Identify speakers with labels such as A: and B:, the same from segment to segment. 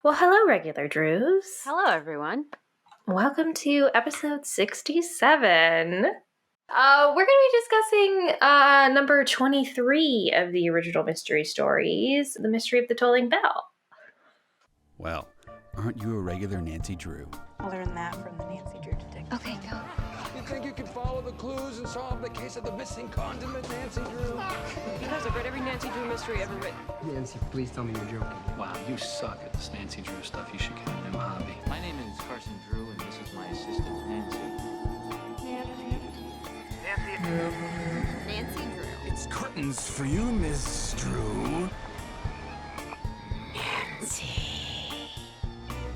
A: Well, hello, regular Drews.
B: Hello, everyone.
A: Welcome to episode 67. We're going to be discussing number 23 of the original mystery stories, The Mystery of the Tolling Bell.
C: Well, aren't you a regular Nancy Drew?
D: I learned that from the Nancy Drew detective.
E: Okay, go.
F: You think you can follow the clues and solve the case of the missing condiment, Nancy Drew?
E: Because I've read every Nancy Drew mystery ever written.
G: Nancy, please tell me you're joking.
H: Wow, you suck at this Nancy Drew stuff. You should get a new hobby.
I: My name is Carson Drew, and this is my assistant, Nancy.
E: Nancy Drew.
F: It's curtains for you, Miss Drew.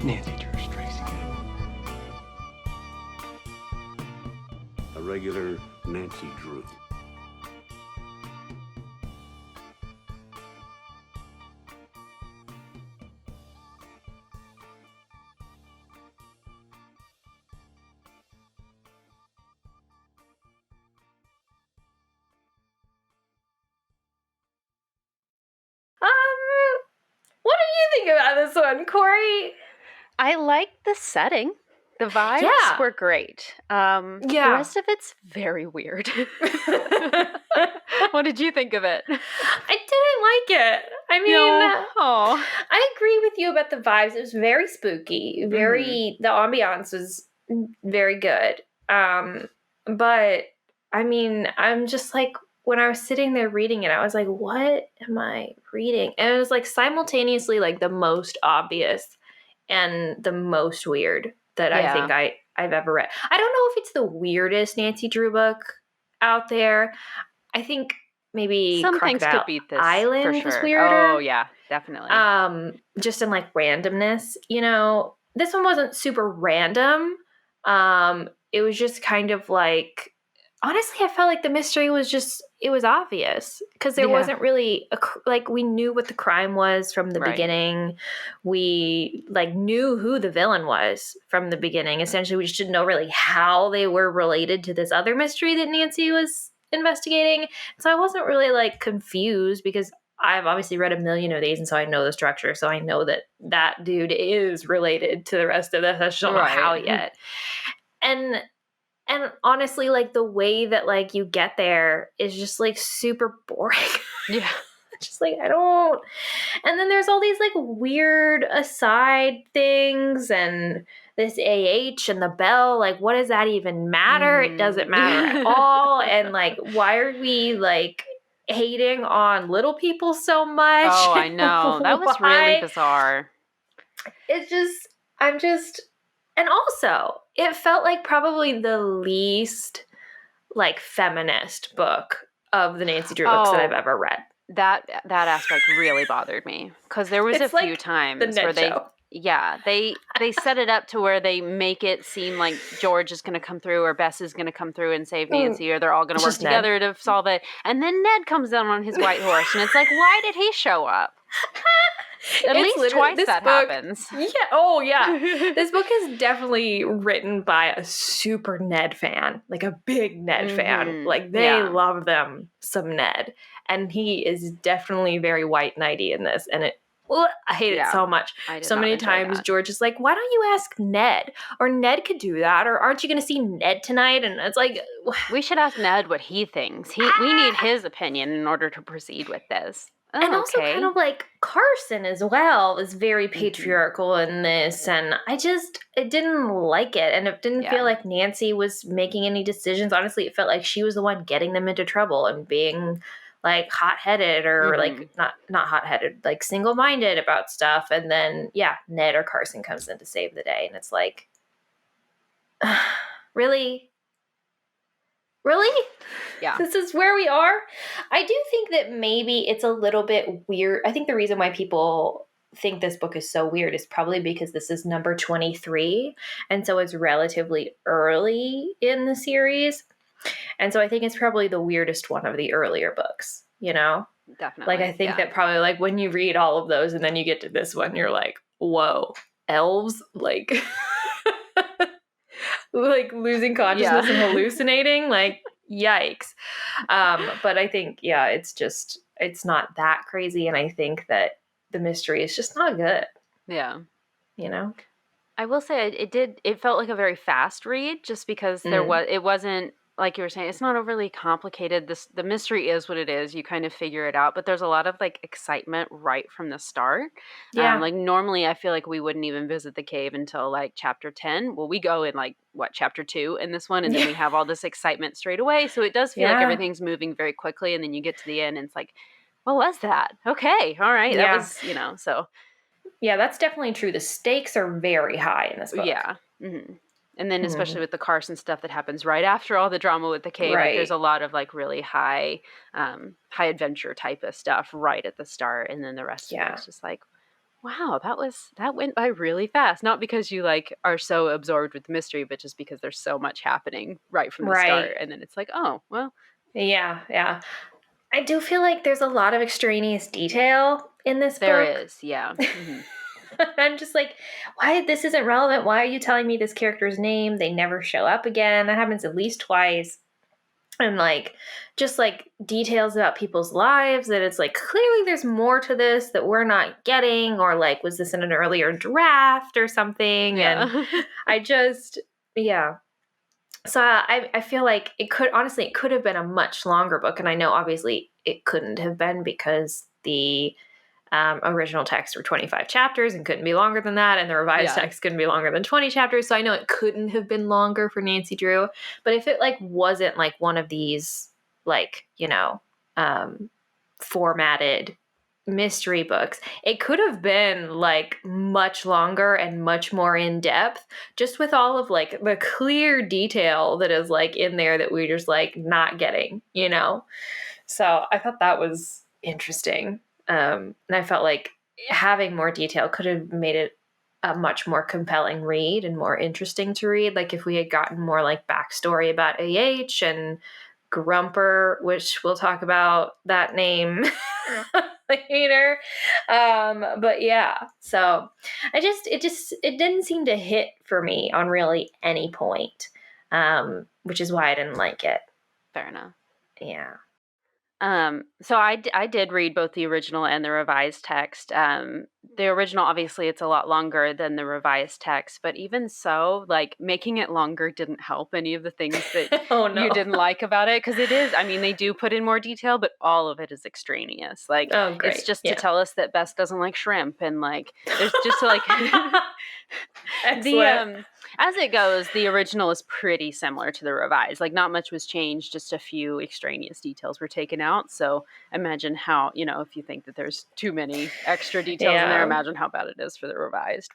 G: Nancy Drew strikes again.
J: A regular Nancy Drew.
A: What do you think about this one, Kori?
B: I like the setting. The vibes
A: Yeah.
B: were great. The rest of it's very weird. What did you think of it?
A: I didn't like it. I mean, I agree with you about the vibes. It was very spooky. The ambiance was very good. But I mean, I'm just like, when I was sitting there reading it, I was like, what am I reading? And it was like simultaneously like the most obvious and the most weird that I think I've ever read. I don't know if it's the weirdest Nancy Drew book out there. I think maybe
B: some things
A: Crocodile
B: could beat this
A: Island
B: for sure.
A: was weirder.
B: Oh yeah, definitely.
A: Just in like randomness, you know. This one wasn't super random. It was just kind of like, honestly, I felt like the mystery was just, it was obvious because there wasn't really like, we knew what the crime was from the beginning. We like knew who the villain was from the beginning. Essentially, we just didn't know really how they were related to this other mystery that Nancy was investigating. So I wasn't really like confused because I've obviously read a million of these, and so I know the structure. So I know that that dude is related to the rest of this. I just don't know how yet. And honestly, like the way that like you get there is just like super boring.
B: Yeah.
A: Just like, I don't. And then there's all these like weird aside things and this AH and the bell. Like, what does that even matter? It doesn't matter at all. And like, why are we like hating on little people so much?
B: Oh, I know. That was really bizarre.
A: And also, it felt like probably the least like feminist book of the Nancy Drew books that I've ever read.
B: That aspect really bothered me because there was a few times where they set it up to where they make it seem like George is going to come through or Bess is going to come through and save Nancy or they're all going to work together to solve it. And then Ned comes down on his white horse and it's like, why did he show up? At least twice that happens.
A: Yeah. Oh, yeah. This book is definitely written by a super Ned fan, like a big Ned fan. Like they love them some Ned. And he is definitely very white knighty in this. And I hate it so much. So many times George is like, why don't you ask Ned? Or Ned could do that. Or aren't you going to see Ned tonight? And it's like,
B: we should ask Ned what he thinks. We need his opinion in order to proceed with this.
A: And also kind of like Carson as well is very patriarchal in this. And I didn't like it. And it didn't feel like Nancy was making any decisions. Honestly, it felt like she was the one getting them into trouble and being like hot-headed or like not hot-headed, like single-minded about stuff. And then, Ned or Carson comes in to save the day. And it's like, really? Really?
B: Yeah.
A: This is where we are? I do think that maybe it's a little bit weird. I think the reason why people think this book is so weird is probably because this is number 23. And so it's relatively early in the series. And so I think it's probably the weirdest one of the earlier books, you know?
B: Definitely.
A: Like, I think that probably like when you read all of those and then you get to this one, you're like, whoa, elves? Like... like losing consciousness and hallucinating, like yikes. But I think, it's not that crazy. And I think that the mystery is just not good.
B: Yeah.
A: you know?
B: I will say it felt like a very fast read just because it wasn't, like you were saying, it's not overly complicated. The mystery is what it is. You kind of figure it out, but there's a lot of like excitement right from the start.
A: Yeah.
B: Like normally I feel like we wouldn't even visit the cave until like chapter 10. Well, we go in like chapter 2 in this one, and then we have all this excitement straight away. So it does feel like everything's moving very quickly, and then you get to the end and it's like, what was that? Okay. All right. That was, so.
A: Yeah, that's definitely true. The stakes are very high in this book.
B: Yeah. Mm-hmm. And then especially with the Carson stuff that happens right after all the drama with the cave, like there's a lot of like really high adventure type of stuff right at the start, and then the rest of it is just like, wow, that went by really fast. Not because you like are so absorbed with the mystery, but just because there's so much happening right from the start, and then it's like, oh well.
A: Yeah. I do feel like there's a lot of extraneous detail in this book.
B: There is, yeah. Mm-hmm.
A: I'm just like, why? This isn't relevant. Why are you telling me this character's name? They never show up again. That happens at least twice. And like, just like details about people's lives that it's like, clearly there's more to this that we're not getting, or like, was this in an earlier draft or something?
B: Yeah.
A: And I just, So I feel like it could have been a much longer book. And I know obviously it couldn't have been because the original texts were 25 chapters and couldn't be longer than that. And the revised text couldn't be longer than 20 chapters. So I know it couldn't have been longer for Nancy Drew. But if it like wasn't like one of these like, formatted mystery books, it could have been like much longer and much more in depth, just with all of like the clear detail that is like in there that we're just like not getting, So I thought that was interesting. And I felt like having more detail could have made it a much more compelling read and more interesting to read. Like if we had gotten more like backstory about AH and Grumper, which we'll talk about that name later. But yeah, so it didn't seem to hit for me on really any point, which is why I didn't like it.
B: Fair enough.
A: Yeah.
B: So I did read both the original and the revised text. The original, obviously, it's a lot longer than the revised text, but even so, like making it longer didn't help any of the things that you didn't like about it. Because it is, I mean, they do put in more detail, but all of it is extraneous. Like, it's just to tell us that Bess doesn't like shrimp, and like, there's just like as it goes, the original is pretty similar to the revised. Like, not much was changed, just a few extraneous details were taken out. So imagine how, if you think that there's too many extra details in there, imagine how bad it is for the revised.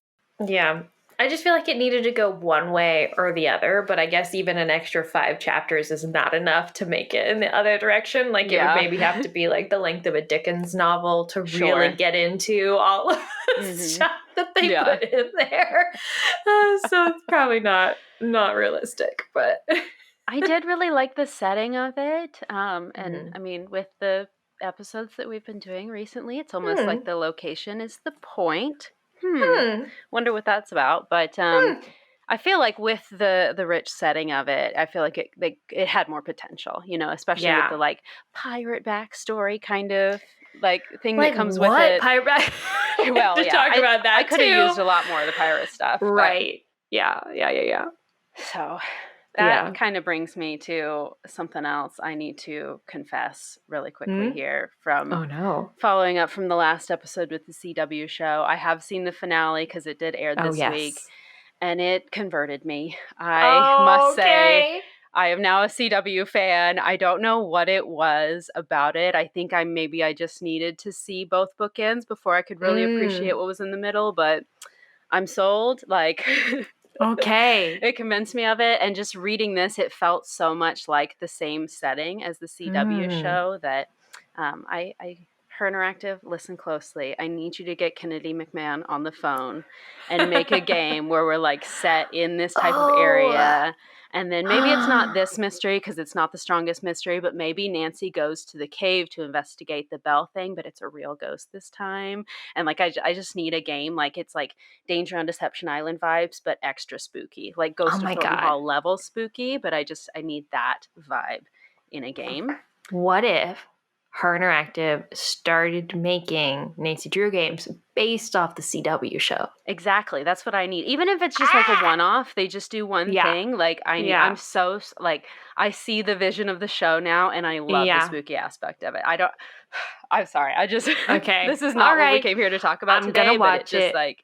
A: Yeah. I just feel like it needed to go one way or the other, but I guess even an extra 5 chapters is not enough to make it in the other direction. Like it would maybe have to be like the length of a Dickens novel to really get into all of the stuff that they put in there. So it's probably not realistic, but
B: I did really like the setting of it. And I mean, with the episodes that we've been doing recently, it's almost like the location is the point. Wonder what that's about. But I feel like with the rich setting of it, I feel like it had more potential, especially with the like pirate backstory kind of like thing that comes with it.
A: Pirate back?
B: Well,
A: talk about that
B: I could have used a lot more of the pirate stuff.
A: Right. Yeah.
B: So that kind of brings me to something else I need to confess really quickly here from following up from the last episode with the CW show. I have seen the finale because it did air this week, and it converted me. I must say, I am now a CW fan. I don't know what it was about it. I think I just needed to see both bookends before I could really appreciate what was in the middle, but I'm sold. Like...
A: Okay.
B: It convinced me of it, and just reading this, it felt so much like the same setting as the CW show that I Her Interactive, listen closely. I need you to get Kennedy McMahon on the phone and make a game where we're like set in this type of area. And then maybe it's not this mystery because it's not the strongest mystery, but maybe Nancy goes to the cave to investigate the bell thing, but it's a real ghost this time. And like, I just need a game. Like it's like Danger on Deception Island vibes, but extra spooky, like Ghost of Thornton Hall level spooky. But I need that vibe in a game.
A: What if Her Interactive started making Nancy Drew games based off the CW show.
B: Exactly. That's what I need. Even if it's just like a one-off, they just do one thing. Like I'm so like I see the vision of the show now, and I love the spooky aspect of it. I'm sorry. I just
A: okay.
B: This is not what we came here to talk about today.
A: Gonna watch
B: but it just like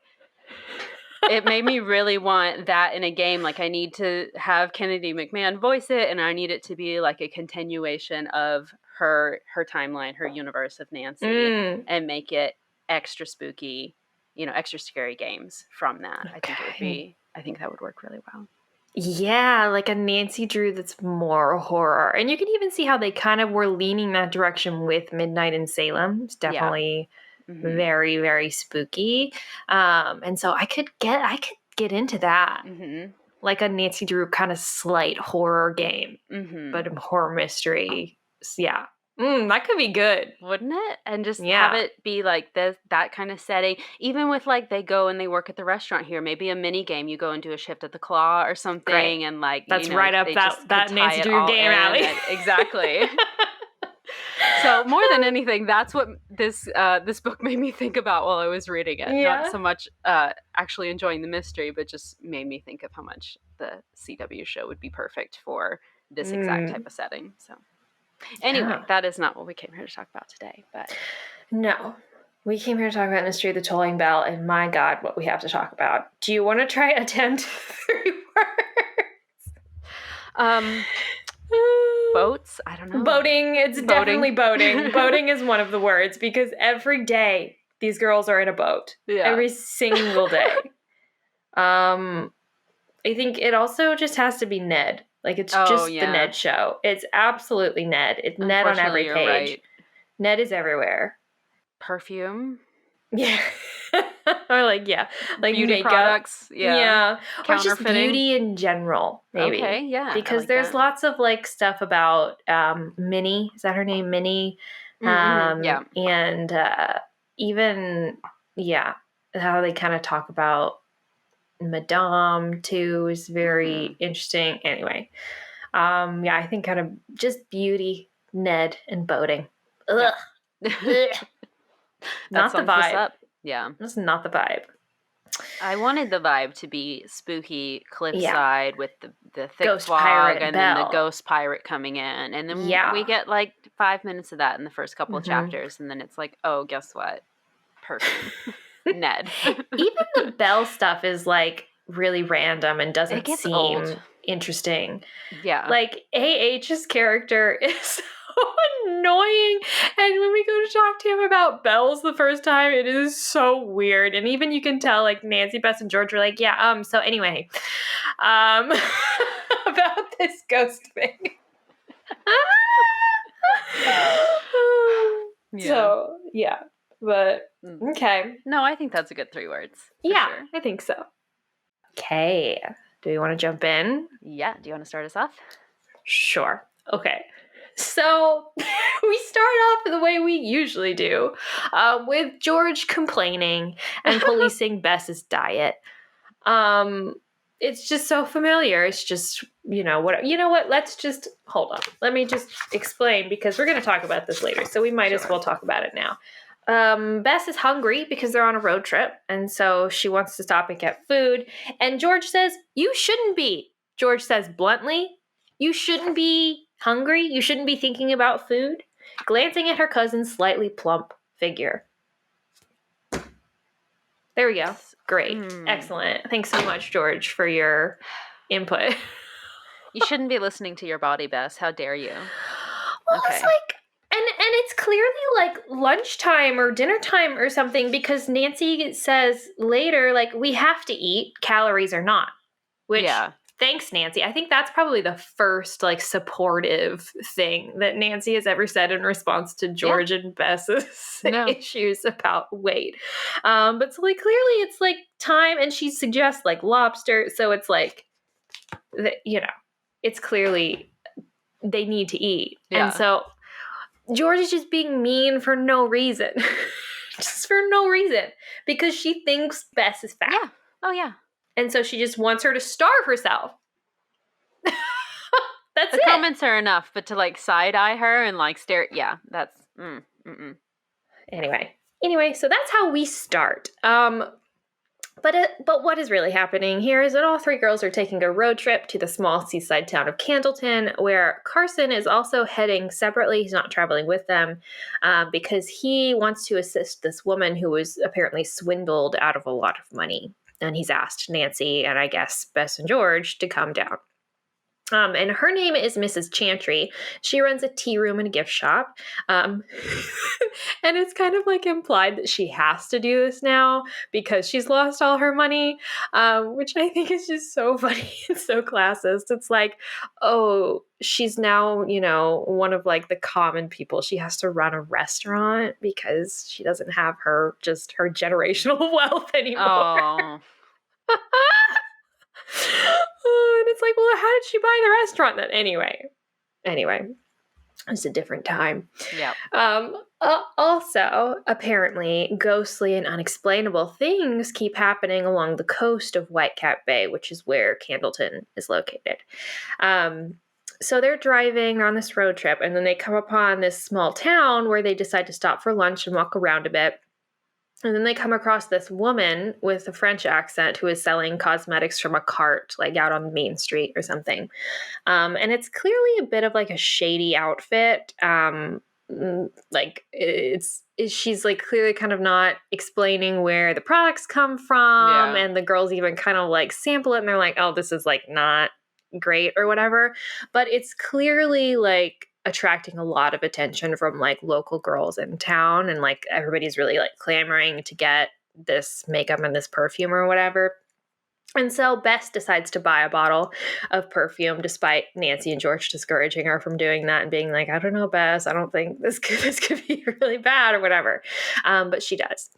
B: it made me really want that in a game. Like I need to have Kennedy McMahon voice it, and I need it to be like a continuation of her timeline, her universe of Nancy, and make it extra spooky, extra scary games from that. Okay. I think that would work really well.
A: Yeah, like a Nancy Drew that's more horror. And you can even see how they kind of were leaning that direction with Midnight in Salem. It's definitely very, very spooky. And so I could get into that. Like a Nancy Drew kind of slight horror game, but a horror mystery. Yeah. That could be good,
B: wouldn't it? And just have it be like that kind of setting. Even with like they go and they work at the restaurant here, maybe a mini game. You go and do a shift at the Claw or something, and like
A: that's right up that Nancy Drew game alley.
B: Exactly. So more than anything, that's what this book made me think about while I was reading it. Not so much actually enjoying the mystery, but just made me think of how much the CW show would be perfect for this exact type of setting. So. Anyway, that is not what we came here to talk about today, but...
A: No. We came here to talk about Mystery of the Tolling Bell, and my God, what we have to talk about. Do you want to try attempt 3 words?
B: Boats? I don't know.
A: Boating. It's definitely boating. Boating is one of the words, because every day these girls are in a boat. Yeah. Every single day. I think it also just has to be Ned. Like, it's just the Ned show. It's absolutely Ned. It's Ned on every page. Right. Ned is everywhere.
B: Perfume.
A: Yeah. Or like
B: beauty
A: makeup.
B: Products. Yeah.
A: Or just beauty in general, maybe.
B: Okay, yeah.
A: Because there's lots of like stuff about Minnie. Is that her name? Minnie. And even how they kind of talk about Madame too is very interesting. Anyway, I think kind of just beauty, Ned, and boating. Ugh. Not the vibe.
B: Yeah,
A: that's not the vibe.
B: I wanted the vibe to be spooky cliffside with the thick
A: ghost
B: fog and then the ghost pirate coming in, and then we get like 5 minutes of that in the first couple of chapters, and then it's like, oh, guess what? Perfume. Ned.
A: Even the Belle stuff is like really random and doesn't seem
B: old.
A: Interesting.
B: Yeah.
A: Like AH's character is so annoying. And when we go to talk to him about Belle's the first time, it is so weird. And even you can tell like Nancy, Bess, and George are like, so anyway, about this ghost thing. So, but okay.
B: No, I think that's a good 3 words.
A: Yeah,
B: sure.
A: I think so. Okay. Do you want to jump in?
B: Yeah. Do you want to start us off?
A: Sure. Okay. So we start off the way we usually do, with George complaining and policing Bess's diet. It's just so familiar. It's just, you know what? Let's just hold on. Let me just explain, because we're going to talk about this later. So we might as well talk about it now. Bess is hungry because they're on a road trip, and so she wants to stop and get food. And George says, "You shouldn't be." George says bluntly, "You shouldn't be hungry. You shouldn't be thinking about food." Glancing at her cousin's slightly plump figure. There we go. Great. Excellent. Thanks so much, George, for your input.
B: You shouldn't be listening to your body, Bess. How dare you?
A: Well, okay. It's like, and it's clearly like lunchtime or dinner time or something, because Nancy says later, like, we have to eat, calories or not. Which, thanks, Nancy. I think that's probably the first, like, supportive thing that Nancy has ever said in response to George and Bess's issues about weight. But so, like, clearly it's, like, time, and she suggests, like, lobster. So it's, like, it's clearly they need to eat. Yeah. And so George is just being mean for no reason. Just for no reason. Because she thinks Bess is fat.
B: Yeah. Oh, yeah.
A: And so she just wants her to starve herself. That's
B: the comments are enough, but to like side eye her and like stare, that's
A: Anyway, so that's how we start. But what is really happening here is that all three girls are taking a road trip to the small seaside town of Candleton, where Carson is also heading separately. He's not traveling with them because he wants to assist this woman who was apparently swindled out of a lot of money. And he's asked Nancy and I guess Bess and George to come down. And her name is Mrs. Chantry. She runs a tea room and a gift shop. And it's kind of like implied that she has to do this now because she's lost all her money, which I think is just so funny and so classist. It's like, oh, she's now, one of like the common people. She has to run a restaurant because she doesn't have her generational wealth anymore.
B: Oh.
A: And it's like, well, how did she buy the restaurant then? Anyway, it's a different time.
B: Yeah.
A: Also, apparently, ghostly and unexplainable things keep happening along the coast of Whitecap Bay, which is where Candleton is located. So they're driving on this road trip, and then they come upon this small town where they decide to stop for lunch and walk around a bit. And then they come across this woman with a French accent who is selling cosmetics from a cart, like out on Main Street or something. And it's clearly a bit of like a shady outfit. She's like clearly kind of not explaining where the products come from. Yeah. And the girls even kind of like sample it and they're like, oh, this is like not great or whatever. But it's clearly like attracting a lot of attention from like local girls in town, and like everybody's really like clamoring to get this makeup and this perfume or whatever. And so Bess decides to buy a bottle of perfume despite Nancy and George discouraging her from doing that and being like, I don't know, Bess, I don't think this could be really bad or whatever. But she does.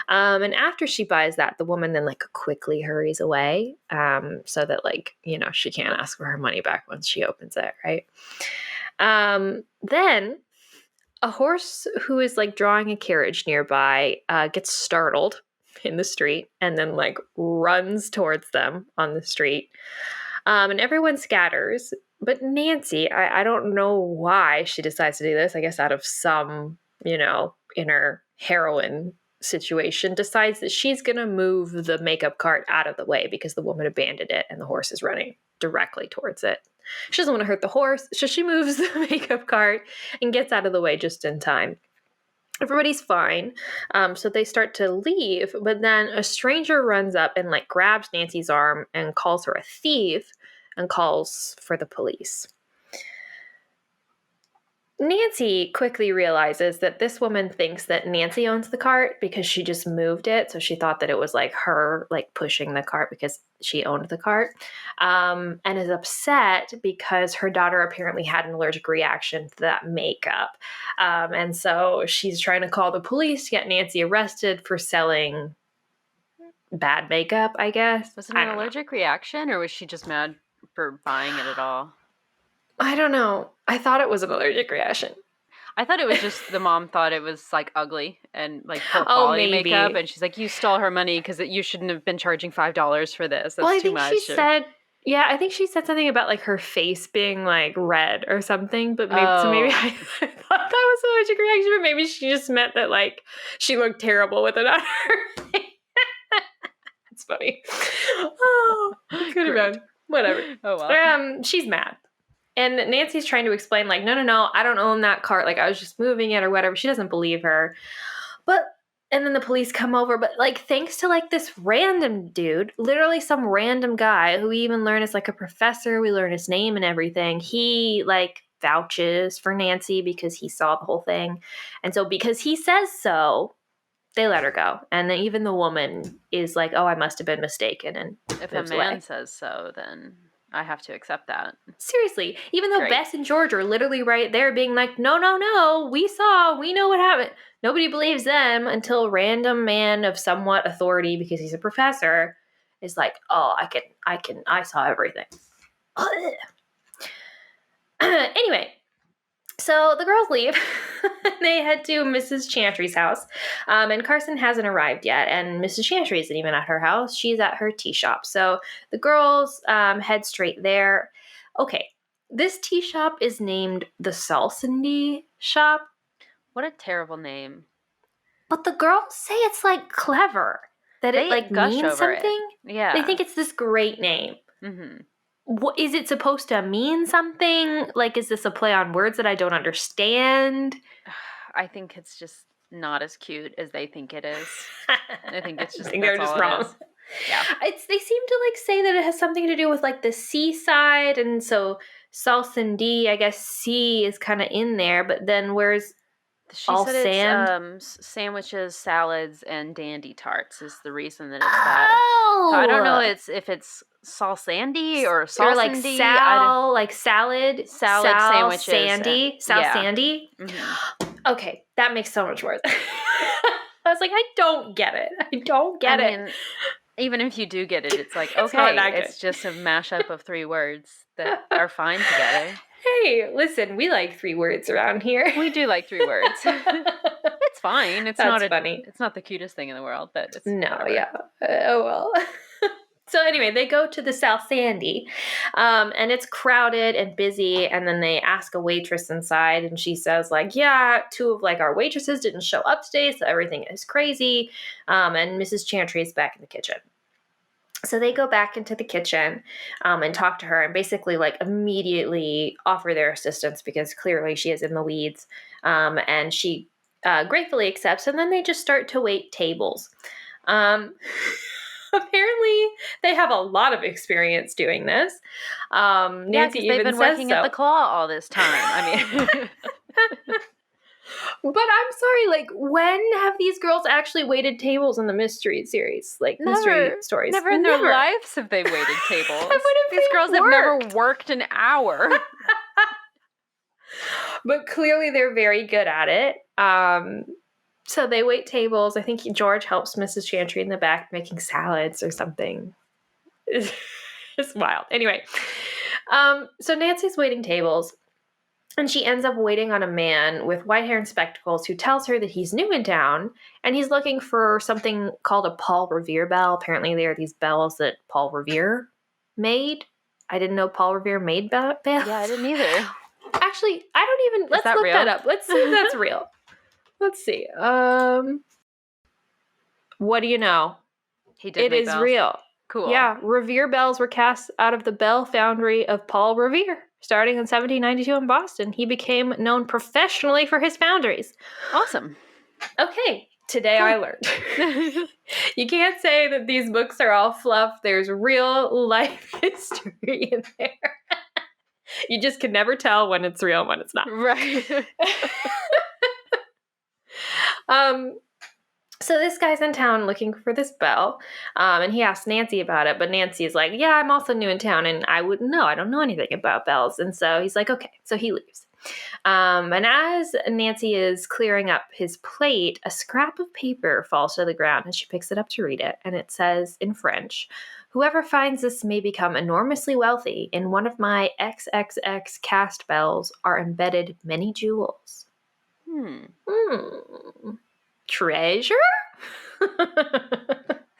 A: And after she buys that, the woman then like quickly hurries away so that like, she can't ask for her money back once she opens it, right? Then a horse who is like drawing a carriage nearby gets startled in the street and then like runs towards them on the street. And everyone scatters. But Nancy, I don't know why she decides to do this. I guess out of some, inner heroine situation, decides that she's going to move the makeup cart out of the way because the woman abandoned it and the horse is running directly towards it. She doesn't want to hurt the horse, so she moves the makeup cart and gets out of the way just in time. Everybody's fine, so they start to leave, but then a stranger runs up and like grabs Nancy's arm and calls her a thief and calls for the police. Nancy quickly realizes that this woman thinks that Nancy owns the cart because she just moved it. So she thought that it was like her like pushing the cart because she owned the cart, and is upset because her daughter apparently had an allergic reaction to that makeup. And so she's trying to call the police to get Nancy arrested for selling bad makeup, I guess.
B: Was it an allergic reaction or was she just mad for buying it at all?
A: I don't know. I thought it was an allergic reaction.
B: I thought it was just the mom thought it was like ugly and like poor quality makeup, and she's like, "You stole her money because you shouldn't have been charging $5 for this. That's too much."
A: I think she said something about like her face being like red or something. But maybe I thought that was an allergic reaction, but maybe she just meant that like she looked terrible with it on her face. It's funny. Oh, it could have been whatever.
B: Oh well.
A: She's mad. And Nancy's trying to explain, like, no, I don't own that cart. Like, I was just moving it or whatever. She doesn't believe her. And then the police come over. But, like, thanks to, like, this random dude, literally some random guy who we even learn is, like, a professor. We learn his name and everything. He, like, vouches for Nancy because he saw the whole thing. And so because he says so, they let her go. And then even the woman is like, oh, I must have been mistaken. And
B: if a man says so, then I have to accept that.
A: Seriously, even though Bess and George are literally right there being like, no, we know what happened. Nobody believes them until a random man of somewhat authority, because he's a professor, is like, oh, I saw everything. Anyway, so the girls leave. They head to Mrs. Chantry's house. And Carson hasn't arrived yet. And Mrs. Chantry isn't even at her house. She's at her tea shop. So the girls head straight there. Okay, this tea shop is named the Salsindi shop.
B: What a terrible name.
A: But the girls say it's, like, clever. That it, like, means something.
B: Yeah.
A: They think it's this great name.
B: Mm-hmm.
A: What is it supposed to mean something? Like, is this a play on words that I don't understand?
B: I think it's just not as cute as they think it is. I think it's just
A: they're just wrong.
B: Yeah.
A: They seem to, like, say that it has something to do with, like, the seaside, and so Salsindi, I guess C is kind of in there, but then where's all
B: said
A: sand?
B: It's sandwiches, salads, and dandy tarts is the reason that it's that.
A: Oh!
B: So I don't know if it's salsandi or salsindi.
A: Or like like salad
B: sandwiches.
A: Sandy. Sandy.
B: Mm-hmm.
A: Okay, that makes so much more sense. I was like, I don't get it. I mean,
B: even if you do get it, it's like, okay, it's just a mashup of 3 words that are fine together.
A: Hey, listen, we like 3 words around here.
B: We do like 3 words. It's fine. It's not
A: funny.
B: It's not the cutest thing in the world, but it's
A: whatever. Yeah. Oh well. So anyway, they go to the South Sandy, and it's crowded and busy. And then they ask a waitress inside, and she says, like, yeah, 2 of like our waitresses didn't show up today, so everything is crazy. And Mrs. Chantry is back in the kitchen. So they go back into the kitchen and talk to her and basically like immediately offer their assistance because clearly she is in the weeds. And she gratefully accepts, and then they just start to wait tables. Apparently, they have a lot of experience doing this. Nancy even
B: they've been working at the Claw all this time. I mean...
A: But I'm sorry, like, when have these girls actually waited tables in the mystery series? Like, mystery stories?
B: Never in their lives have they waited tables. These girls have never worked an hour.
A: But clearly they're very good at it. So they wait tables. I think George helps Mrs. Chantry in the back making salads or something. It's wild. Anyway, so Nancy's waiting tables. And she ends up waiting on a man with white hair and spectacles who tells her that he's new in town and he's looking for something called a Paul Revere bell. Apparently, there are these bells that Paul Revere made. I didn't know Paul Revere made bells.
B: Yeah, I didn't either.
A: Actually, I don't even... Let's look that up. Let's see if that's real. Let's see. What do you know?
B: He did make bells.
A: It is real.
B: Cool.
A: Yeah, Revere bells were cast out of the bell foundry of Paul Revere. Starting in 1792 in Boston, he became known professionally for his foundries.
B: Awesome.
A: Okay, today I learned. You can't say that these books are all fluff. There's real life history in there. You just can never tell when it's real and when it's not.
B: Right.
A: So this guy's in town looking for this bell, and he asks Nancy about it, but Nancy is like, yeah, I'm also new in town, and I wouldn't know. I don't know anything about bells. And so he's like, okay. So he leaves. And as Nancy is clearing up his plate, a scrap of paper falls to the ground, and she picks it up to read it, and it says in French, whoever finds this may become enormously wealthy. In one of my XXX cast bells are embedded many jewels. Treasure?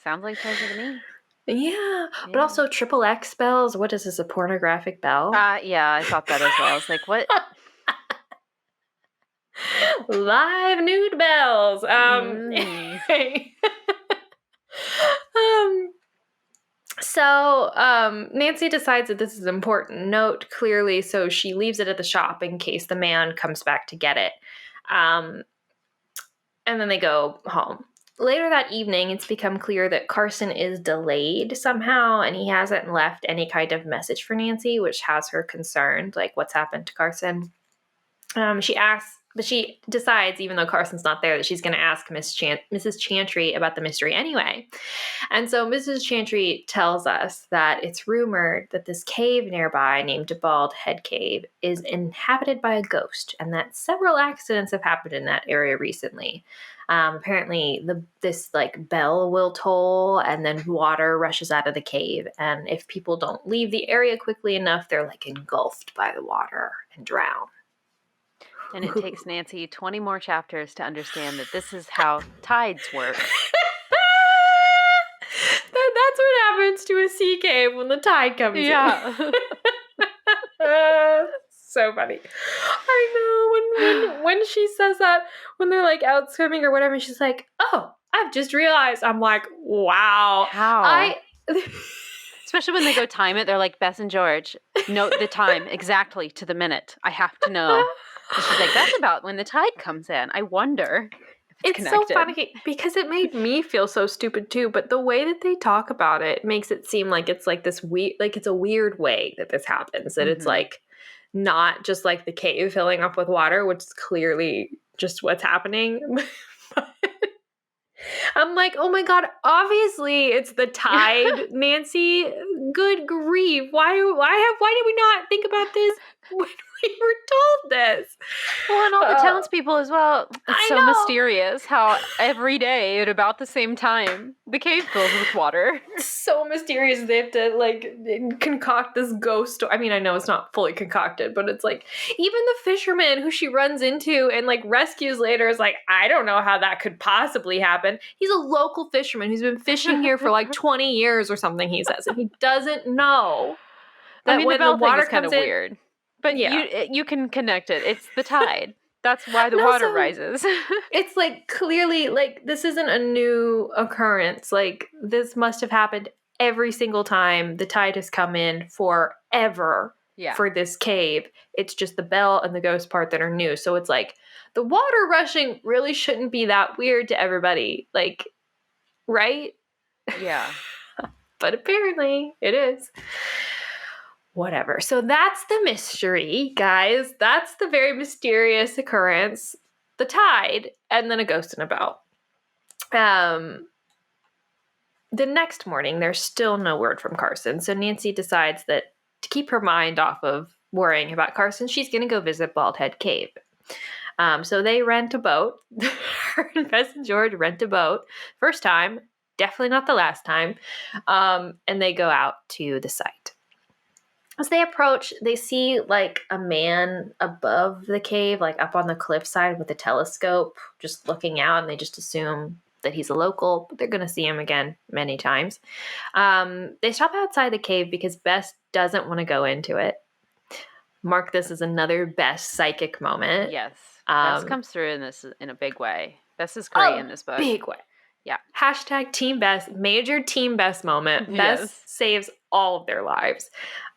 B: Sounds like treasure to me.
A: Yeah, but also triple X bells. What is this, a pornographic bell?
B: Yeah, I thought that as well. I was like, what?
A: Live nude bells. So Nancy decides that this is an important note, clearly, so she leaves it at the shop in case the man comes back to get it. And then they go home. Later that evening, it's become clear that Carson is delayed somehow, and he hasn't left any kind of message for Nancy, which has her concerned, like what's happened to Carson. She asks, but she decides, even though Carson's not there, that she's going to ask Mrs. Chantry about the mystery anyway. And so Mrs. Chantry tells us that it's rumored that this cave nearby, named Bald Head Cave, is inhabited by a ghost, and that several accidents have happened in that area recently. Apparently, this bell will toll, and then water rushes out of the cave. And if people don't leave the area quickly enough, they're engulfed by the water and drown.
B: And it takes Nancy 20 more chapters to understand that this is how tides work.
A: That's what happens to a sea cave when the tide comes in.
B: Yeah.
A: So funny. I know. When she says that, when they're like out swimming or whatever, she's like, "Oh, I've just realized." I'm like, "Wow."
B: How? Especially when they go time it, they're like, Bess and George, note the time exactly to the minute. I have to know. And she's like, that's about when the tide comes in. I wonder if it's connected.
A: So funny because it made me feel so stupid too, but the way that they talk about it makes it seem like it's like this weird, like it's a weird way that this happens, that it's like not just like the cave filling up with water, which is clearly just what's happening. I'm like, oh my God, obviously it's the tide, Nancy. Good grief. Why did we not think about this when we were told this?
B: Well, and all the townspeople as well. It's so mysterious how every day at about the same time, the cave fills with water.
A: It's so mysterious. They have to like concoct this ghost story. I mean, I know it's not fully concocted, but it's like even the fisherman who she runs into and like rescues later is like, I don't know how that could possibly happen. He's a local fisherman who's been fishing here for like 20 years or something, he says, and he doesn't know that when the water comes in,
B: weird. But you can connect it. It's the tide. That's why the water rises.
A: It's like clearly like this isn't a new occurrence. Like this must have happened every single time the tide has come in forever for this cave. It's just the bell and the ghost part that are new. So it's like the water rushing really shouldn't be that weird to everybody. Like, right?
B: Yeah.
A: But apparently it is. Whatever. So that's the mystery, guys. That's the very mysterious occurrence. The tide, and then a ghost in a bell. The next morning, there's still no word from Carson. So Nancy decides that to keep her mind off of worrying about Carson, she's going to go visit Bald Head Cave. So they rent a boat. Her and Bess and George rent a boat. First time. Definitely not the last time. And they go out to the site. As they approach, they see like a man above the cave, like up on the cliffside with a telescope, just looking out, and they just assume that he's a local, but they're going to see him again many times. They stop outside the cave because Bess doesn't want to go into it. Mark this as another Bess psychic moment.
B: Yes. Bess comes through in this in a big way. Bess is great in this book.
A: Big way.
B: Yeah.
A: Hashtag Team Bess, major Team Bess moment. Yes. Bess saves all of their lives.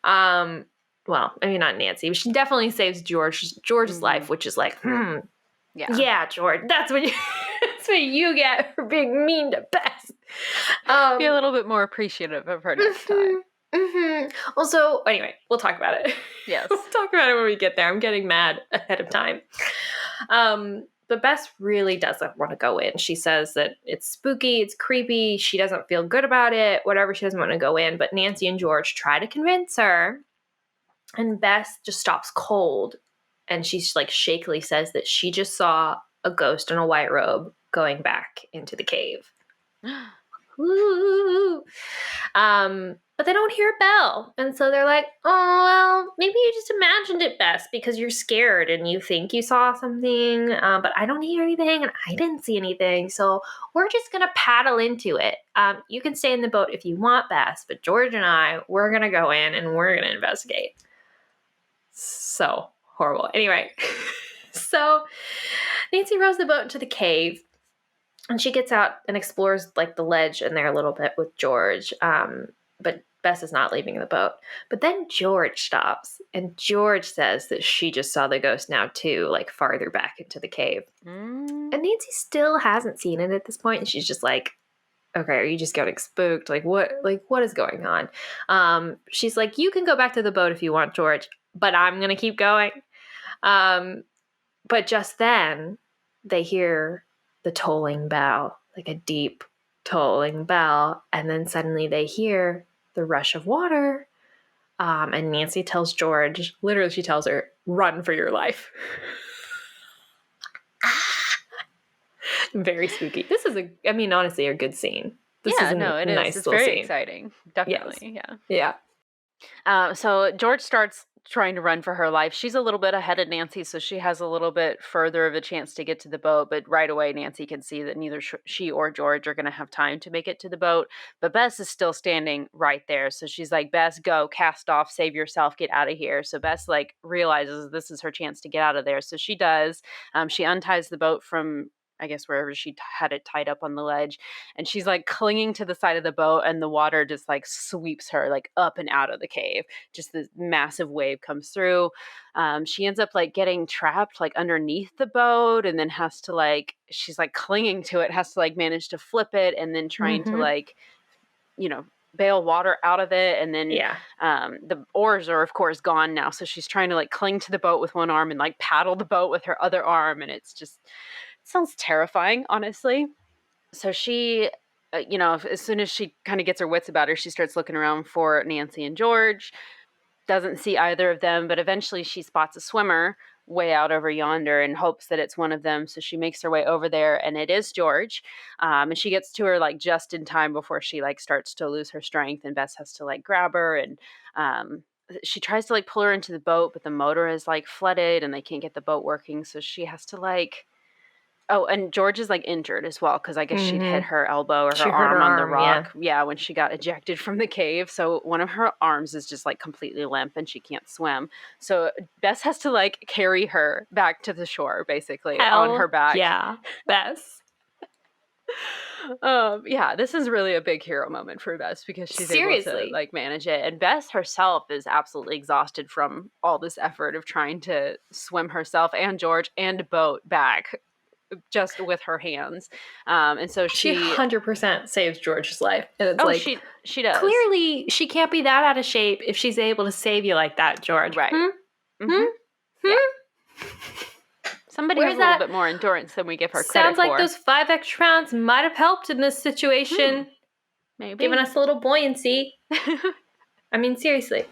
A: Well, I mean, not Nancy, but she definitely saves George's life, which is like, yeah, George, that's what you get for being mean to Bess.
B: Be a little bit more appreciative of her next time.
A: Well, so anyway, we'll talk about it.
B: Yes.
A: We'll talk about it when we get there. I'm getting mad ahead of time. But Bess really doesn't want to go in. She says that it's spooky, it's creepy, she doesn't feel good about it, whatever, she doesn't want to go in. But Nancy and George try to convince her, and Bess just stops cold. And she's like shakily says that she just saw a ghost in a white robe going back into the cave. Ooh. But they don't hear a bell. And so they're like, oh, well, maybe you just imagined it best because you're scared and you think you saw something. But I don't hear anything and I didn't see anything. So we're just going to paddle into it. You can stay in the boat if you want, Bess. But George and I, we're going to go in and we're going to investigate. So horrible. Anyway, so Nancy rows the boat into the cave. And she gets out and explores like the ledge in there a little bit with George. But Bess is not leaving the boat. But then George stops. And George says that she just saw the ghost now too, like farther back into the cave. And Nancy still hasn't seen it at this point. And she's just like, okay, are you just getting spooked? Like what is going on? She's like, you can go back to the boat if you want, George. But I'm going to keep going. But just then they hear the tolling bell, like a deep tolling bell. And then suddenly they hear the rush of water. And Nancy tells George, literally she tells her, run for your life. Very spooky. This is honestly a good scene. This is a nice
B: It's
A: little
B: very
A: scene.
B: exciting. Definitely.
A: Yes. Yeah.
B: So George starts trying to run for her life. She's a little bit ahead of Nancy, so she has a little bit further of a chance to get to the boat. But right away, Nancy can see that neither she or George are going to have time to make it to the boat. But Bess is still standing right there. So she's like, Bess, go, cast off, save yourself, get out of here. So Bess like realizes this is her chance to get out of there. So she does. She unties the boat from, I guess, wherever she had it tied up on the ledge. And she's like clinging to the side of the boat, and the water just like sweeps her like up and out of the cave. Just this massive wave comes through. She ends up like getting trapped like underneath the boat, and then has to like, she's like clinging to it, has to like manage to flip it, and then trying to like, bail water out of it. And then the oars are of course gone now. So she's trying to like cling to the boat with one arm and like paddle the boat with her other arm. And it's just, sounds terrifying, honestly. So she, as soon as she kind of gets her wits about her, she starts looking around for Nancy and George. Doesn't see either of them, but eventually she spots a swimmer way out over yonder and hopes that it's one of them. So she makes her way over there, and it is George. And she gets to her like just in time before she like starts to lose her strength, and Bess has to like grab her, and she tries to like pull her into the boat, but the motor is like flooded and they can't get the boat working. So she has to like, oh, and George is like injured as well, because I guess she'd hit her elbow or her arm on the rock. Yeah, when she got ejected from the cave. So one of her arms is just like completely limp and she can't swim. So Bess has to like carry her back to the shore, basically, on her back.
A: Yeah, Bess.
B: This is really a big hero moment for Bess, because she's able to like manage it. And Bess herself is absolutely exhausted from all this effort of trying to swim herself and George and boat back just with her hands. And so she
A: 100% saves George's life. And it's like,
B: she does.
A: Clearly, she can't be that out of shape if she's able to save you like that, George.
B: Right. Yeah. Somebody has a little bit more endurance than we give her credit for.
A: Sounds like those 5 extra pounds might have helped in this situation.
B: Maybe.
A: Giving us a little buoyancy. I mean, seriously.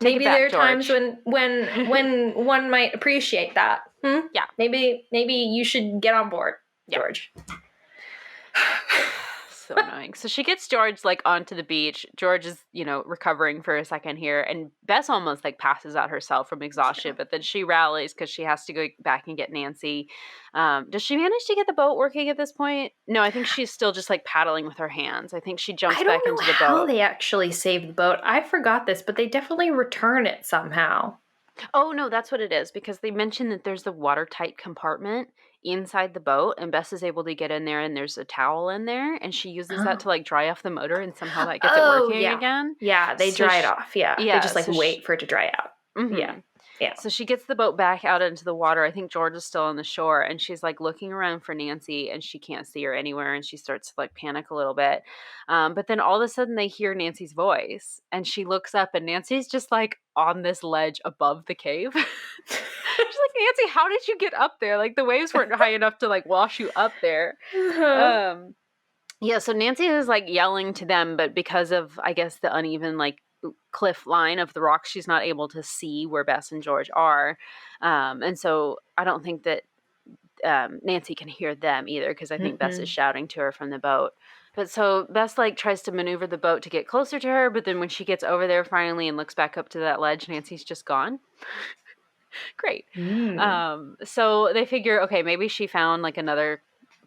A: Maybe there are times when one might appreciate that.
B: Yeah.
A: Maybe you should get on board, George.
B: So annoying. So she gets George like onto the beach. George is, recovering for a second here, and Bess almost like passes out herself from exhaustion, but then she rallies because she has to go back and get Nancy. Does she manage to get the boat working at this point? No, I think she's still just like paddling with her hands. I think she jumps back into the boat. I don't know how
A: they actually save the boat. I forgot this, but they definitely return it somehow.
B: Oh, no, that's what it is, because they mentioned that there's the watertight compartment inside the boat, and Bess is able to get in there, and there's a towel in there, and she uses that to like dry off the motor, and somehow that gets it working again.
A: Yeah, they dry it off. Yeah, they just like wait for it to dry out. Yeah.
B: So she gets the boat back out into the water. I think George is still on the shore, and she's like looking around for Nancy, and she can't see her anywhere, and she starts to like panic a little bit. But then all of a sudden they hear Nancy's voice, and she looks up, and Nancy's just like on this ledge above the cave. She's like, Nancy, how did you get up there? Like the waves weren't high enough to like wash you up there. So Nancy is like yelling to them, but because of, I guess, the uneven like cliff line of the rocks, she's not able to see where Bess and George are. And so I don't think that Nancy can hear them either, because I think Bess is shouting to her from the boat. But so Bess like tries to maneuver the boat to get closer to her, but then when she gets over there finally and looks back up to that ledge, Nancy's just gone. Great. So they figure, okay, maybe she found like another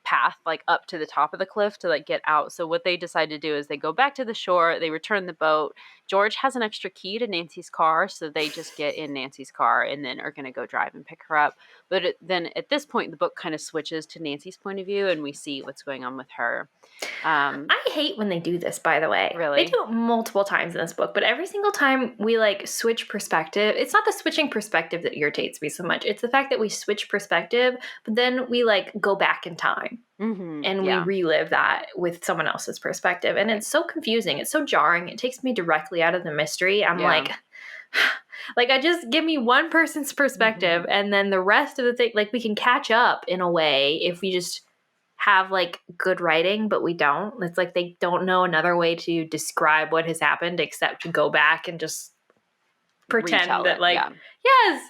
B: path like up to the top of the cliff to like get out. So what they decide to do is they go back to the shore, they return the boat. George has an extra key to Nancy's car, so they just get in Nancy's car and then are going to go drive and pick her up. But then at this point the book kind of switches to Nancy's point of view, and we see what's going on with her.
A: I hate when they do this, by the way.
B: Really?
A: They do it multiple times in this book, but every single time we like switch perspective, it's not the switching perspective that irritates me so much. It's the fact that we switch perspective, but then we like go back in time and we relive that with someone else's perspective. And it's so confusing. It's so jarring. It takes me directly out of the mystery. I'm like, I just give me one person's perspective and then the rest of the thing, like we can catch up in a way if we just have like good writing, but we don't. It's like they don't know another way to describe what has happened except to go back and just pretend that yes.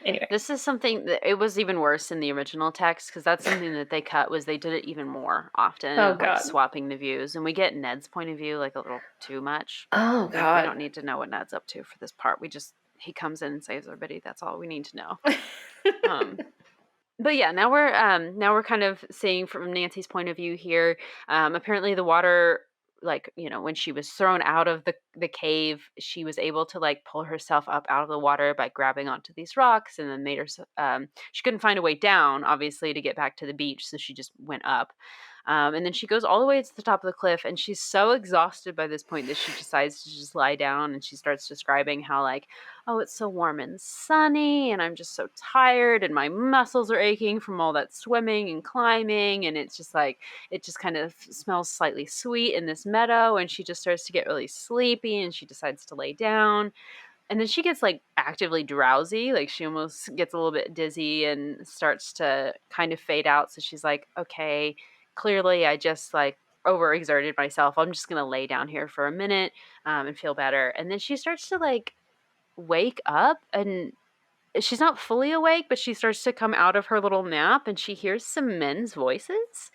A: Anyway.
B: This is something that it was even worse in the original text because that's something that they cut was they did it even more often.
A: Oh, God.
B: Like swapping the views. And we get Ned's point of view like a little too much.
A: Oh, God.
B: Like, we don't need to know what Ned's up to for this part. He comes in and saves everybody. That's all we need to know. But yeah, now we're kind of seeing from Nancy's point of view here. Apparently the water, like, when she was thrown out of the cave, she was able to like pull herself up out of the water by grabbing onto these rocks, and then she couldn't find a way down, obviously, to get back to the beach, so she just went up. And then she goes all the way to the top of the cliff, and she's so exhausted by this point that she decides to just lie down, and she starts describing how, like, oh, it's so warm and sunny, and I'm just so tired, and my muscles are aching from all that swimming and climbing, and it's just like, it just kind of smells slightly sweet in this meadow, and she just starts to get really sleepy, and she decides to lay down. And then she gets like actively drowsy, like she almost gets a little bit dizzy and starts to kind of fade out. So she's like, okay, clearly I just like overexerted myself. I'm just going to lay down here for a minute and feel better. And then she starts to like wake up, and she's not fully awake, but she starts to come out of her little nap, and she hears some men's voices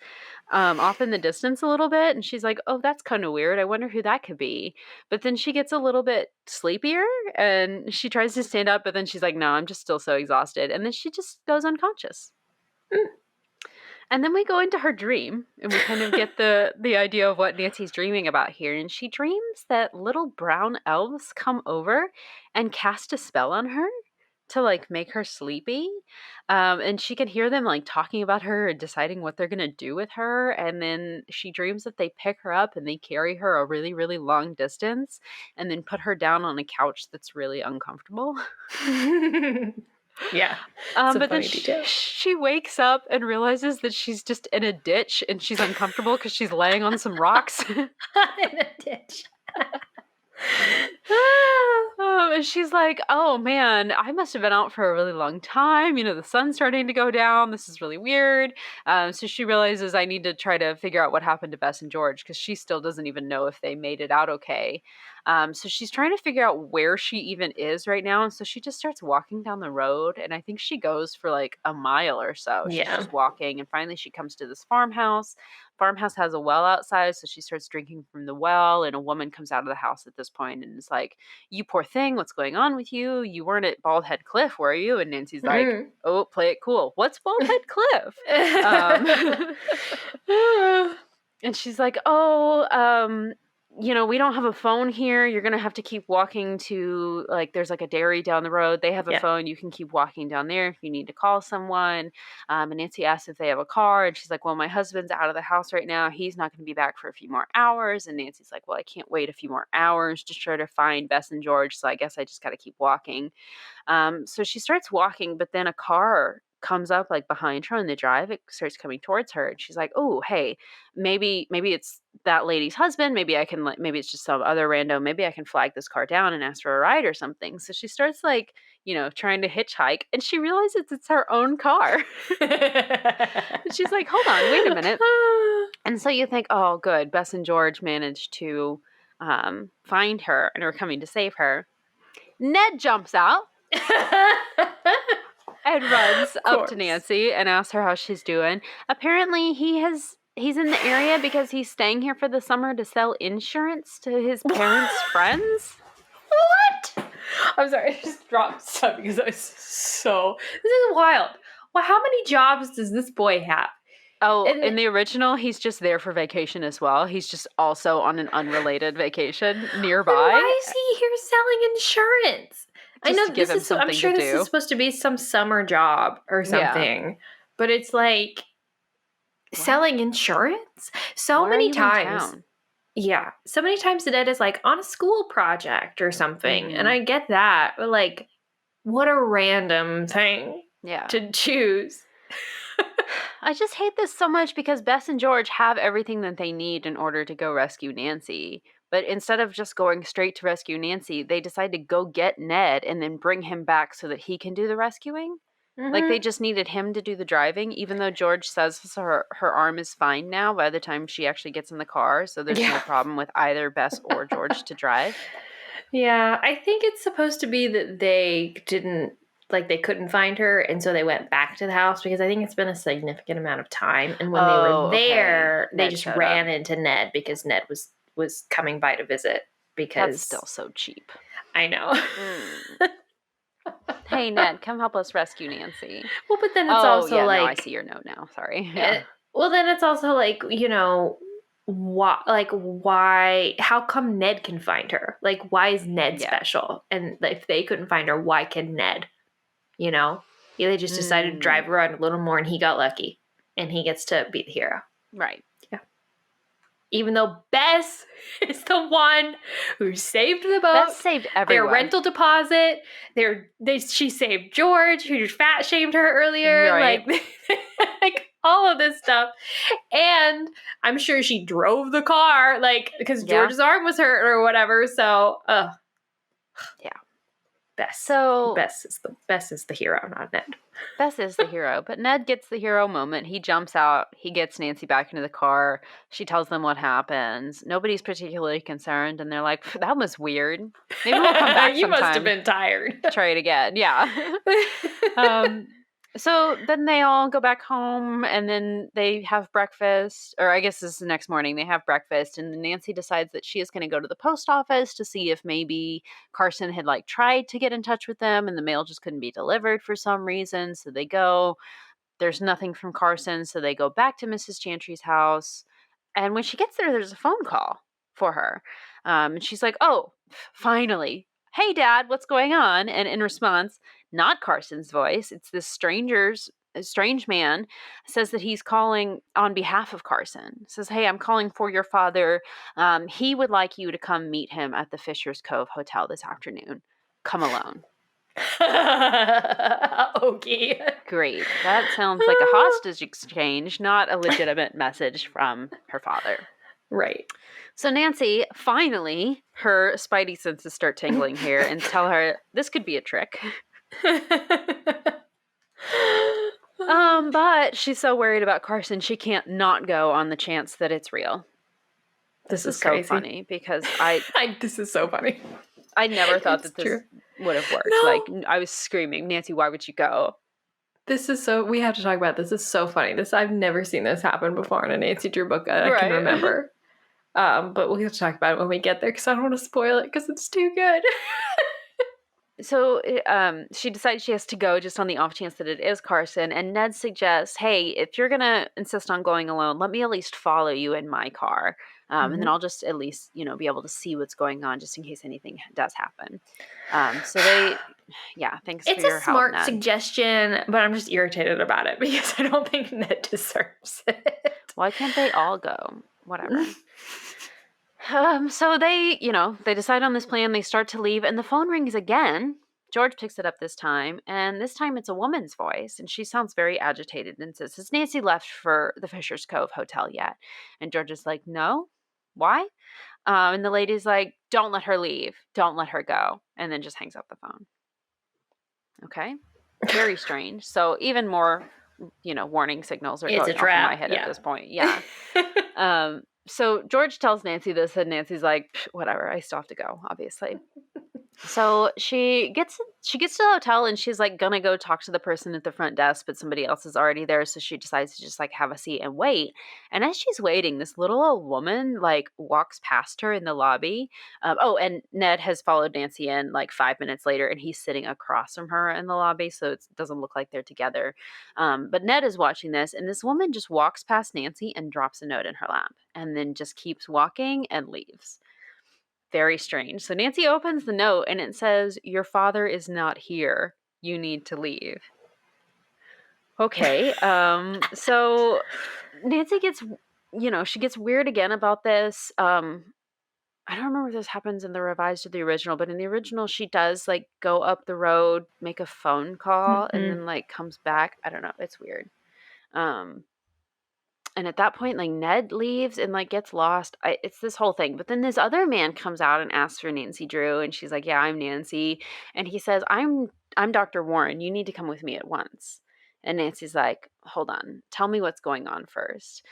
B: off in the distance a little bit, and she's like, oh, that's kind of weird. I wonder who that could be. But then she gets a little bit sleepier, and she tries to stand up, but then she's like, no, I'm just still so exhausted. And then she just goes unconscious. And then we go into her dream, and we kind of get the idea of what Nancy's dreaming about here. And she dreams that little brown elves come over and cast a spell on her to like make her sleepy. And she can hear them like talking about her and deciding what they're going to do with her. And then she dreams that they pick her up and they carry her a really, really long distance and then put her down on a couch that's really uncomfortable.
A: Yeah.
B: But then she wakes up and realizes that she's just in a ditch, and she's uncomfortable because she's laying on some rocks.
A: In a ditch.
B: And she's like, oh man, I must have been out for a really long time. The sun's starting to go down. This is really weird. So she realizes I need to try to figure out what happened to Bess and George, because she still doesn't even know if they made it out okay. So she's trying to figure out where she even is right now. And so she just starts walking down the road, and I think she goes for like a mile or so. She's just walking, and finally she comes to this farmhouse. Farmhouse has a well outside, so she starts drinking from the well, and a woman comes out of the house at this point and is like, you poor thing, what's going on with you? You weren't at Bald Head Cliff, were you? And Nancy's like, oh, play it cool. What's Bald Head Cliff? And she's like, we don't have a phone here. You're going to have to keep walking to, like, there's like a dairy down the road. They have a phone. You can keep walking down there if you need to call someone. And Nancy asks if they have a car. And she's like, well, my husband's out of the house right now. He's not going to be back for a few more hours. And Nancy's like, well, I can't wait a few more hours to try to find Bess and George. So I guess I just got to keep walking. So she starts walking, but then a car comes up like behind her on the drive. It starts coming towards her, and she's like, oh, hey, maybe it's that lady's husband. Maybe I can, maybe it's just some other rando. Maybe I can flag this car down and ask for a ride or something. So she starts like, trying to hitchhike, and she realizes it's her own car. And she's like, hold on, wait a minute. And so you think, oh, good, Bess and George managed to find her and are coming to save her. Ned jumps out and runs up to Nancy and asks her how she's doing. Apparently, he's in the area because he's staying here for the summer to sell insurance to his parents' friends.
A: What? I'm sorry, I just dropped stuff because I was so... This is wild. Well, how many jobs does this boy have?
B: Oh, in the original, he's just there for vacation as well. He's just also on an unrelated vacation nearby.
A: Why is he here selling insurance? I know
B: this is. I'm sure
A: this is supposed to be some summer job or something, but it's like selling insurance. So many times. Yeah, so many times it is like on a school project or something, and I get that, but like, what a random thing to choose.
B: I just hate this so much because Bess and George have everything that they need in order to go rescue Nancy. But instead of just going straight to rescue Nancy, they decide to go get Ned and then bring him back so that he can do the rescuing. Like, they just needed him to do the driving, even though George says her arm is fine now by the time she actually gets in the car. So there's no problem with either Bess or George to drive.
A: Yeah, I think it's supposed to be that they didn't like they couldn't find her, and so they went back to the house because I think it's been a significant amount of time. And when they were there, they just ran into Ned because Ned was coming by to visit. Because
B: that's still so cheap.
A: I know.
B: Hey, Ned, come help us rescue Nancy.
A: Well, but then it's also
B: yeah,
A: like...
B: no, I see your note now. Sorry. Yeah.
A: Well, then it's also like, you know, why, how come Ned can find her? Like, why is Ned special? And if they couldn't find her, why can Ned? You know? Yeah, they just decided to drive around a little more, and he got lucky. And he gets to be the hero.
B: Right.
A: Yeah. Even though Bess is the one who saved the boat.
B: Bess saved everyone.
A: Their rental deposit. She saved George, who fat shamed her earlier.
B: Right.
A: Like all of this stuff. And I'm sure she drove the car, like, because George's arm was hurt or whatever. So,
B: yeah.
A: Bess.
B: So
A: Bess is the hero, not Ned.
B: Bess is the hero, but Ned gets the hero moment. He jumps out. He gets Nancy back into the car. She tells them what happens. Nobody's particularly concerned, and they're like, "That was weird. Maybe we'll come back
A: You
B: sometime.
A: must have been tired.
B: Try it again." Yeah. So then they all go back home, and then they have breakfast, or I guess this is the next morning. They have breakfast, and Nancy decides that she is going to go to the post office to see if maybe Carson had like tried to get in touch with them, and the mail just couldn't be delivered for some reason. So they go. There's nothing from Carson, so they go back to Mrs. Chantry's house. And when she gets there, there's a phone call for her. And she's like, "Oh, finally. Hey, Dad, what's going on?" And in response, not Carson's voice. It's this strange man says that he's calling on behalf of Carson. Says, "Hey, I'm calling for your father. He would like you to come meet him at the Fisher's Cove Hotel this afternoon. Come alone."
A: Okay.
B: Great. That sounds like a hostage exchange, not a legitimate message from her father.
A: Right.
B: So Nancy, finally, her spidey senses start tingling here and tell her this could be a trick. But she's so worried about Carson, she can't not go on the chance that it's real. This is
A: crazy.
B: So funny because
A: this is so funny.
B: I never thought that this would have worked. No. Like, I was screaming, "Nancy, why would you go?"
A: We have to talk about this. This is so funny. I've never seen this happen before in a Nancy Drew book that I can remember. But we'll have to talk about it when we get there because I don't want to spoil it because it's too good.
B: So she decides she has to go just on the off chance that it is Carson. And Ned suggests, "Hey, if you're going to insist on going alone, let me at least follow you in my car. And then I'll just at least, be able to see what's going on just in case anything does happen." So they, thanks for your help,
A: It's a smart
B: Ned.
A: suggestion, but I'm just irritated about it because I don't think Ned deserves it.
B: Why can't they all go? Whatever. So they decide on this plan. They start to leave, and the phone rings again. George picks it up this time, and this time it's a woman's voice, and she sounds very agitated and says, "Has Nancy left for the Fisher's Cove Hotel yet?" And George is like, "No. Why?" And the lady's like, "Don't let her leave. Don't let her go." And then just hangs up the phone. Okay. Very strange. So even more, warning signals are going off in my head at this point. Yeah. So George tells Nancy this, and Nancy's like, "Whatever, I still have to go, obviously." So she gets to the hotel, and she's like gonna go talk to the person at the front desk, but somebody else is already there. So she decides to just like have a seat and wait. And as she's waiting, this little old woman like walks past her in the lobby. And Ned has followed Nancy in like 5 minutes later, and he's sitting across from her in the lobby, so it doesn't look like they're together. But Ned is watching this, and this woman just walks past Nancy and drops a note in her lap, and then just keeps walking and leaves. Very strange. So Nancy opens the note, and it says, "Your father is not here. You need to leave." Okay. So Nancy gets, she gets weird again about this. I don't remember if this happens in the revised or the original, but in the original, she does like go up the road, make a phone call, and then like comes back. I don't know. It's weird. And at that point, like Ned leaves and like gets lost. It's this whole thing. But then this other man comes out and asks for Nancy Drew, and she's like, "Yeah, I'm Nancy." And he says, I'm Dr. Warren. You need to come with me at once." And Nancy's like, "Hold on. Tell me what's going on first."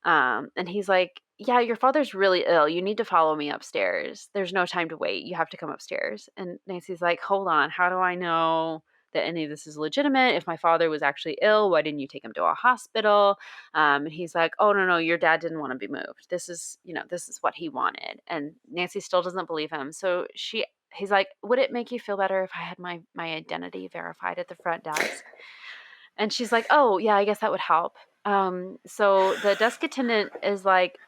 B: And he's like, "Yeah, your father's really ill. You need to follow me upstairs. There's no time to wait. You have to come upstairs." And Nancy's like, "Hold on. How do I know that any of this is legitimate. If my father was actually ill, why didn't you take him to a hospital? And he's like, oh, no, your dad didn't want to be moved. This is what he wanted. And Nancy still doesn't believe him. So he's like, would it make you feel better if I had my identity verified at the front desk? And she's like, oh, yeah, I guess that would help. So the desk attendant is like,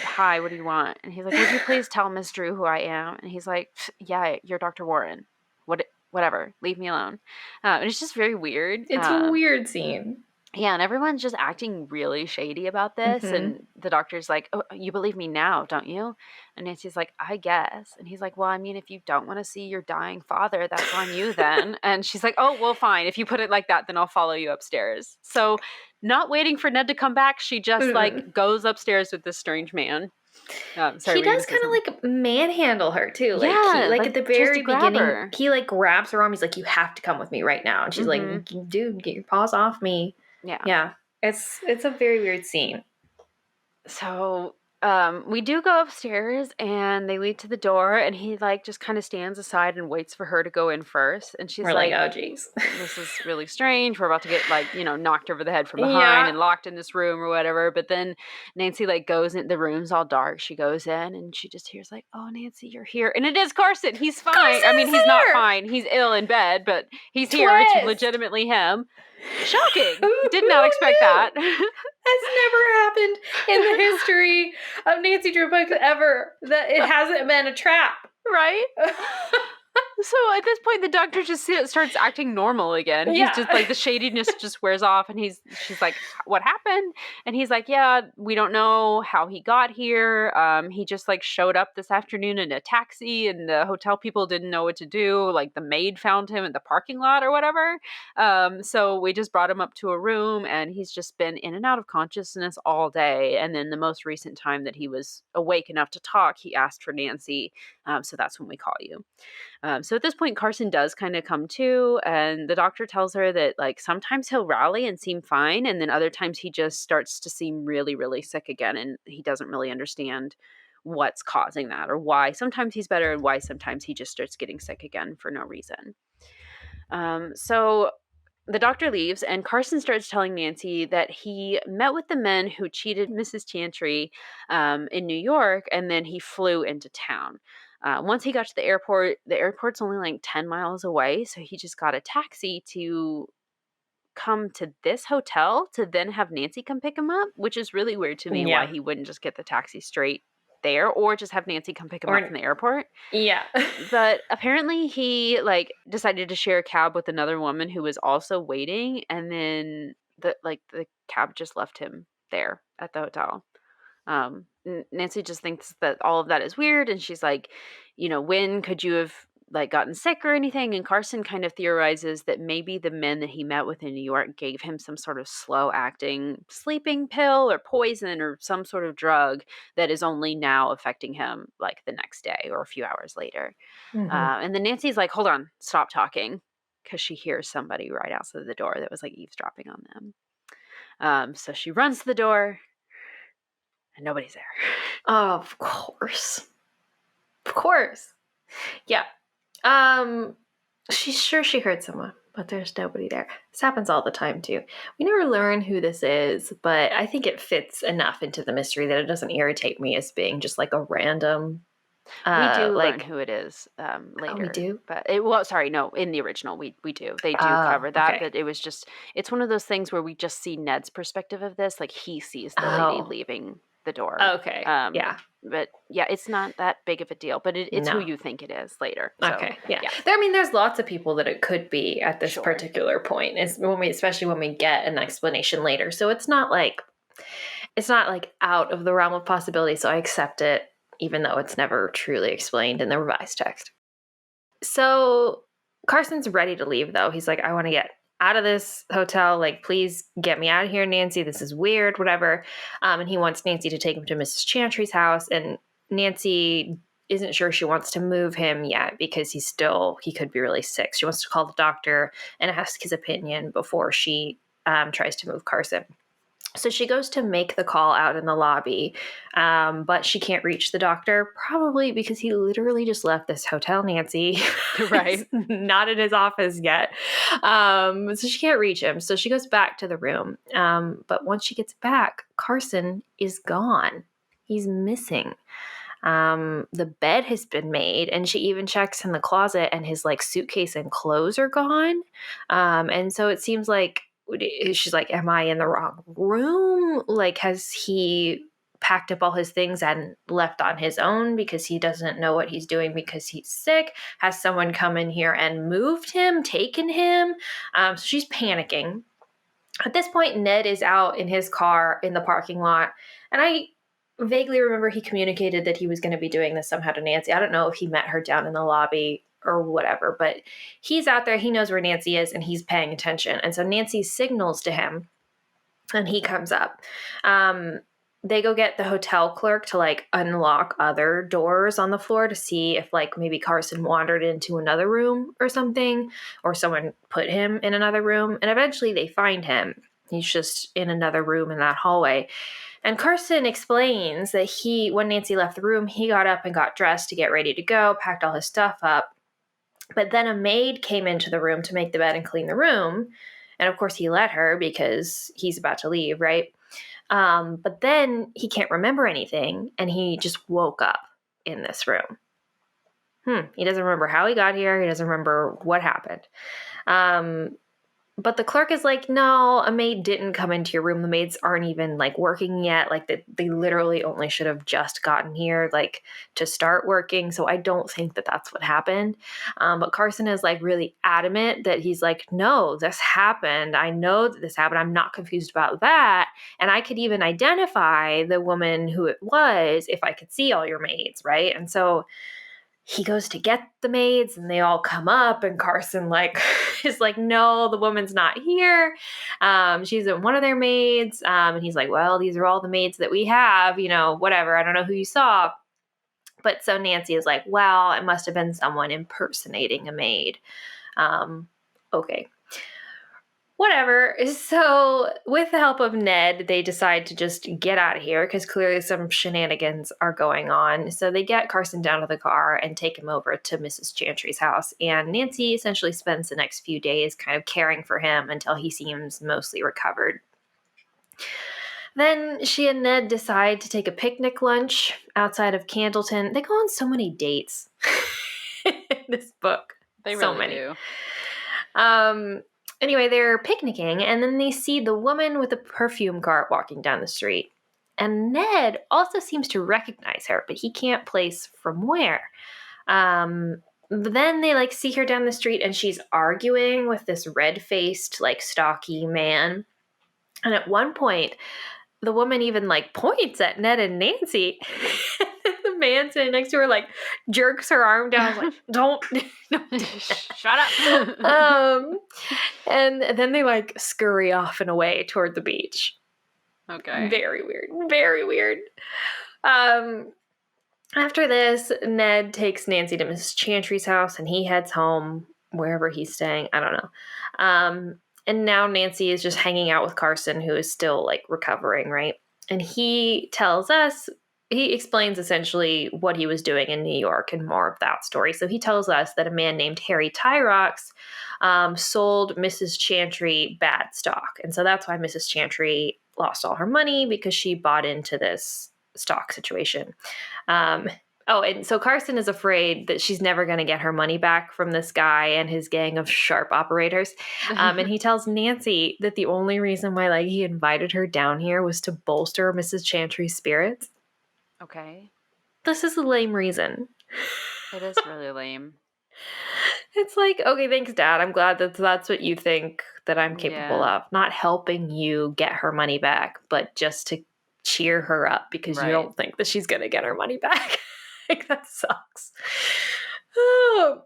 B: hi, what do you want? And he's like, would you please tell Miss Drew who I am? And he's like, yeah, you're Dr. Warren. Whatever, leave me alone. And it's just very weird.
A: It's a weird scene.
B: Yeah, and everyone's just acting really shady about this. Mm-hmm. And the doctor's like, oh, you believe me now, don't you? And Nancy's like, I guess. And he's like, well, I mean, if you don't want to see your dying father, that's on you then. And she's like, oh, well, fine. If you put it like that, then I'll follow you upstairs. So not waiting for Ned to come back, she just like goes upstairs with this strange man.
A: He does kind of like manhandle her too. Like, yeah, at the very beginning, he like grabs her arm. He's like, you have to come with me right now. And she's like, dude, get your paws off me. Yeah. It's a very weird scene.
B: So we do go upstairs and they lead to the door and he like just kind of stands aside and waits for her to go in first. And she's like,
A: oh geez,
B: this is really strange. We're about to get like, knocked over the head from behind and locked in this room or whatever. But then Nancy like goes in, the room's all dark. She goes in and she just hears like, oh, Nancy, you're here. And it is Carson. He's fine. I mean, he's not fine. He's ill in bed, but he's here. It's legitimately him. Shocking. Did not expect that.
A: Has never happened in the history of Nancy Drew books ever that it hasn't been a trap.
B: Right? So at this point, the doctor just starts acting normal again. He's just like, the shadiness just wears off and she's like, what happened? And he's like, yeah, we don't know how he got here. He just like showed up this afternoon in a taxi and the hotel people didn't know what to do. Like the maid found him in the parking lot or whatever. So we just brought him up to a room and he's just been in and out of consciousness all day. And then the most recent time that he was awake enough to talk, he asked for Nancy. So that's when we call you. So at this point, Carson does kind of come to, and the doctor tells her that like sometimes he'll rally and seem fine, and then other times he just starts to seem really, really sick again, and he doesn't really understand what's causing that or why. Sometimes he's better and why sometimes he just starts getting sick again for no reason. So the doctor leaves, and Carson starts telling Nancy that he met with the men who cheated Mrs. Chantry in New York, and then he flew into town. Once he got to the airport's only like 10 miles away. So he just got a taxi to come to this hotel to then have Nancy come pick him up, which is really weird to me why he wouldn't just get the taxi straight there or just have Nancy come pick him up from the airport.
A: Yeah.
B: But apparently he like decided to share a cab with another woman who was also waiting. And then the cab just left him there at the hotel. Nancy just thinks that all of that is weird. And she's like, when could you have like gotten sick or anything? And Carson kind of theorizes that maybe the men that he met with in New York gave him some sort of slow acting sleeping pill or poison or some sort of drug that is only now affecting him like the next day or a few hours later. And then Nancy's like, hold on, stop talking. Because she hears somebody right outside the door that was like eavesdropping on them. So she runs to the door. And nobody's there.
A: Of course. Yeah. She's sure she heard someone, but there's nobody there. This happens all the time too. We never learn who this is, but I think it fits enough into the mystery that it doesn't irritate me as being just like a random.
B: We do learn who it is later.
A: Oh, we do?
B: But in the original we do. They do cover that, okay. But it was just, it's one of those things where we just see Ned's perspective of this. Like he sees the lady leaving the door.
A: Okay. Yeah.
B: But yeah, it's not that big of a deal, but it's who you think it is later. So,
A: okay. Yeah. There's lots of people that it could be at this particular point, especially when we get an explanation later. So it's not like out of the realm of possibility. So I accept it, even though it's never truly explained in the revised text. So Carson's ready to leave, though. He's like, I want to get out of this hotel. Like, please get me out of here, Nancy. This is weird, whatever. And he wants Nancy to take him to Mrs. Chantry's house. And Nancy isn't sure she wants to move him yet because he could be really sick. She wants to call the doctor and ask his opinion before she tries to move Carson. So she goes to make the call out in the lobby, but she can't reach the doctor, probably because he literally just left this hotel, Nancy.
B: Right.
A: Not in his office yet. So she can't reach him. So she goes back to the room. But once she gets back, Carson is gone. He's missing. The bed has been made, and she even checks in the closet, and his like suitcase and clothes are gone. And so it seems like she's like, am I in the wrong room? Like, has he packed up all his things and left on his own because he doesn't know what he's doing because he's sick? Has someone come in here and moved him, taken him? So she's panicking. At this point, Ned is out in his car in the parking lot, and I vaguely remember he communicated that he was going to be doing this somehow to Nancy. I don't know if he met her down in the lobby or whatever, but he's out there. He knows where Nancy is, and he's paying attention. And so Nancy signals to him, and he comes up. They go get the hotel clerk to like unlock other doors on the floor to see if like maybe Carson wandered into another room or something, or someone put him in another room. And eventually they find him. He's just in another room in that hallway. And Carson explains that when Nancy left the room, he got up and got dressed to get ready to go, packed all his stuff up. But then a maid came into the room to make the bed and clean the room. And of course he let her because he's about to leave, right? But then he can't remember anything, and he just woke up in this room. He doesn't remember how he got here. He doesn't remember what happened. But the clerk is like, no, a maid didn't come into your room. The maids aren't even like working yet. Like they literally only should have just gotten here like to start working. So I don't think that that's what happened. But Carson is like really adamant that he's like, no, this happened. I know that this happened. I'm not confused about that. And I could even identify the woman who it was if I could see all your maids, right? And so he goes to get the maids, and they all come up, and Carson like is like, no, the woman's not here. She's one of their maids. And he's like, well, these are all the maids that we have, whatever. I don't know who you saw. But so Nancy is like, well, it must have been someone impersonating a maid. Okay. Whatever. So with the help of Ned, they decide to just get out of here because clearly some shenanigans are going on. So they get Carson down to the car and take him over to Mrs. Chantry's house. And Nancy essentially spends the next few days kind of caring for him until he seems mostly recovered. Then she and Ned decide to take a picnic lunch outside of Candleton. They go on so many dates in this book.
B: They
A: so
B: really
A: many.
B: do.
A: Anyway, they're picnicking, and then they see the woman with the perfume cart walking down the street. And Ned also seems to recognize her, but he can't place from where. But then they see her down the street, and she's arguing with this red-faced, stocky man. And at one point, the woman even points at Ned and Nancy. The man sitting next to her jerks her arm down, like, don't
B: shut up.
A: And then they scurry off and away toward the beach.
B: Okay.
A: Very weird. Very weird. After this, Ned takes Nancy to Mrs. Chantry's house, and he heads home wherever he's staying. I don't know. And now Nancy is just hanging out with Carson, who is still recovering, right? And he explains essentially what he was doing in New York and more of that story. So he tells us that a man named Harry Tyrox sold Mrs. Chantry bad stock. And so that's why Mrs. Chantry lost all her money, because she bought into this stock situation. And so Carson is afraid that she's never going to get her money back from this guy and his gang of sharp operators. And he tells Nancy that the only reason why he invited her down here was to bolster Mrs. Chantry's spirits.
B: Okay.
A: This is a lame reason.
B: It is really lame.
A: It's okay, thanks, Dad. I'm glad that that's what you think that I'm capable of. Not helping you get her money back, but just to cheer her up because you don't think that she's going to get her money back. That sucks. Oh.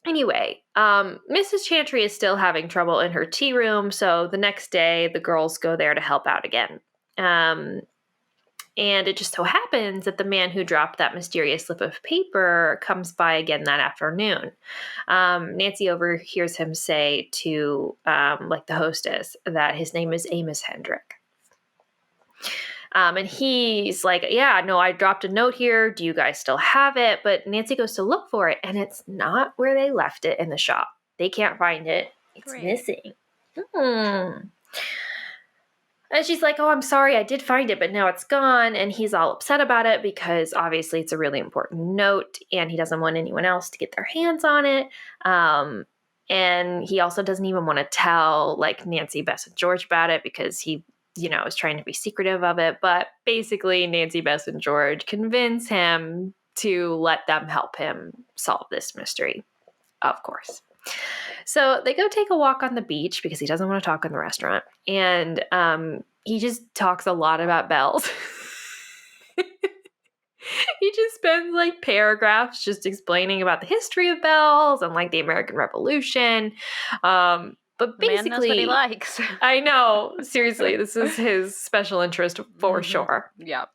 A: Anyway, Mrs. Chantry is still having trouble in her tea room, so the next day the girls go there to help out again. And it just so happens that the man who dropped that mysterious slip of paper comes by again that afternoon. Nancy overhears him say to the hostess that his name is Amos Hendrick. And he's like, yeah, no, I dropped a note here. Do you guys still have it? But Nancy goes to look for it, and it's not where they left it in the shop. They can't find it. It's missing. And she's like, oh, I'm sorry, I did find it, but now it's gone. And he's all upset about it because obviously it's a really important note and he doesn't want anyone else to get their hands on it. And he also doesn't even want to tell like Nancy, Bess, and George about it because he, is trying to be secretive of it. But basically Nancy, Bess, and George convince him to let them help him solve this mystery, of course. So they go take a walk on the beach because he doesn't want to talk in the restaurant. And he just talks a lot about bells. He just spends like paragraphs just explaining about the history of bells and like the American Revolution. But basically,
B: man knows what he likes.
A: I know. Seriously, this is his special interest for sure.
B: Yeah.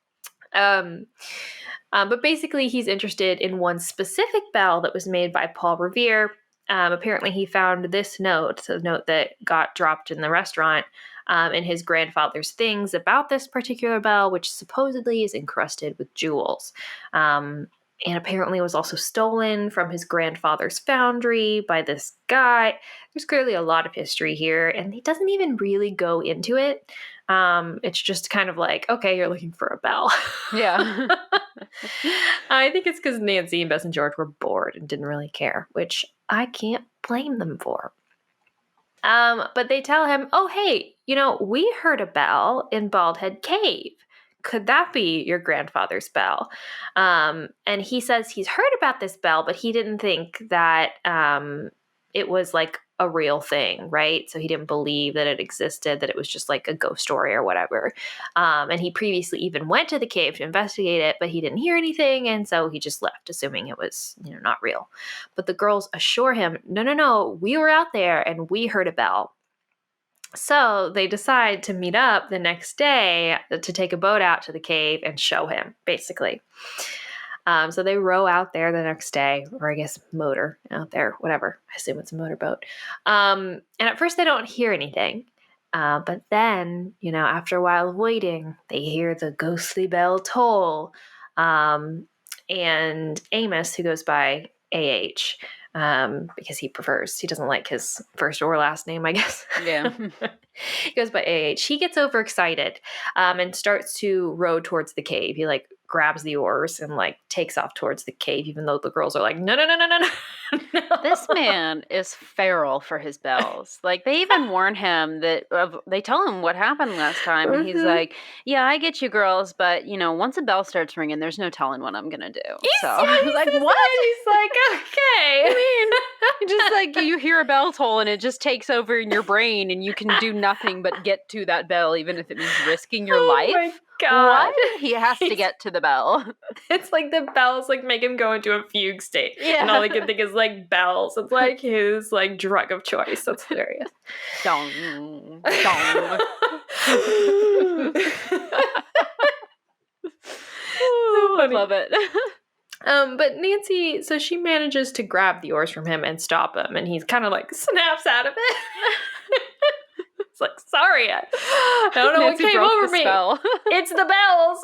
A: But basically, he's interested in one specific bell that was made by Paul Revere. Apparently, he found this note, a note that got dropped in the restaurant, in his grandfather's things about this particular bell, which supposedly is encrusted with jewels. And apparently was also stolen from his grandfather's foundry by this guy. There's clearly a lot of history here, and he doesn't even really go into it. It's just kind of like, okay, you're looking for a bell.
B: Yeah.
A: I think it's because Nancy and Bess and George were bored and didn't really care, which I can't blame them for. But they tell him, oh, hey, we heard a bell in Bald Head Cave. Could that be your grandfather's bell? And he says he's heard about this bell, but he didn't think that it was like a real thing, right? So he didn't believe that it existed, that it was just like a ghost story or whatever. And he previously even went to the cave to investigate it, but he didn't hear anything. And so he just left, assuming it was, not real. But the girls assure him, no, we were out there and we heard a bell. So they decide to meet up the next day to take a boat out to the cave and show him, basically. So they row out there the next day, or I guess motor out there, whatever. I assume it's a motorboat. And at first they don't hear anything. But then, after a while of waiting, they hear the ghostly bell toll. And Amos, who goes by A.H., because he doesn't like his first or last name, I guess.
B: Yeah.
A: He goes by A.H. He gets overexcited and starts to row towards the cave. He grabs the oars and takes off towards the cave, even though the girls are like, no.
B: This man is feral for his bells. They even warn him that they tell him what happened last time, and he's like, yeah, I get you girls, but once a bell starts ringing, there's no telling what I'm gonna do. He's
A: what? He's like, okay.
B: I mean, just you hear a bell toll and it just takes over in your brain and you can do nothing but get to that bell, even if it means risking your life.
A: My God.
B: What? He has to get to the bell.
A: It's the bells make him go into a fugue state.
B: Yeah.
A: And all he can think is bells. It's his drug of choice. That's hilarious.
B: Dong. Dong. I love it.
A: But Nancy, so she manages to grab the oars from him and stop him, and he's kind of snaps out of it. It's sorry, I don't know
B: Nancy
A: what came over me.
B: Spell.
A: It's the bells.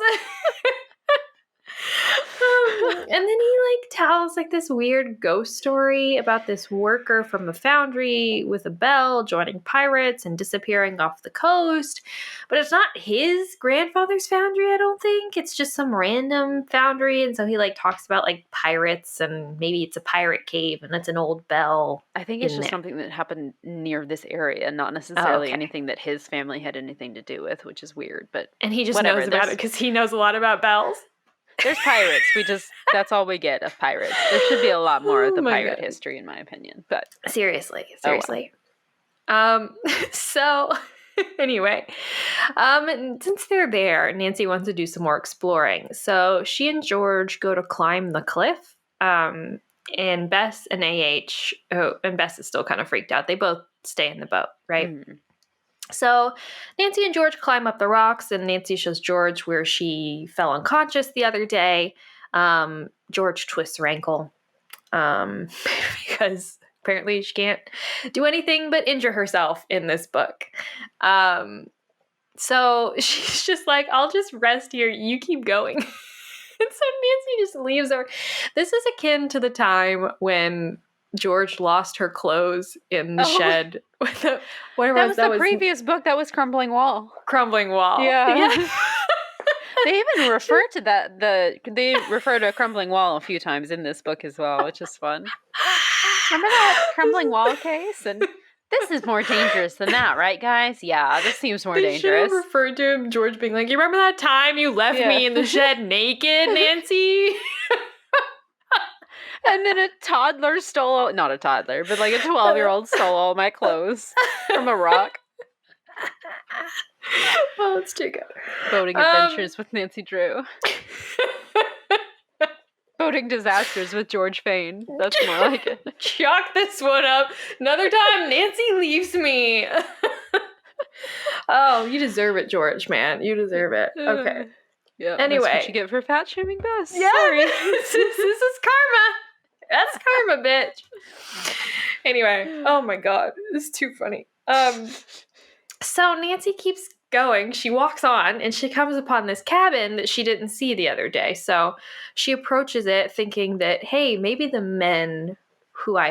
A: And then he tells this weird ghost story about this worker from the foundry with a bell joining pirates and disappearing off the coast. But it's not his grandfather's foundry, I don't think. It's just some random foundry. And so he talks about pirates, and maybe it's a pirate cave and it's an old bell.
B: I think it's just something that happened near this area, not necessarily anything that his family had anything to do with, which is weird. And
A: he just knows about it because he knows a lot about bells.
B: There's pirates. That's all we get of pirates. There should be a lot more of the pirate history, in my opinion. But
A: seriously.
B: Wow.
A: So anyway, since they're there, Nancy wants to do some more exploring. So she and George go to climb the cliff. And Bess and A.H., and Bess is still kind of freaked out. They both stay in the boat, right? Mm. So Nancy and George climb up the rocks, and Nancy shows George where she fell unconscious the other day. George twists her ankle because apparently she can't do anything but injure herself in this book. So she's just like, I'll just rest here. You keep going. And so Nancy just leaves her. This is akin to the time when George lost her clothes in the shed.
B: That was the previous book. That was Crumbling Wall.
A: Crumbling Wall.
B: Yeah. They even refer to they refer to Crumbling Wall a few times in this book as well, which is fun. Remember that Crumbling Wall case? And this is more dangerous than that, right, guys? Yeah, this seems more dangerous.
A: They should have referred to him, George being like, you remember that time you left me in the shed naked, Nancy?
B: And then a toddler stole, not a toddler, but like a 12-year-old stole all my clothes from a rock.
A: Oh, it's too good.
B: Boating adventures with Nancy Drew. Boating disasters with George Fane. That's more like it.
A: Chalk this one up. Another time Nancy leaves me. Oh, you deserve it, George, man. You deserve it. Okay.
B: Yeah.
A: Anyway.
B: That's what you get for fat shaming Bess.
A: Yeah.
B: Sorry.
A: This is karma. That's karma, bitch. Anyway. Oh my God. This is too funny. So Nancy keeps going. She walks on and she comes upon this cabin that she didn't see the other day. So she approaches it thinking that, hey, maybe the men who I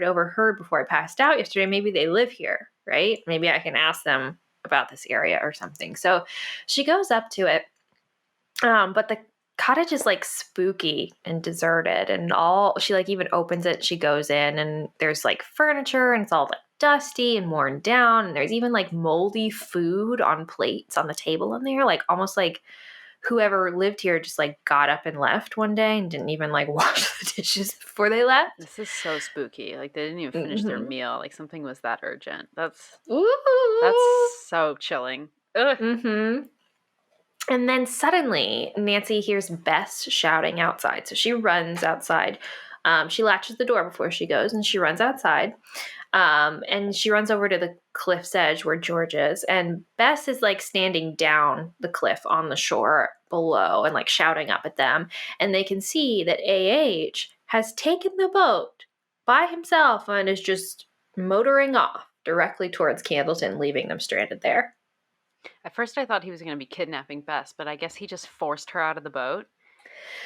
A: overheard before I passed out yesterday, maybe they live here, right? Maybe I can ask them about this area or something. So she goes up to it. But the cottage is like spooky and deserted and she like even opens it. She goes in and there's like furniture and it's all like dusty and worn down. And there's even like moldy food on plates on the table in there. Like almost like whoever lived here just like got up and left one day and didn't even like wash the dishes before they left.
B: This is so spooky. Like they didn't even finish their meal. Like something was that urgent. That's so chilling. Ugh.
A: Mm-hmm. And then suddenly Nancy hears Bess shouting outside. So she runs outside. She latches the door before she goes and she runs outside. And she runs over to the cliff's edge where George is. And Bess is like standing down the cliff on the shore below and like shouting up at them. And they can see that A.H. has taken the boat by himself and is just motoring off directly towards Candleton, leaving them stranded there.
B: At first I thought he was going to be kidnapping Bess, but I guess he just forced her out of the boat.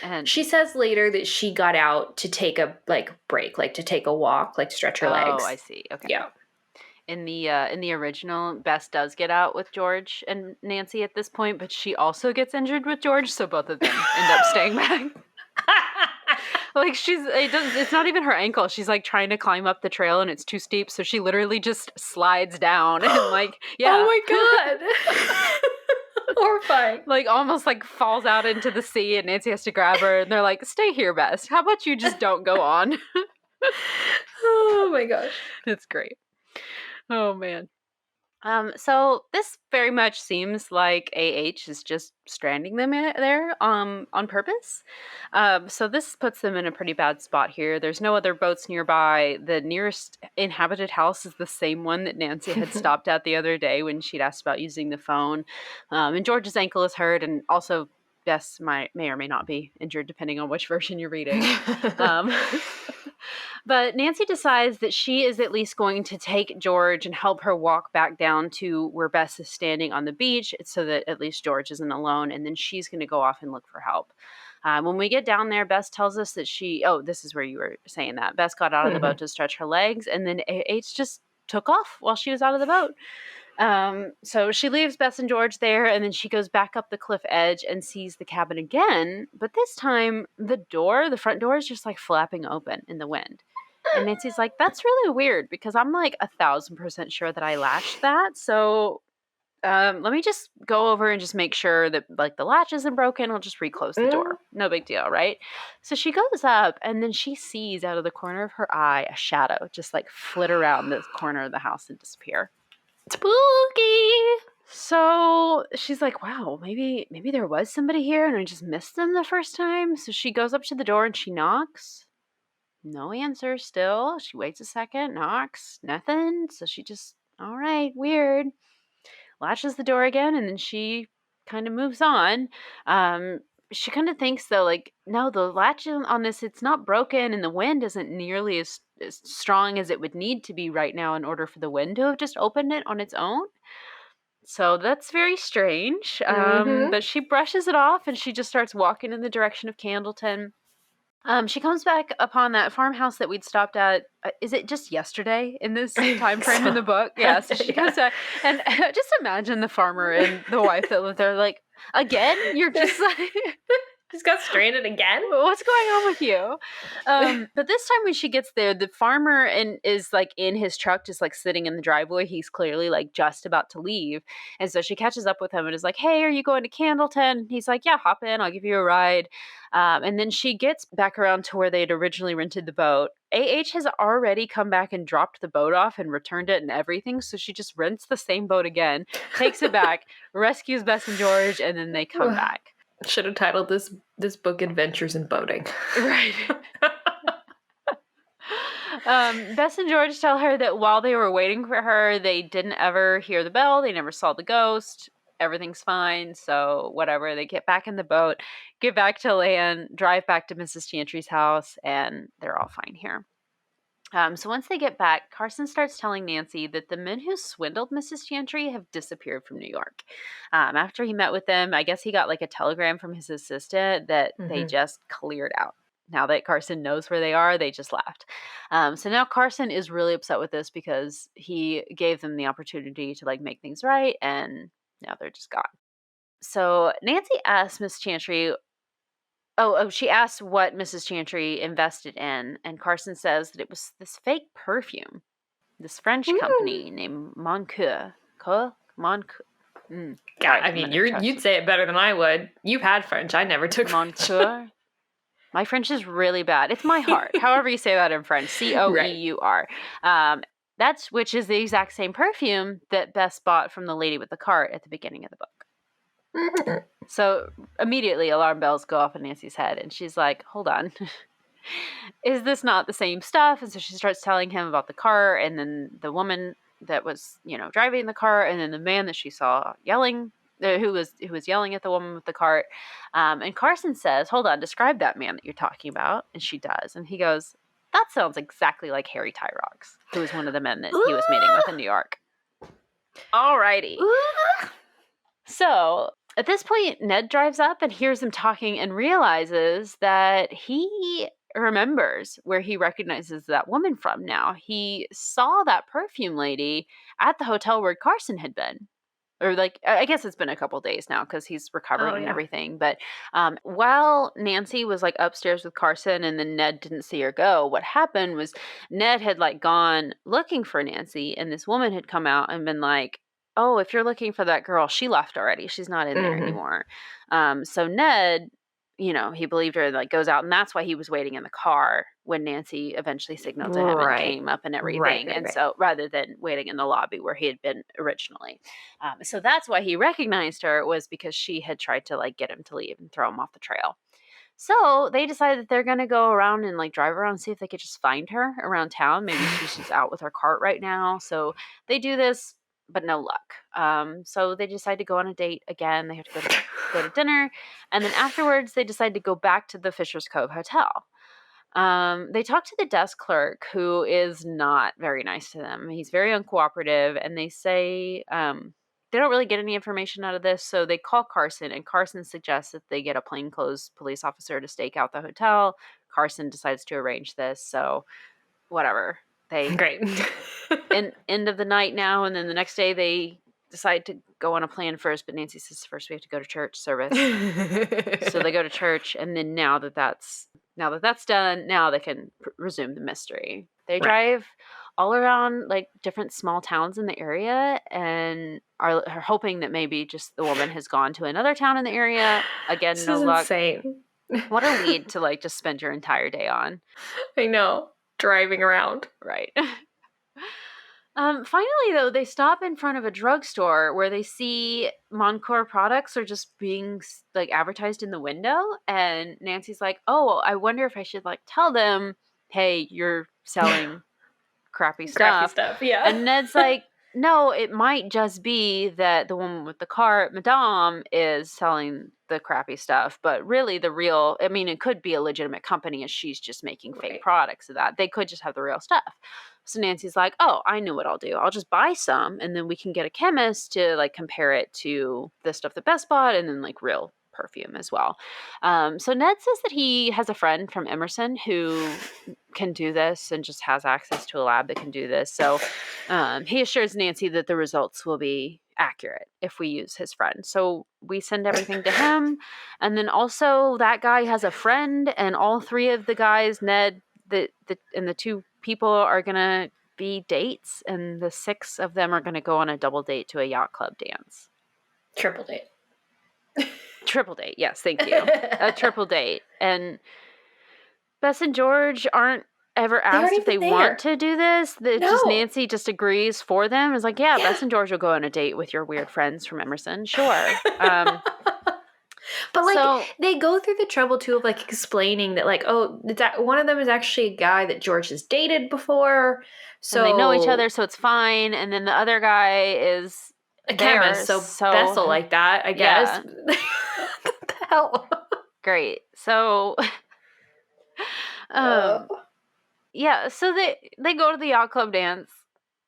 B: And
A: she says later that she got out to take a like break, like to take a walk, like stretch her legs.
B: Oh, I see. Okay.
A: Yeah.
B: In the original, Bess does get out with George and Nancy at this point, but she also gets injured with George, so both of them end up staying back. Like it's not even her ankle. She's like trying to climb up the trail and it's too steep, so she literally just slides down and like
A: Oh my God. Horrifying.
B: Like almost like falls out into the sea and Nancy has to grab her and they're like, stay here, Bess. How about you just don't go on?
A: Oh my gosh.
B: It's great. Oh man. So this very much seems like A.H. is just stranding them there on purpose. So this puts them in a pretty bad spot here. There's no other boats nearby. The nearest inhabited house is the same one that Nancy had stopped at the other day when she'd asked about using the phone. And George's ankle is hurt, and also Bess may or may not be injured depending on which version you're reading. But Nancy decides that she is at least going to take George and help her walk back down to where Bess is standing on the beach so that at least George isn't alone. And then she's going to go off and look for help. When we get down there, Bess tells us that this is where you were saying that. Bess got out of the boat to stretch her legs and then A.H. just took off while she was out of the boat. So she leaves Bess and George there, and then she goes back up the cliff edge and sees the cabin again. But this time, the front door is just like flapping open in the wind. And Nancy's like, that's really weird because I'm like 1,000% sure that I latched that. So let me just go over and just make sure that like the latch isn't broken. I'll just reclose the door. No big deal, right? So she goes up and then she sees out of the corner of her eye a shadow just like flit around the corner of the house and disappear.
A: Spooky.
B: So she's like, wow, maybe there was somebody here and I just missed them the first time. So she goes up to the door and she knocks. No answer still. She waits a second, knocks, nothing. So she just, all right, weird. Latches the door again and then she kind of moves on. She kind of thinks though, like, no, the latch on this, it's not broken and the wind isn't nearly as strong as it would need to be right now in order for the wind to have just opened it on its own. So that's very strange. But she brushes it off and she just starts walking in the direction of Candleton. She comes back upon that farmhouse that we'd stopped at. Is it just yesterday in this time frame in the book? Yeah. So she goes back, and just imagine the farmer and the wife that lived there. Like, again, you're just like.
A: Just got stranded again?
B: What's going on with you? But this time when she gets there, the farmer is like in his truck, just like sitting in the driveway. He's clearly like just about to leave. And so she catches up with him and is like, hey, are you going to Candleton? He's like, yeah, hop in. I'll give you a ride. And then she gets back around to where they had originally rented the boat. AH has already come back and dropped the boat off and returned it and everything. So she just rents the same boat again, takes it back, rescues Bess and George, and then they come back.
A: Should have titled this book Adventures in Boating.
B: Right. Bess and George tell her that while they were waiting for her, they didn't ever hear the bell. They never saw the ghost. Everything's fine. So whatever. They get back in the boat, get back to land, drive back to Mrs. Chantry's house, and they're all fine here. So once they get back, Carson starts telling Nancy that the men who swindled Mrs. Chantry have disappeared from New York. After he met with them, I guess he got like a telegram from his assistant that they just cleared out. Now that Carson knows where they are, they just left. So now Carson is really upset with this because he gave them the opportunity to like make things right, and now they're just gone. So Nancy asks Miss Chantry. She asked what Mrs. Chantry invested in, and Carson says that it was this fake perfume. This French company named Moncoeur.
A: I mean, you'd say it better than I would. You've had French. I never took
B: Moncoeur. My French is really bad. It's my heart. However you say that in French. Coeur. Which is the exact same perfume that Bess bought from the lady with the cart at the beginning of the book. So immediately alarm bells go off in Nancy's head and she's like, hold on, is this not the same stuff? And so she starts telling him about the car and then the woman that was, driving the car and then the man that she saw yelling, who was yelling at the woman with the cart. And Carson says, hold on, describe that man that you're talking about. And she does. And he goes, that sounds exactly like Harry Tyrox, who was one of the men that he was meeting with in New York. Alrighty. So at this point, Ned drives up and hears them talking and realizes that he remembers where he recognizes that woman from now. He saw that perfume lady at the hotel where Carson had been. Or I guess it's been a couple days now because he's recovering and everything. But while Nancy was upstairs with Carson and then Ned didn't see her go, what happened was Ned had gone looking for Nancy and this woman had come out and been like, oh, if you're looking for that girl, she left already. She's not in there anymore. So Ned, he believed her and goes out. And that's why he was waiting in the car when Nancy eventually signaled to him and came up and everything. So rather than waiting in the lobby where he had been originally. So that's why he recognized her, was because she had tried to get him to leave and throw him off the trail. So they decided that they're going to go around and drive around and see if they could just find her around town. Maybe she's just out with her cart right now. So they do this, but no luck. So they decide to go on a date again. They have to go to dinner. And then afterwards, they decide to go back to the Fisher's Cove Hotel. They talk to the desk clerk, who is not very nice to them. He's very uncooperative. And they say they don't really get any information out of this. So they call Carson. And Carson suggests that they get a plainclothes police officer to stake out the hotel. Carson decides to arrange this. So whatever.
A: Great.
B: End of the night now, and then the next day they decide to go on a plan first, but Nancy says first we have to go to church service. So they go to church, and then now that that's done, now they can resume the mystery. They drive all around different small towns in the area and are hoping that maybe just the woman has gone to another town in the area. Again,
A: this
B: no
A: is
B: luck.
A: Insane.
B: What a lead to just spend your entire day on.
A: I know. Driving around.
B: Right. Finally, though, they stop in front of a drugstore where they see Moncoeur products are just being advertised in the window. And Nancy's like, oh, I wonder if I should tell them, hey, you're selling crappy stuff.
A: Yeah.
B: And Ned's like, No, it might just be that the woman with the cart, Madame, is selling the crappy stuff. But really it could be a legitimate company and she's just making fake products of that. They could just have the real stuff. So Nancy's like, oh, I know what I'll do. I'll just buy some and then we can get a chemist to like compare it to the stuff that Bess bought and then like real perfume as well. So Ned says that he has a friend from Emerson who can do this and just has access to a lab that can do this. So he assures Nancy that the results will be accurate if we use his friend. So we send everything to him. And then also that guy has a friend and all three of the guys, Ned, and the two people are going to be dates. And the six of them are going to go on a double date to a yacht club dance.
A: Triple date.
B: Triple date. Yes. Thank you. A triple date. And Bess and George aren't ever asked if they want to do this. Just Nancy just agrees for them. It's like, yeah, Bess and George will go on a date with your weird friends from Emerson. Sure.
A: But like they go through the trouble too of like explaining that like, oh, one of them is actually a guy that George has dated before. So
B: and they know each other, so it's fine. And then the other guy is
A: a chemist, so Bess will like that, I guess. Yeah. What the hell?
B: Great. So yeah, so they go to the yacht club dance.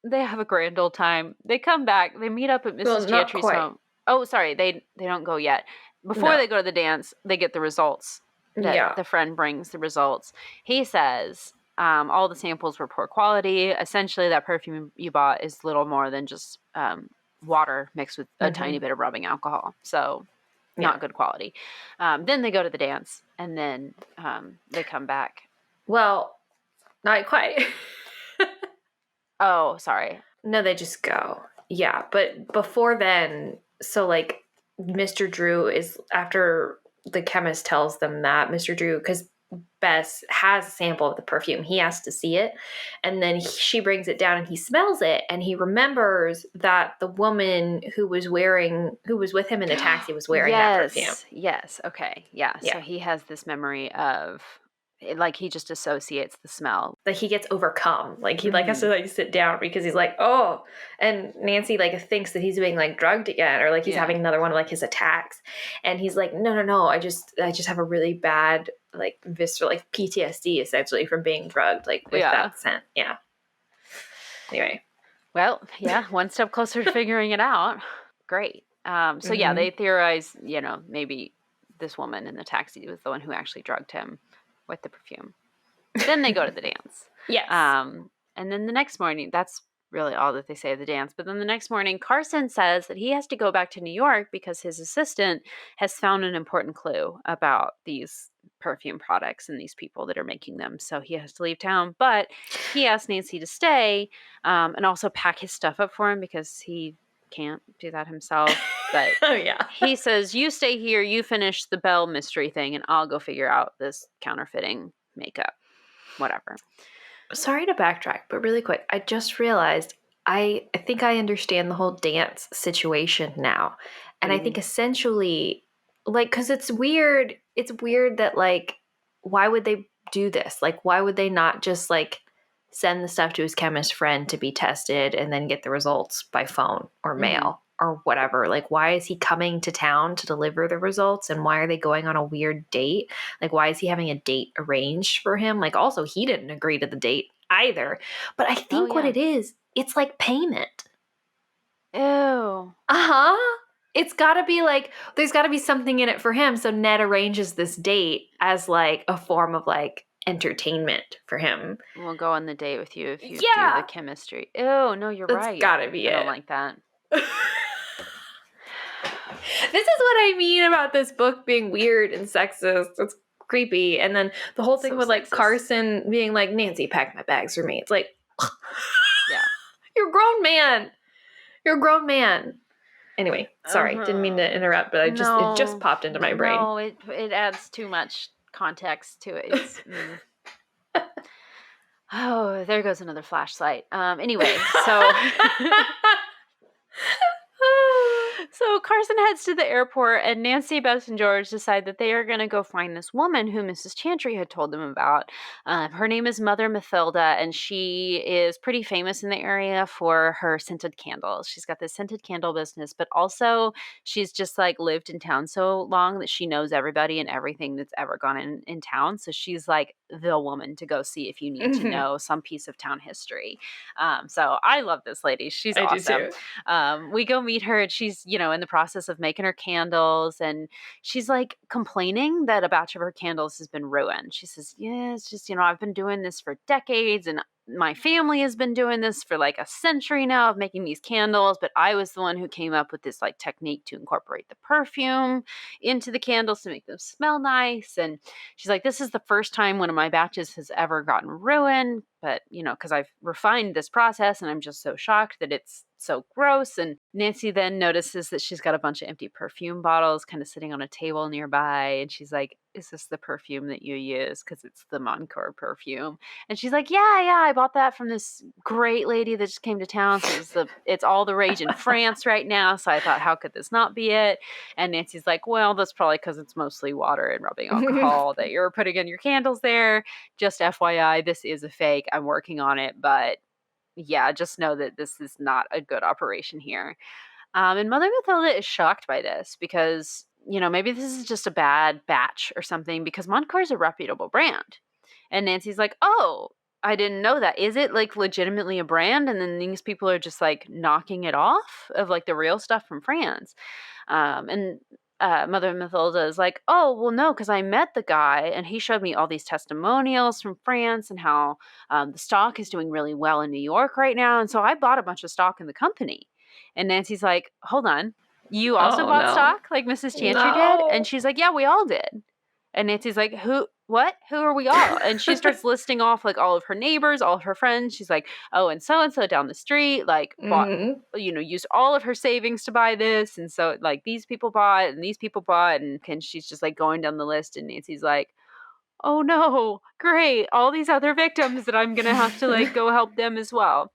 B: They have a grand old time. They come back. They meet up at Mrs. Gentry's home. Oh, sorry, they don't go yet. Before they go to the dance, they get the results. The friend brings the results. He says all the samples were poor quality. Essentially, that perfume you bought is little more than just water mixed with a tiny bit of rubbing alcohol. So not good quality. Then they go to the dance, and then they come back.
A: Well, not quite.
B: Oh, sorry.
A: No, they just go. Yeah, but before then, so like Mr. Drew is, after the chemist tells them that Mr. Drew, because Bess has a sample of the perfume, he has to see it, and then she brings it down and he smells it and he remembers that the woman who was with him in the taxi was wearing that perfume.
B: Yes. Okay. Yeah. So he has this memory of, like, he just associates the smell.
A: Like he gets overcome. Like he like has to like sit down because he's like, oh, and Nancy like thinks that he's being like drugged again, or like he's having another one of like his attacks. And he's like, no, I just have a really bad like visceral like PTSD essentially from being drugged like with that scent. Yeah. Anyway.
B: Well, yeah, one step closer to figuring it out. Great. So yeah, they theorize, maybe this woman in the taxi was the one who actually drugged him with the perfume. Then they go to the dance.
A: Yes.
B: And then the next morning, that's really all that they say of the dance. But then the next morning, Carson says that he has to go back to New York because his assistant has found an important clue about these perfume products and these people that are making them. So he has to leave town. But he asks Nancy to stay and also pack his stuff up for him because he can't do that himself. But he says, you stay here, you finish the Bell mystery thing, and I'll go figure out this counterfeiting makeup. Whatever.
A: Sorry to backtrack, but really quick, I just realized I think I understand the whole dance situation now. And I think essentially, like, because it's weird that, like, why would they do this? Like, why would they not just, like, send the stuff to his chemist friend to be tested and then get the results by phone or mail or whatever? Like, why is he coming to town to deliver the results? And why are they going on a weird date? Like, why is he having a date arranged for him? Like, also, he didn't agree to the date either. But I think what it is, it's like payment.
B: Ew.
A: Uh-huh. It's got to be like, there's got to be something in it for him. So Ned arranges this date as like a form of like entertainment for him.
B: We'll go on the date with you if you do the chemistry. Ew, no, you're right.
A: That's gotta be
B: I don't like that.
A: This is what I mean about this book being weird and sexist. It's creepy. And then the whole thing with like Carson being like, Nancy, pack my bags for me. It's like, you're a grown man. You're a grown man. Anyway, sorry, didn't mean to interrupt, but it just popped into my brain.
B: No, it adds too much context to it. It's, Oh, there goes another flashlight. Anyway, so So Carson heads to the airport, and Nancy, Bess, and George decide that they are going to go find this woman who Mrs. Chantry had told them about. Her name is Mother Mathilda, and she is pretty famous in the area for her scented candles. She's got this scented candle business, but also she's just like lived in town so long that she knows everybody and everything that's ever gone in town. So she's like the woman to go see if you need to know some piece of town history. So I love this lady. She's awesome. We go meet her, and she's, in the process of making her candles, and she's like complaining that a batch of her candles has been ruined. She says, yeah, it's just, I've been doing this for decades, and my family has been doing this for like a century now of making these candles, but I was the one who came up with this like technique to incorporate the perfume into the candles to make them smell nice. And she's like, this is the first time one of my batches has ever gotten ruined, but because I've refined this process, and I'm just so shocked that it's so gross. And Nancy then notices that she's got a bunch of empty perfume bottles kind of sitting on a table nearby, and she's like, is this the perfume that you use? Because it's the Montclair perfume. And she's like, yeah, I bought that from this great lady that just came to town. So it's all the rage in France right now. So I thought, how could this not be it? And Nancy's like, well, that's probably because it's mostly water and rubbing alcohol that you're putting in your candles there. Just FYI, this is a fake. I'm working on it, but yeah, just know that this is not a good operation here. And Mother Mathilda is shocked by this because, maybe this is just a bad batch or something, because Montclair is a reputable brand. And Nancy's like, oh, I didn't know that. Is it like legitimately a brand? And then these people are just like knocking it off of like the real stuff from France. And Mother Mathilda is like, oh, well, no, because I met the guy and he showed me all these testimonials from France and how the stock is doing really well in New York right now. And so I bought a bunch of stock in the company. And Nancy's like, hold on, you also bought stock like Mrs. Chantry did? And she's like, yeah, we all did. And Nancy's like, what? Who are we all? And she starts listing off like all of her neighbors, all of her friends. She's like, oh, and so down the street, like bought, used all of her savings to buy this. And so like these people bought and these people bought. And she's just like going down the list. And Nancy's like, oh no, great. All these other victims that I'm going to have to like go help them as well.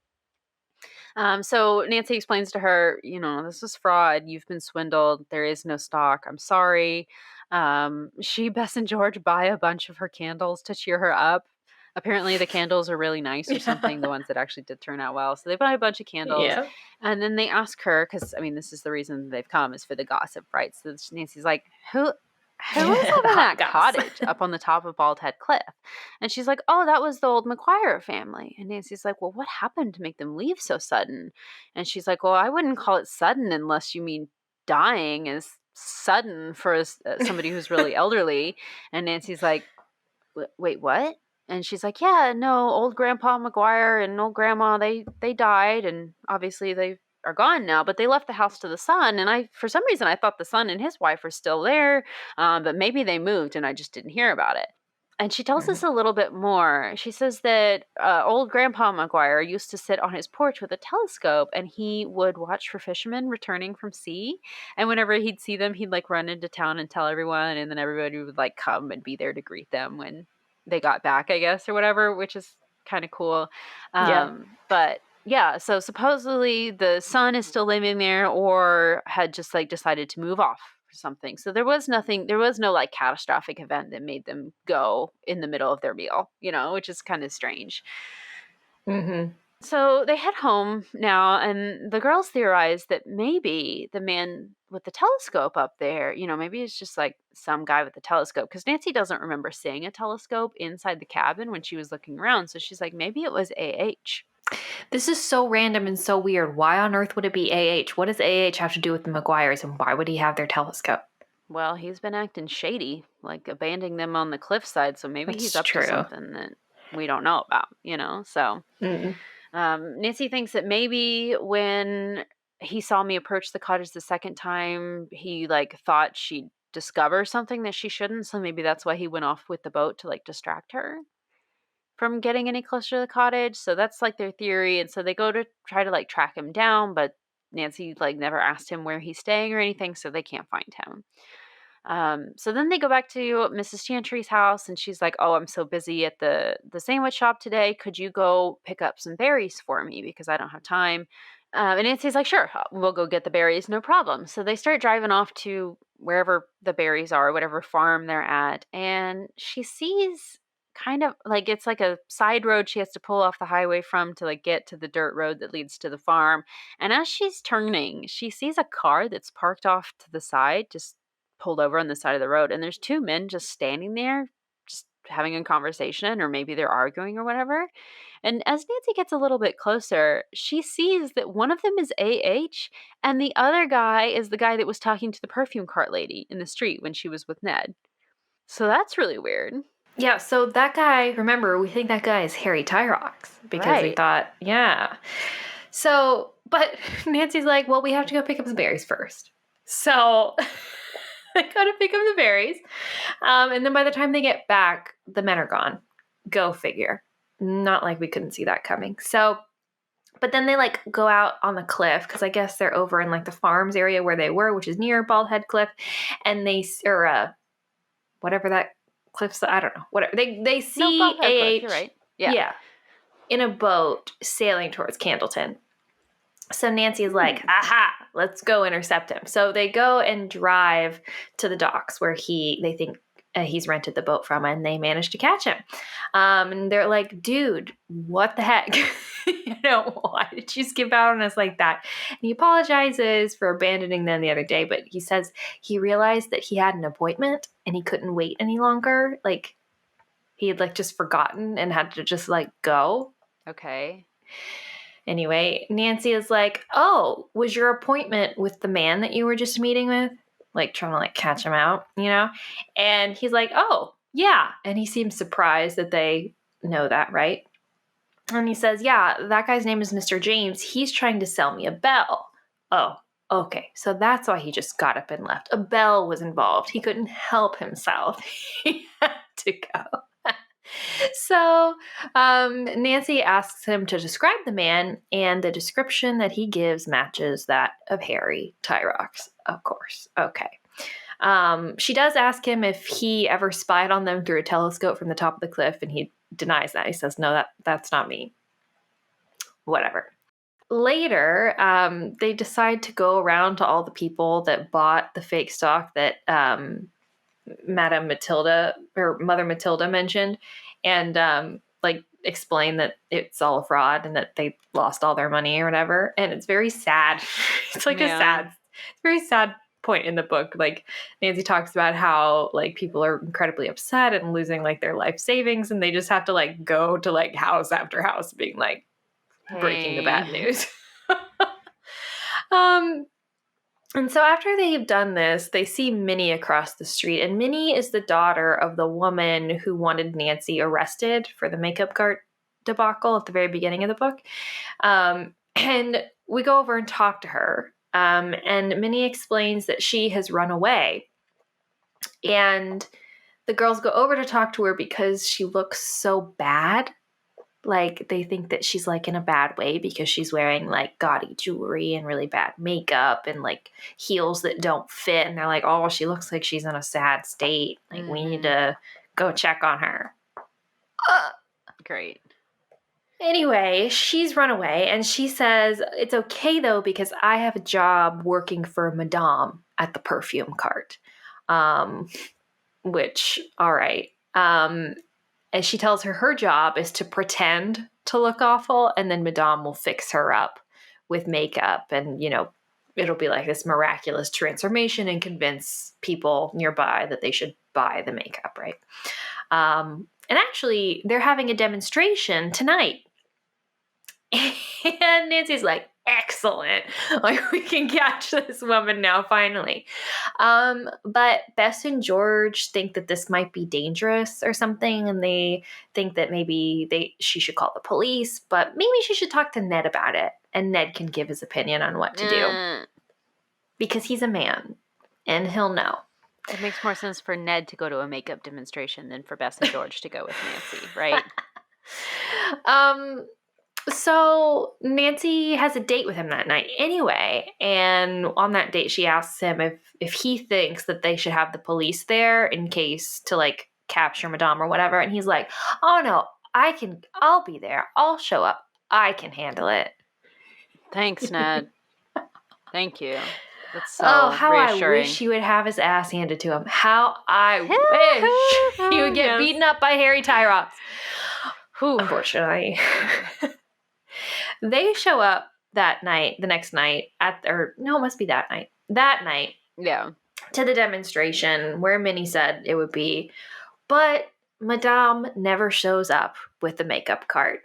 B: So Nancy explains to her, this is fraud. You've been swindled. There is no stock. I'm sorry. Bess and George buy a bunch of her candles to cheer her up. Apparently the candles are really nice or something, the ones that actually did turn out well. So they buy a bunch of candles. Yeah. And then they ask her, because, this is the reason they've come, is for the gossip, right? So Nancy's like, who is up in that cottage up on the top of Bald Head Cliff? And she's like, oh, that was the old McGuire family. And Nancy's like, well, what happened to make them leave so sudden? And she's like, well, I wouldn't call it sudden unless you mean dying is sudden for somebody who's really elderly. And Nancy's like, wait, what? And she's like, yeah, no, old Grandpa McGuire and old Grandma, they died, and obviously they are gone now, but they left the house to the son, and for some reason I thought the son and his wife were still there, but maybe they moved and I just didn't hear about it. And she tells us a little bit more. She says that old Grandpa McGuire used to sit on his porch with a telescope, and he would watch for fishermen returning from sea. And whenever he'd see them, he'd like run into town and tell everyone, and then everybody would like come and be there to greet them when they got back, I guess, or whatever, which is kind of cool. But yeah, so supposedly the son is still living there or had just like decided to move off or something. So there was no like catastrophic event that made them go in the middle of their meal, which is kind of strange. Mm-hmm. So they head home now, and the girls theorize that maybe the man with the telescope up there, maybe it's just like some guy with a telescope, because Nancy doesn't remember seeing a telescope inside the cabin when she was looking around. So she's like, maybe it was AH.
A: This is so random and so weird. Why on earth would it be AH? What does AH have to do with the McGuires, and why would he have their telescope?
B: Well, he's been acting shady, like abandoning them on the cliffside, so maybe he's up to something that we don't know about, so... Mm-hmm. Nancy thinks that maybe when he saw me approach the cottage the second time, he like thought she'd discover something that she shouldn't. So maybe that's why he went off with the boat to like distract her from getting any closer to the cottage. So that's like their theory. And so they go to try to like track him down, but Nancy like never asked him where he's staying or anything, so they can't find him. So then they go back to Mrs. Chantry's house, and she's like, oh, I'm so busy at the sandwich shop today. Could you go pick up some berries for me? Because I don't have time. And Nancy's like, sure, we'll go get the berries, no problem. So they start driving off to wherever the berries are, whatever farm they're at. And she sees kind of like it's like a side road she has to pull off the highway from to like get to the dirt road that leads to the farm. And as she's turning, she sees a car that's parked off to the side, just pulled over on the side of the road. And there's two men just standing there, just having a conversation, or maybe they're arguing or whatever. And as Nancy gets a little bit closer, she sees that one of them is AH and the other guy is the guy that was talking to the perfume cart lady in the street when she was with Ned. So that's really weird.
A: Yeah, so that guy, remember, we think that guy is Harry Tyrox because we thought, yeah. So, but Nancy's like, well, we have to go pick up the berries first. So they go to pick up the berries. And then by the time they get back, the men are gone. Go figure. Not like we couldn't see that coming. So, but then they like go out on the cliff because I guess they're over in like the farms area where they were, which is near Bald Head Cliff. And they, or whatever that cliff's, I don't know, whatever. They see
B: Bald Head
A: AH.
B: Cliff, you're right. Yeah.
A: In a boat sailing towards Candleton. So Nancy's like, aha, let's go intercept him. So they go and drive to the docks where they think he's rented the boat from, and they manage to catch him. And they're like, dude, what the heck? Why did you skip out on us like that? And he apologizes for abandoning them the other day, but he says he realized that he had an appointment and he couldn't wait any longer. Like, he had like just forgotten and had to just like go.
B: Okay.
A: Anyway, Nancy is like, oh, was your appointment with the man that you were just meeting with? Like trying to like catch him out, And he's like, oh, yeah. And he seems surprised that they know that, right? And he says, yeah, that guy's name is Mr. James. He's trying to sell me a bell. Oh, okay. So that's why he just got up and left. A bell was involved. He couldn't help himself. He had to go. So Nancy asks him to describe the man, and the description that he gives matches that of Harry Tyrox, of course. Okay. She does ask him if he ever spied on them through a telescope from the top of the cliff, and he denies that. He says, no, that's not me. Whatever. Later, they decide to go around to all the people that bought the fake stock that Madame Matilda or Mother Matilda mentioned, and like explain that it's all a fraud and that they lost all their money or whatever. And it's very sad. It's like very sad point in the book. Like Nancy talks about how like people are incredibly upset and losing like their life savings, and they just have to like go to like house after house being like breaking the bad news. And so after they've done this, they see Minnie across the street. And Minnie is the daughter of the woman who wanted Nancy arrested for the makeup cart debacle at the very beginning of the book. And we go over and talk to her. And Minnie explains that she has run away. And the girls go over to talk to her because she looks so bad. Like, they think that she's, like, in a bad way because she's wearing, like, gaudy jewelry and really bad makeup and, like, heels that don't fit. And they're like, oh, she looks like she's in a sad state. Like, we need to go check on her.
B: Great.
A: Anyway, she's run away, and she says, it's okay, though, because I have a job working for Madame at the perfume cart. Which, all right. And she tells her job is to pretend to look awful, and then Madame will fix her up with makeup, and, it'll be like this miraculous transformation and convince people nearby that they should buy the makeup, right? And actually, they're having a demonstration tonight. And Nancy's like, excellent. Like, we can catch this woman now, finally. But Bess and George think that this might be dangerous or something, and they think that maybe she should call the police, but maybe she should talk to Ned about it, and Ned can give his opinion on what to do. Because he's a man, and he'll know.
B: It makes more sense for Ned to go to a makeup demonstration than for Bess and George to go with Nancy, right?
A: So Nancy has a date with him that night anyway, and on that date she asks him if he thinks that they should have the police there in case to like capture Madame or whatever, and he's like, oh no, I'll be there, I'll show up, I can handle it.
B: Thanks, Ned. Thank you. That's so
A: how
B: reassuring.
A: I wish he would have his ass handed to him. How I wish he would get beaten up by Harry Tyrops. Unfortunately. They show up that night, the next night, it must be that night. That night.
B: Yeah.
A: To the demonstration where Minnie said it would be. But Madame never shows up with the makeup cart.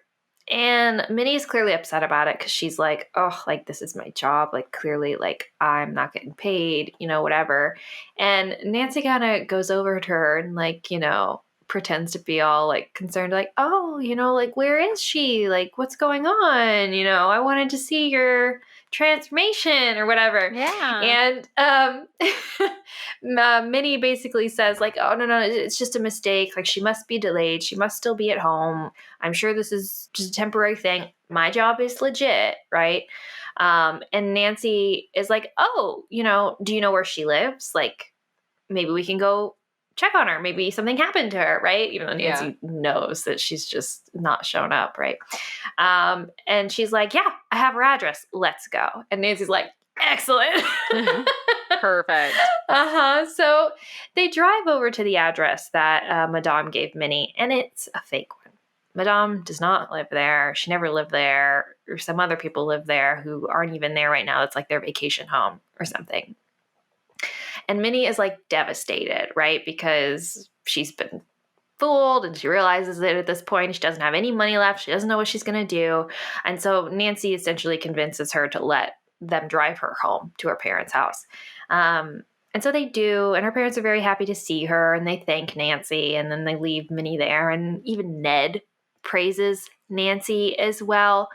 A: And Minnie is clearly upset about it because she's like, oh, like, this is my job. Like, clearly, like, I'm not getting paid, whatever. And Nancy kind of goes over to her and, like, pretends to be all, like, concerned, like, oh, like, where is she? Like, what's going on? I wanted to see your transformation or whatever.
B: Yeah.
A: And Minnie basically says, like, oh, no, it's just a mistake. Like, she must be delayed. She must still be at home. I'm sure this is just a temporary thing. My job is legit, right? And Nancy is like, oh, do you know where she lives? Like, maybe we can go check on her. Maybe something happened to her, right? Even though Nancy knows that she's just not shown up, right? And she's like, yeah, I have her address. Let's go. And Nancy's like, excellent.
B: Perfect.
A: So they drive over to the address that Madame gave Minnie, and it's a fake one. Madame does not live there. She never lived there. Or some other people live there who aren't even there right now. It's like their vacation home or something. And Minnie is, like, devastated, right? Because she's been fooled and she realizes that at this point she doesn't have any money left. She doesn't know what she's going to do. And so Nancy essentially convinces her to let them drive her home to her parents' house. And so they do, and her parents are very happy to see her, and they thank Nancy, and then they leave Minnie there. And even Ned praises Nancy as well.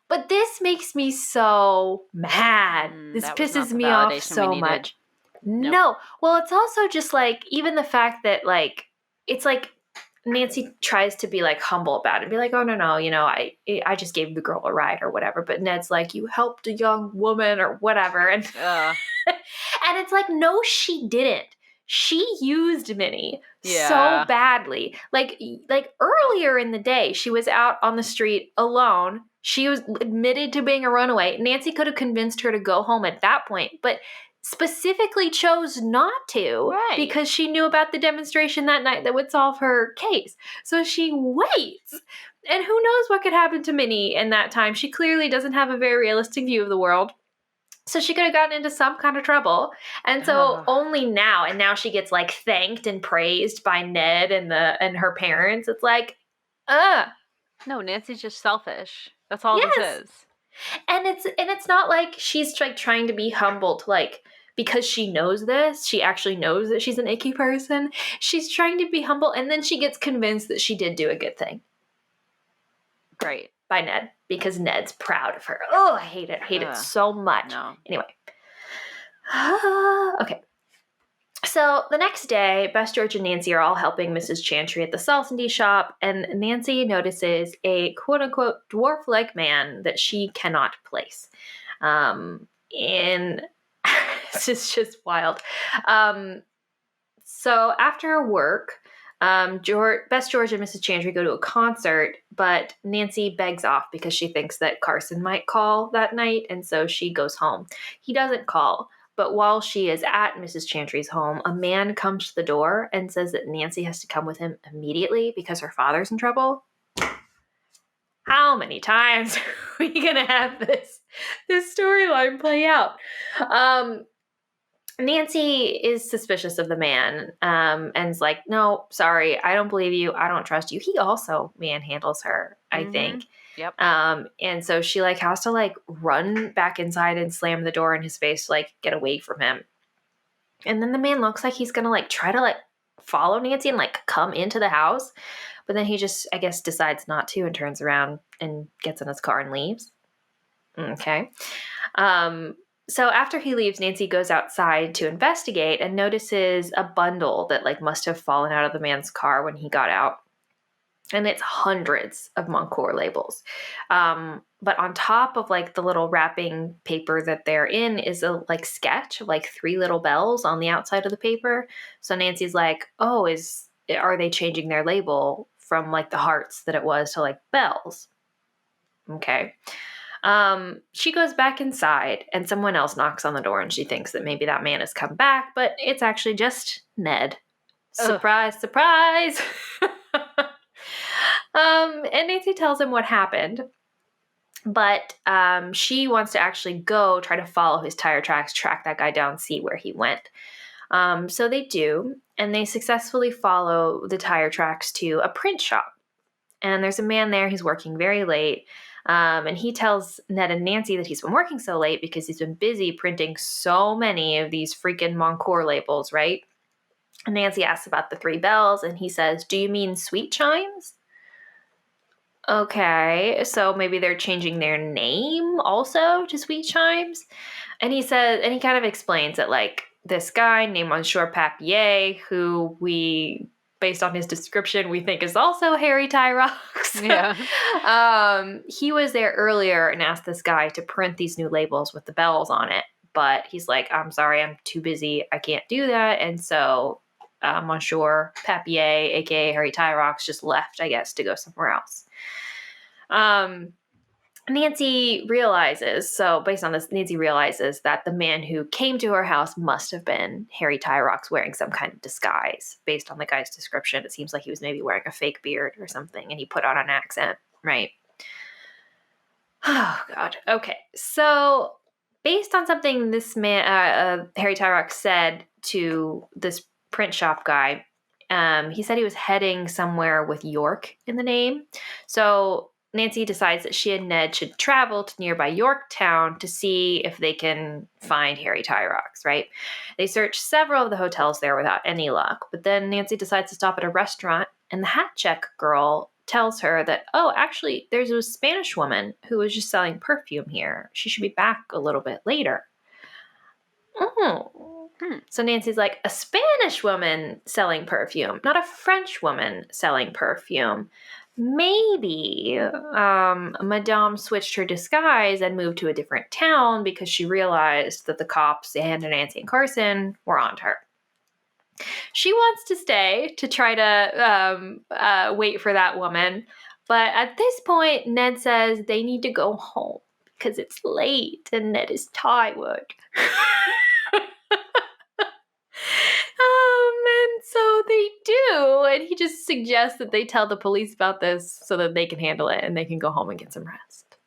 A: But this makes me so mad. This pisses me off so much.
B: Nope.
A: No. Well, it's also just, like, even the fact that, like, it's like Nancy tries to be, like, humble about it and be like, oh, no, I just gave the girl a ride or whatever. But Ned's like, you helped a young woman or whatever. And, and it's like, no, she didn't. She used Minnie so badly. Like earlier in the day, she was out on the street alone. She was admitted to being a runaway. Nancy could have convinced her to go home at that point, but specifically chose not to because she knew about the demonstration that night that would solve her case. So she waits. And who knows what could happen to Minnie in that time. She clearly doesn't have a very realistic view of the world. So she could have gotten into some kind of trouble. And so only now, and now she gets, like, thanked and praised by Ned and her parents. It's like,
B: no, Nancy's just selfish. That's all this is.
A: And it's not like she's, like, trying to be humble to, like, because she knows this, she actually knows that she's an icky person. She's trying to be humble, and then she gets convinced that she did do a good thing.
B: Great.
A: By Ned, because Ned's proud of her. Oh, I hate it. I hate it so much.
B: No.
A: Anyway. Okay. So the next day, Bess, George, and Nancy are all helping Mrs. Chantry at the Salsondy shop, and Nancy notices a quote-unquote dwarf-like man that she cannot place. And this is just wild. So after work, Bess, George, and Mrs. Chantry go to a concert, but Nancy begs off because she thinks that Carson might call that night, and so she goes home. He doesn't call, but while she is at Mrs. Chantry's home, a man comes to the door and says that Nancy has to come with him immediately because her father's in trouble. How many times are we going to have this storyline play out? Nancy is suspicious of the man and is like, no, sorry, I don't believe you. I don't trust you. He also manhandles her, I think.
B: Yep.
A: And so she, like, has to, like, run back inside and slam the door in his face to, like, get away from him. And then the man looks like he's going to, like, try to, like, follow Nancy and, like, come into the house. But then he just, I guess, decides not to and turns around and gets in his car and leaves. Okay. So after he leaves, Nancy goes outside to investigate and notices a bundle that, like, must have fallen out of the man's car when he got out. And it's hundreds of Montclair labels. But on top of, like, the little wrapping paper that they're in is a, like, sketch of, like, 3 little bells on the outside of the paper. So Nancy's like, oh, are they changing their label from, like, the hearts that it was to, like, bells? Okay. She goes back inside, and someone else knocks on the door, and she thinks that maybe that man has come back, but it's actually just Ned. Surprise, surprise! And Nancy tells him what happened, but she wants to actually go try to follow his tire tracks, track that guy down, see where he went. So they do, and they successfully follow the tire tracks to a print shop. And there's a man there who's working very late, and he tells Ned and Nancy that he's been working so late because he's been busy printing so many of these freaking Moncour labels, right? And Nancy asks about the 3 bells, and he says, "Do you mean sweet chimes?" Okay, so maybe they're changing their name also to Sweet Chimes. And he says, and he kind of explains that, like, this guy named Monsieur Papier, who we, based on his description, we think is also Harry Tyrox.
B: Yeah.
A: He was there earlier and asked this guy to print these new labels with the bells on it. But he's like, "I'm sorry, I'm too busy. I can't do that." And so Monsieur Papier, a.k.a. Harry Tyrox, just left, I guess, to go somewhere else. Nancy realizes, so based on this, Nancy realizes that the man who came to her house must have been Harry Tyrox wearing some kind of disguise. Based on the guy's description, it seems like he was maybe wearing a fake beard or something, and he put on an accent, right? Oh, God. Okay. So based on something this man, Harry Tyrox, said to this print shop guy, he said he was heading somewhere with York in the name. So Nancy decides that she and Ned should travel to nearby Yorktown to see if they can find Harry Tyrox, right? They search several of the hotels there without any luck, but then Nancy decides to stop at a restaurant, and the hat check girl tells her that, oh, actually, there's a Spanish woman who was just selling perfume here. She should be back a little bit later. So Nancy's like, a Spanish woman selling perfume, not a French woman selling perfume. Maybe Madame switched her disguise and moved to a different town because she realized that the cops and Nancy and Carson were onto her. She wants to stay to try to wait for that woman. But at this point, Ned says they need to go home because it's late and Ned is tired. And so they do, and he just suggests that they tell the police about this so that they can handle it and they can go home and get some rest.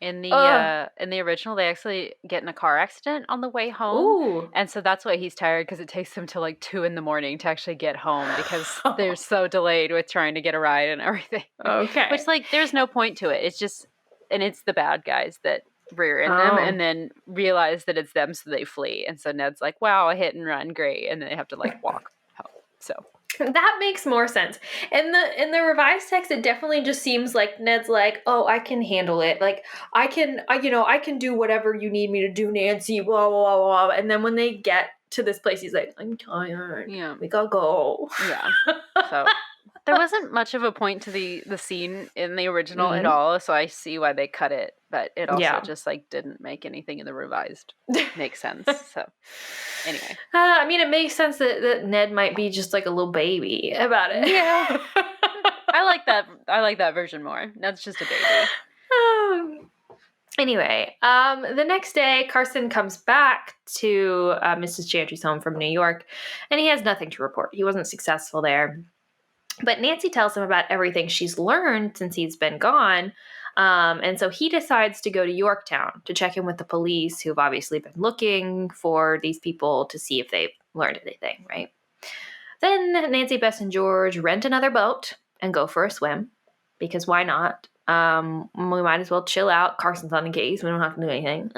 B: In the original, they actually get in a car accident on the way home.
A: Ooh.
B: And so that's why he's tired, because it takes them till like 2 a.m. to actually get home because they're so delayed with trying to get a ride and everything.
A: Okay.
B: Which, like, there's no point to it. It's just, and it's the bad guys that rear end them and then realize that it's them, so they flee. And so Ned's like, wow, a hit and run, great. And then they have to like walk home. So
A: that makes more sense. In the revised text, it definitely just seems like Ned's like, oh, I can handle it. Like, I can do whatever you need me to do, Nancy, blah, blah, blah. And then when they get to this place, he's like, I'm tired.
B: Yeah.
A: We gotta go.
B: Yeah. So there wasn't much of a point to the scene in the original at all, so I see why they cut it, but it also just like didn't make anything in the revised make sense. So anyway,
A: I mean, it makes sense that Ned might be just like a little baby about it.
B: Yeah. I like that version more. Ned's just a baby.
A: Anyway, the next day, Carson comes back to Mrs. Chantry's home from New York, and he has nothing to report. He wasn't successful there. But Nancy tells him about everything she's learned since he's been gone. And so he decides to go to Yorktown to check in with the police, who have obviously been looking for these people to see if they've learned anything, right? Then Nancy, Bess, and George rent another boat and go for a swim, because why not? We might as well chill out. Carson's on the case. We don't have to do anything.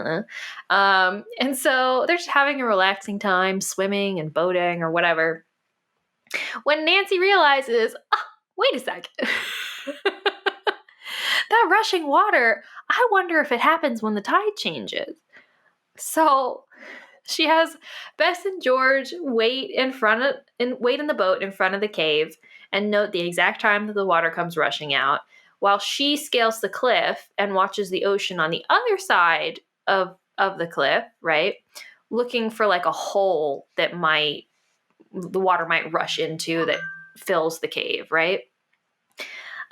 A: And so they're just having a relaxing time, swimming and boating or whatever. When Nancy realizes, oh, wait a second. That rushing water, I wonder if it happens when the tide changes. So she has Bess and George wait in the boat in front of the cave and note the exact time that the water comes rushing out, while she scales the cliff and watches the ocean on the other side of the cliff, right? Looking for like a hole that the water might rush into that fills the cave, right?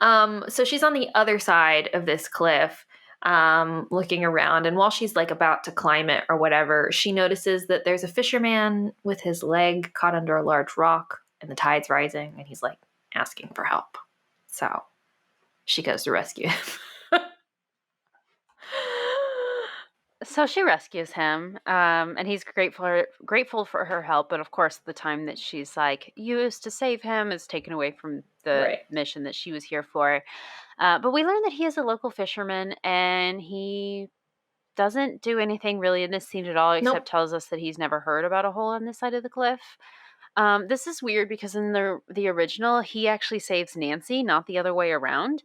A: So she's on the other side of this cliff, looking around. And while she's like about to climb it or whatever, she notices that there's a fisherman with his leg caught under a large rock and the tide's rising, and he's like asking for help. So she goes to rescue him.
B: So she rescues him, and he's grateful for her help. But of course, the time that she's like used to save him is taken away from the mission that she was here for. But we learn that he is a local fisherman, and he doesn't do anything really in this scene at all, except tells us that he's never heard about a hole on this side of the cliff. This is weird because in the original, he actually saves Nancy, not the other way around.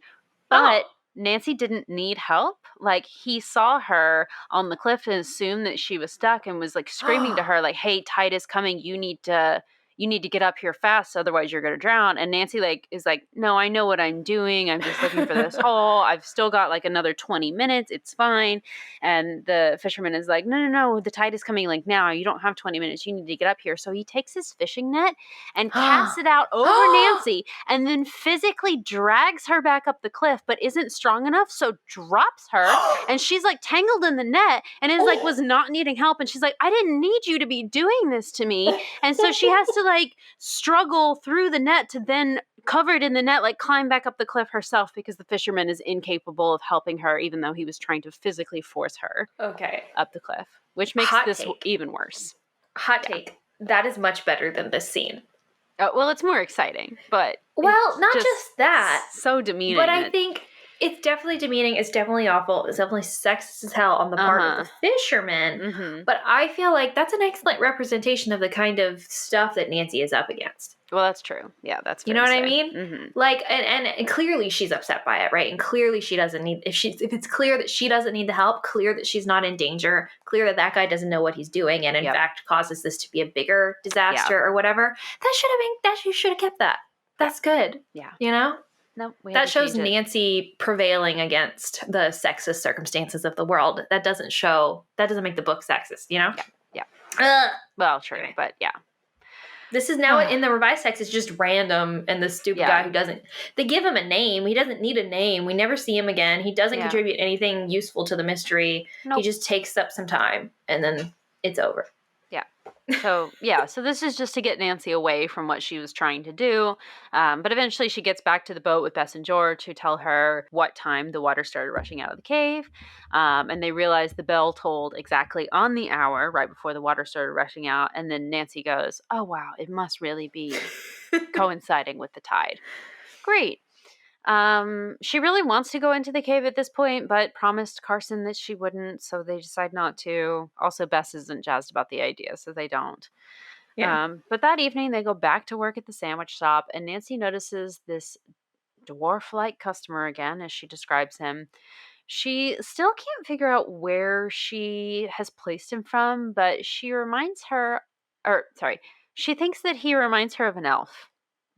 B: But Nancy didn't need help. Like, he saw her on the cliff and assumed that she was stuck and was like screaming to her, like, "Hey, tide is coming. You need to get up here fast, otherwise you're going to drown." And Nancy is like, "No, I know what I'm doing. I'm just looking for this hole. I've still got like another 20 minutes. It's fine." And the fisherman is like, No, the tide is coming like now. You don't have 20 minutes. You need to get up here." So he takes his fishing net and casts it out over Nancy, and then physically drags her back up the cliff, but isn't strong enough, so drops her. And she's like tangled in the net and is like, was not needing help. And she's like, "I didn't need you to be doing this to me." And so she has to like struggle through the net to then, covered in the net, like climb back up the cliff herself, because the fisherman is incapable of helping her, even though he was trying to physically force her up the cliff, which makes this even worse.
A: Hot take. That is much better than this scene.
B: Well, it's more exciting, but
A: not just that.
B: So demeaning.
A: But I think it's definitely demeaning. It's definitely awful. It's definitely sexist as hell on the part of the fisherman. Mm-hmm. But I feel like that's an excellent representation of the kind of stuff that Nancy is up against.
B: Well, that's true. Yeah, that's fair.
A: You know what I mean? Mm-hmm. Like, and clearly she's upset by it, right? And clearly she doesn't need, if it's clear that she doesn't need the help, clear that she's not in danger, clear that that guy doesn't know what he's doing, and in fact causes this to be a bigger disaster or whatever. You should have kept that. That's good. Yeah. You know?
B: No,
A: that shows Nancy prevailing against the sexist circumstances of the world. That doesn't make the book sexist, you know?
B: Yeah. Well, true, but yeah.
A: This is now in the revised text, it's just random, and the stupid guy who doesn't, they give him a name. He doesn't need a name. We never see him again. He doesn't contribute anything useful to the mystery. Nope. He just takes up some time, and then it's over.
B: So this is just to get Nancy away from what she was trying to do. But eventually she gets back to the boat with Bess and George, who tell her what time the water started rushing out of the cave. And they realize the bell tolled exactly on the hour right before the water started rushing out. And then Nancy goes, "Oh, wow, it must really be coinciding with the tide." Great. She really wants to go into the cave at this point, but promised Carson that she wouldn't, so they decide not to. Also, Bess isn't jazzed about the idea, so they don't. Yeah. But that evening, they go back to work at the sandwich shop, and Nancy notices this dwarf-like customer again, as she describes him. She still can't figure out where she has placed him from, but she thinks that he reminds her of an elf.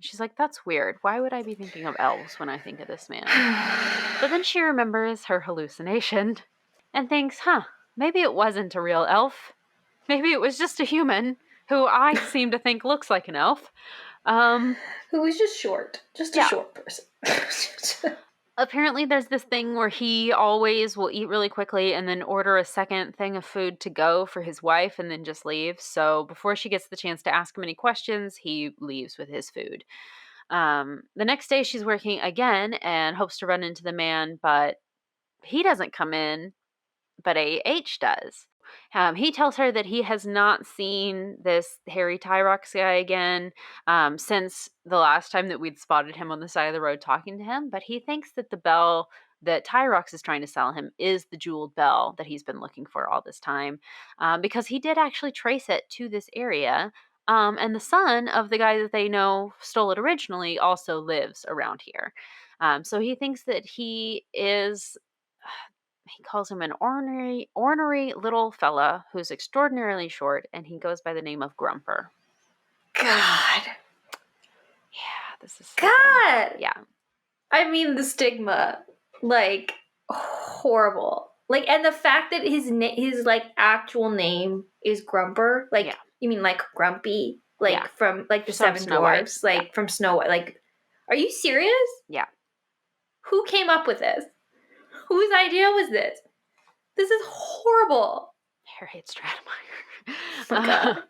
B: She's like, "That's weird. Why would I be thinking of elves when I think of this man?" But then she remembers her hallucination and thinks, maybe it wasn't a real elf. Maybe it was just a human who I seem to think looks like an elf.
A: Who was just short. Just a short person.
B: Apparently there's this thing where he always will eat really quickly and then order a second thing of food to go for his wife and then just leave. So before she gets the chance to ask him any questions, he leaves with his food. The next day she's working again and hopes to run into the man, but he doesn't come in, but A.H. does. He tells her that he has not seen this hairy Tyrox guy again since the last time that we'd spotted him on the side of the road talking to him, but he thinks that the bell that Tyrox is trying to sell him is the jeweled bell that he's been looking for all this time, because he did actually trace it to this area, and the son of the guy that they know stole it originally also lives around here. So he thinks that he calls him an ornery little fella who's extraordinarily short, and he goes by the name of Grumper.
A: God.
B: Yeah, this is
A: God.
B: Yeah.
A: I mean, the stigma, like, horrible. Like, and the fact that his like actual name is Grumper, like, you mean like Grumpy, like from like the Seven Dwarfs, like from Snow White. Like, are you serious?
B: Yeah.
A: Who came up with this? Whose idea was this? This is horrible.
B: Harriet Stratemeyer.
A: Oh my God.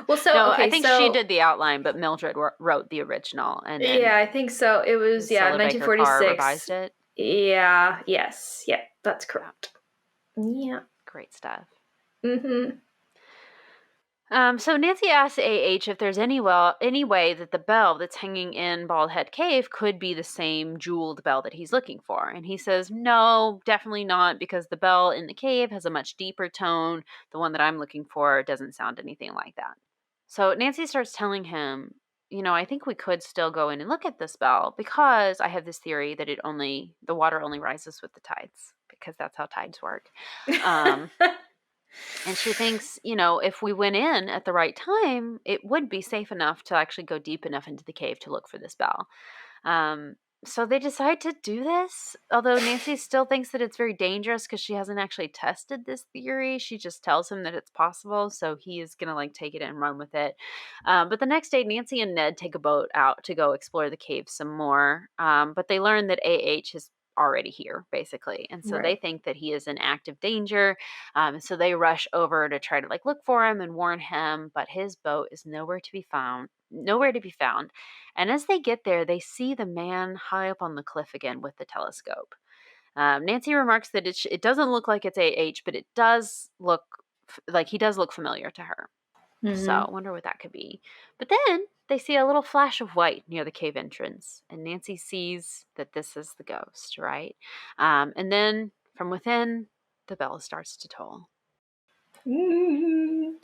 A: Well, so
B: no,
A: okay,
B: I think she did the outline, but Mildred wrote the original, and then
A: I think so. It was 1946.
B: Revised it.
A: Yeah. Yes. Yeah. That's correct. Yeah.
B: Great stuff.
A: Mm-hmm.
B: So Nancy asks A.H. if there's any way that the bell that's hanging in Bald Head Cave could be the same jeweled bell that he's looking for. And he says, no, definitely not, because the bell in the cave has a much deeper tone. The one that I'm looking for doesn't sound anything like that. So Nancy starts telling him, I think we could still go in and look at this bell because I have this theory that the water only rises with the tides, because that's how tides work. And she thinks, if we went in at the right time, it would be safe enough to actually go deep enough into the cave to look for this bell. So they decide to do this, although Nancy still thinks that it's very dangerous because she hasn't actually tested this theory. She just tells him that it's possible, so he is going to take it and run with it. But the next day, Nancy and Ned take a boat out to go explore the cave some more, but they learn that A.H. is already here, basically, and so they think that he is in active danger, so they rush over to try to look for him and warn him, but his boat is nowhere to be found. And as they get there, they see the man high up on the cliff again with the telescope. Nancy remarks that it doesn't look like it's A.H., but it does look like he does look familiar to her. So I wonder what that could be. But then they see a little flash of white near the cave entrance, and Nancy sees that this is the ghost, right? And then from within, the bell starts to toll.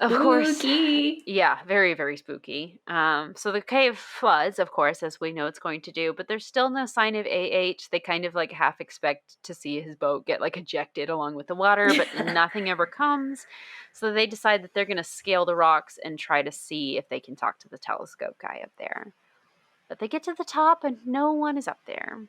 B: Of course. Yeah, very, very spooky. So the cave floods, of course, as we know it's going to do, but there's still no sign of A.H. They kind of half expect to see his boat get ejected along with the water, but nothing ever comes. So they decide that they're going to scale the rocks and try to see if they can talk to the telescope guy up there. But they get to the top and no one is up there.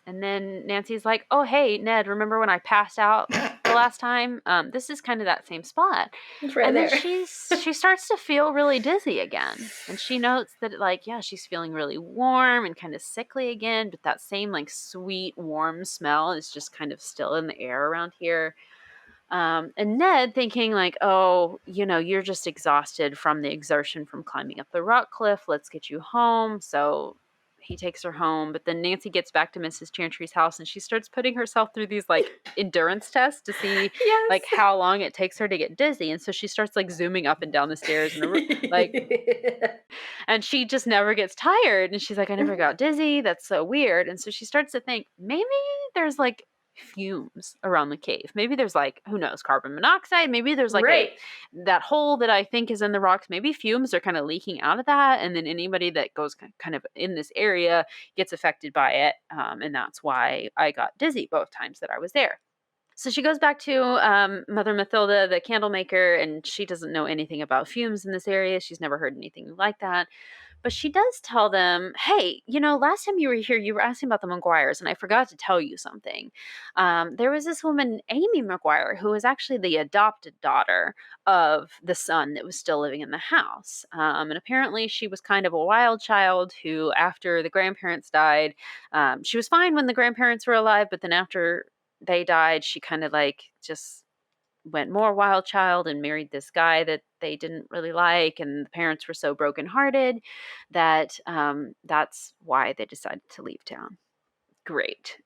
B: And then Nancy's like, oh, hey, Ned, remember when I passed out the last time? This is kind of that same spot.
A: It's right
B: and
A: there.
B: Then she starts to feel really dizzy again. And she notes that, she's feeling really warm and kind of sickly again. But that same, sweet, warm smell is just kind of still in the air around here. And Ned thinking you're just exhausted from the exertion from climbing up the rock cliff. Let's get you home. So he takes her home, but then Nancy gets back to Mrs. Chantry's house and she starts putting herself through these endurance tests to see how long it takes her to get dizzy. And so she starts zooming up and down the stairs and and she just never gets tired. And she's like, I never got dizzy. That's so weird. And so she starts to think maybe there's fumes around the cave. Maybe there's who knows, carbon monoxide. Maybe there's that hole that I think is in the rocks. Maybe fumes are kind of leaking out of that, and then anybody that goes kind of in this area gets affected by it, and that's why I got dizzy both times that I was there. So she goes back to Mother Mathilda, the candle maker, and she doesn't know anything about fumes in this area. She's never heard anything like that. But she does tell them, hey, last time you were here, you were asking about the McGuires, and I forgot to tell you something. There was this woman, Amy McGuire, who was actually the adopted daughter of the son that was still living in the house. And apparently she was kind of a wild child who, after the grandparents died, she was fine when the grandparents were alive, but then after they died, she kind of just went more wild child and married this guy that they didn't really like, and the parents were so brokenhearted that that's why they decided to leave town. Great.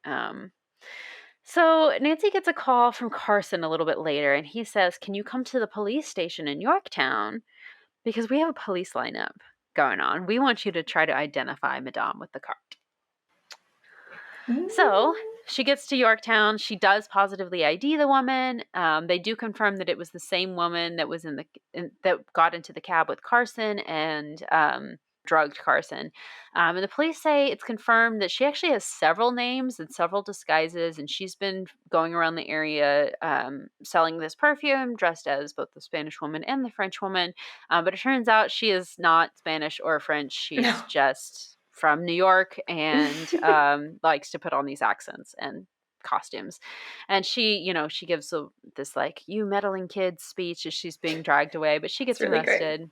B: So Nancy gets a call from Carson a little bit later, and he says, can you come to the police station in Yorktown? Because we have a police lineup going on. We want you to try to identify Madame with the cart. So she gets to Yorktown. She does positively ID the woman. They do confirm that it was the same woman that was that got into the cab with Carson and drugged Carson. And the police say it's confirmed that she actually has several names and several disguises, and she's been going around the area selling this perfume dressed as both the Spanish woman and the French woman. But it turns out she is not Spanish or French. She's just from New York and likes to put on these accents and costumes. And she gives this you meddling kids speech as she's being dragged away, but she gets arrested.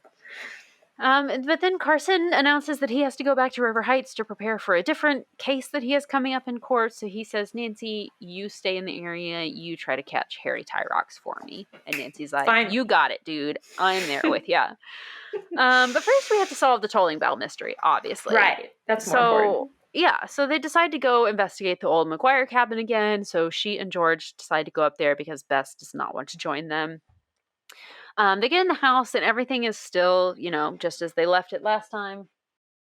B: But then Carson announces that he has to go back to River Heights to prepare for a different case that he has coming up in court. So he says, Nancy, you stay in the area. You try to catch Harry Tyrox for me. And Nancy's like, fine. You got it, dude. I'm there with ya. But first we have to solve the tolling bell mystery, obviously.
A: Right. That's more important.
B: Yeah, so they decide to go investigate the old McGuire cabin again. So she and George decide to go up there because Bess does not want to join them. They get in the house and everything is still, just as they left it last time.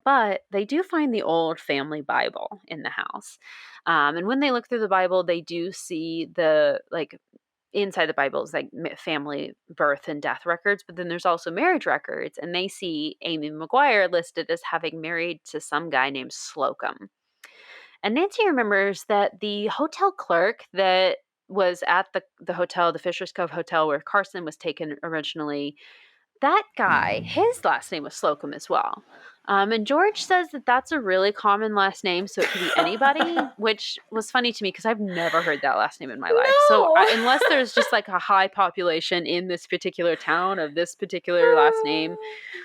B: But they do find the old family Bible in the house. And when they look through the Bible, they do see inside the Bible is like family birth and death records, but then there's also marriage records. And they see Amy McGuire listed as having married to some guy named Slocum. And Nancy remembers that the hotel clerk that was at the hotel, the Fisher's Cove Hotel where Carson was taken originally, that guy, his last name was Slocum as well. And George says that that's a really common last name, so it could be anybody, which was funny to me because I've never heard that last name in my life. So unless there's just like a high population in this particular town of this particular last name,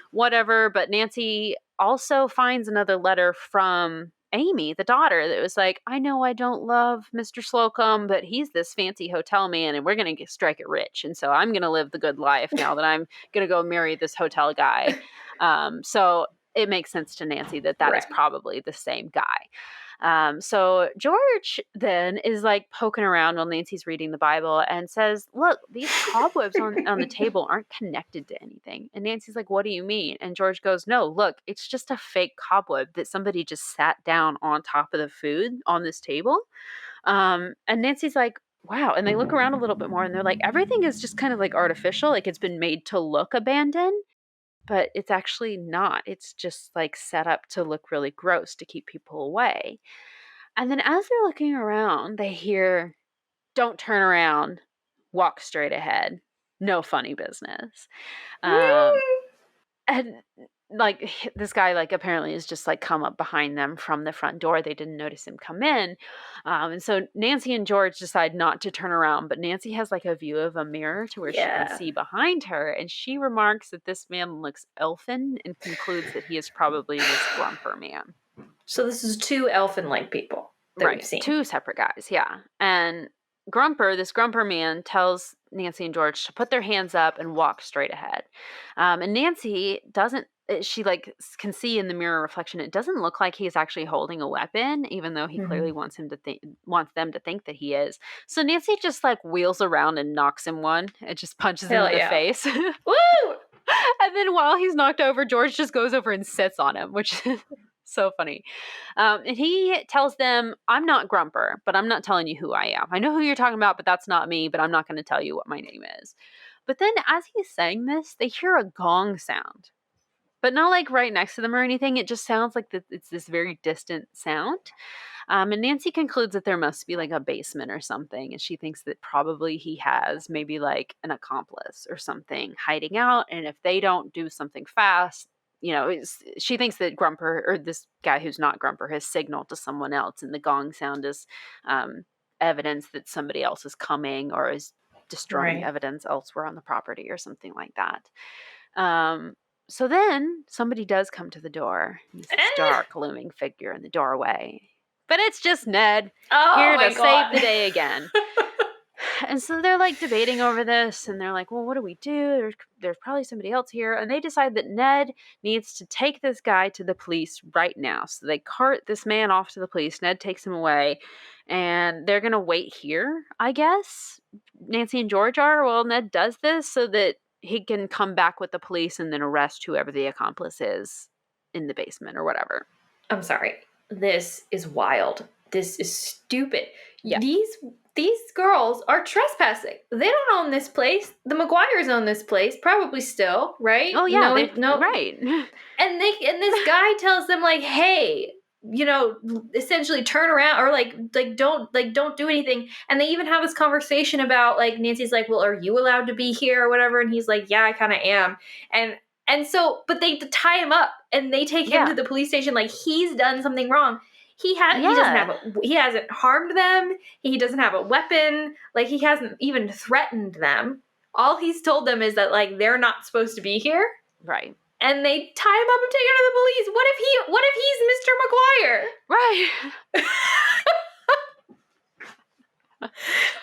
B: whatever. But Nancy also finds another letter from Amy, the daughter, that was like, I know I don't love Mr. Slocum, but he's this fancy hotel man and we're going to strike it rich. And so I'm going to live the good life now that I'm going to go marry this hotel guy. So it makes sense to Nancy that right. is probably the same guy. So George then is like poking around while Nancy's reading the Bible and says, look, these cobwebs on the table aren't connected to anything. And Nancy's like, what do you mean? And George goes, no, look, it's just a fake cobweb that somebody just sat down on top of the food on this table. And Nancy's like, wow. And they look around a little bit more and they're like, everything is just kind of like artificial. Like it's been made to look abandoned. But it's actually not. It's just like set up to look really gross to keep people away. And then as they're looking around, they hear, don't turn around, walk straight ahead. No funny business. And like this guy like apparently is just like come up behind them from the front door. They didn't notice him come in. And so Nancy and George decide not to turn around, but Nancy has like a view of a mirror to where she can see behind her. And she remarks that this man looks elfin and concludes that he is probably this Grumper man.
A: So this is two elfin-like people that we've seen.
B: Two separate guys, yeah. And this Grumper man tells Nancy and George to put their hands up and walk straight ahead. And Nancy she like can see in the mirror reflection, it doesn't look like he's actually holding a weapon, even though he clearly wants them to think that he is. So Nancy just like wheels around and knocks him one. It just punches him in the face.
A: Woo!
B: And then while he's knocked over, George just goes over and sits on him, which is so funny. And he tells them, I'm not Grumper, but I'm not telling you who I am. I know who you're talking about, but that's not me, but I'm not going to tell you what my name is. But then as he's saying this, they hear a gong sound. But not like right next to them or anything. It just sounds like it's this very distant sound. And Nancy concludes that there must be like a basement or something. And she thinks that probably he has maybe like an accomplice or something hiding out. And if they don't do something fast, she thinks that Grumper, or this guy who's not Grumper, has signaled to someone else. And the gong sound is evidence that somebody else is coming or is destroying evidence elsewhere on the property or something like that. So then somebody does come to the door. There's this dark, looming figure in the doorway. But it's just Ned, here to save the day again. And so they're like debating over this, and they're like, well, what do we do? There's probably somebody else here. And they decide that Ned needs to take this guy to the police right now. So they cart this man off to the police. Ned takes him away, and they're going to wait here, I guess. Nancy and George are. Well, Ned does this so that he can come back with the police and then arrest whoever the accomplice is in the basement or whatever.
A: I'm sorry. This is wild. This is stupid.
B: Yeah.
A: These girls are trespassing. They don't own this place. The McGuires own this place, probably still, right?
B: Oh yeah,
A: right. And this guy tells them like, hey, essentially turn around or don't do anything. And they even have this conversation about like Nancy's like, well, are you allowed to be here or whatever? And he's like, yeah, I kind of am. And so, but they tie him up and they take him to the police station like he's done something wrong. He hasn't harmed them. He doesn't have a weapon. Like he hasn't even threatened them. All he's told them is that like they're not supposed to be here.
B: Right.
A: and they tie him up and take him to the police. What if he's Mr. McGuire?
B: Right.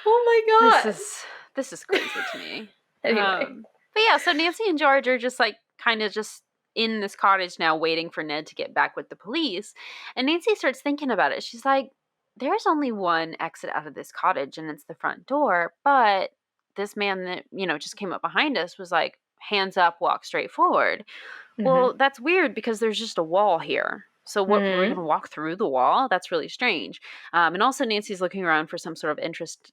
A: Oh my God.
B: This is crazy to me.
A: Anyway.
B: But yeah, so Nancy and George are just like kind of just in this cottage now waiting for Ned to get back with the police. And Nancy starts thinking about it. She's like, there's only one exit out of this cottage and it's the front door. But this man that, just came up behind us was like, hands up, walk straight forward. Mm-hmm. Well, that's weird because there's just a wall here. So what, we're going to walk through the wall? That's really strange. And also Nancy's looking around for some sort of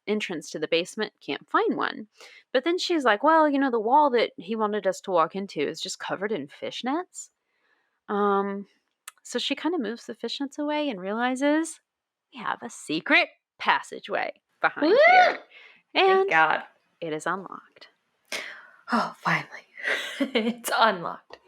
B: entrance to the basement. Can't find one. But then she's like, well, the wall that he wanted us to walk into is just covered in fishnets. So she kind of moves the fishnets away and realizes we have a secret passageway behind here. And
A: thank God.
B: It is unlocked.
A: Oh, finally. It's unlocked.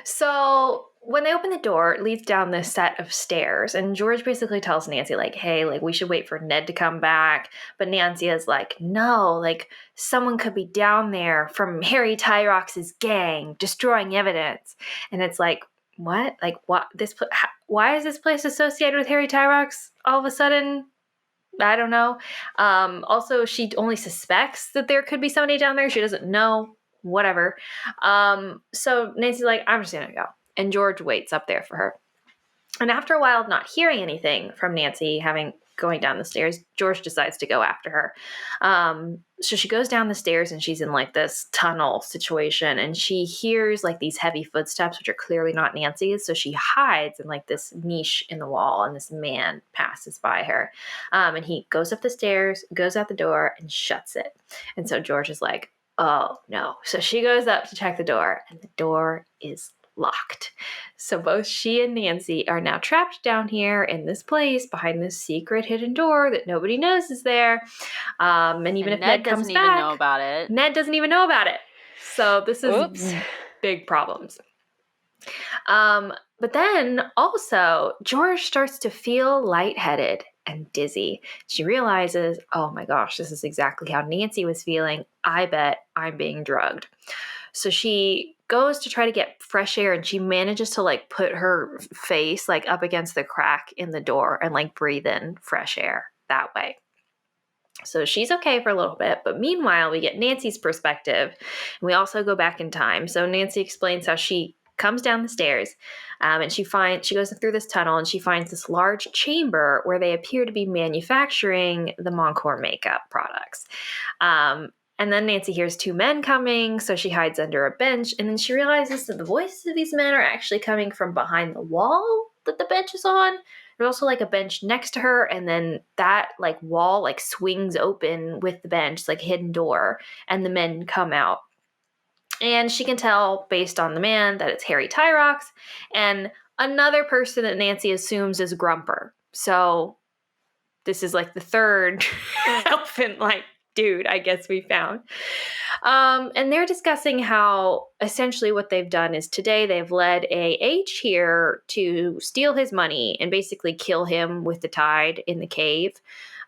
A: So when they open the door, it leads down this set of stairs. And George basically tells Nancy, like, hey, like, we should wait for Ned to come back. But Nancy is like, no, like, someone could be down there from Harry Tyrox's gang destroying evidence. And it's like, what? Like, what? Why is this place associated with Harry Tyrox all of a sudden? I don't know. Also, she only suspects that there could be somebody down there. She doesn't know. Whatever. So Nancy's like, I'm just gonna go. And George waits up there for her. And after a while of not hearing anything from Nancy, going down the stairs, George decides to go after her. So she goes down the stairs and she's in like this tunnel situation and she hears like these heavy footsteps, which are clearly not Nancy's. So she hides in like this niche in the wall and this man passes by her. And he goes up the stairs, goes out the door and shuts it. And so George is like, oh no. So she goes up to check the door and the door is locked. So both she and Nancy are now trapped down here in this place behind this secret hidden door that nobody knows is there. And even if Ned comes back,
B: even know about it.
A: Ned doesn't even know about it. So this is big problems. But then also George starts to feel lightheaded and dizzy. She realizes, oh my gosh, this is exactly how Nancy was feeling. I bet I'm being drugged. So she goes to try to get fresh air and she manages to like put her face like up against the crack in the door and like breathe in fresh air that way. So she's okay for a little bit, but meanwhile we get Nancy's perspective and we also go back in time. So Nancy explains how she comes down the stairs and she goes through this tunnel and she finds this large chamber where they appear to be manufacturing the Moncler makeup products. And then Nancy hears two men coming, so she hides under a bench, and then she realizes that the voices of these men are actually coming from behind the wall that the bench is on. There's also like a bench next to her, and then that like wall like swings open with the bench, like hidden door, and the men come out. And she can tell based on the man that it's Harry Tyrox and another person that Nancy assumes is Grumper. So this is like the third elephant like dude, I guess we found. And they're discussing how essentially what they've done is today they've led A.H. here to steal his money and basically kill him with the tide in the cave.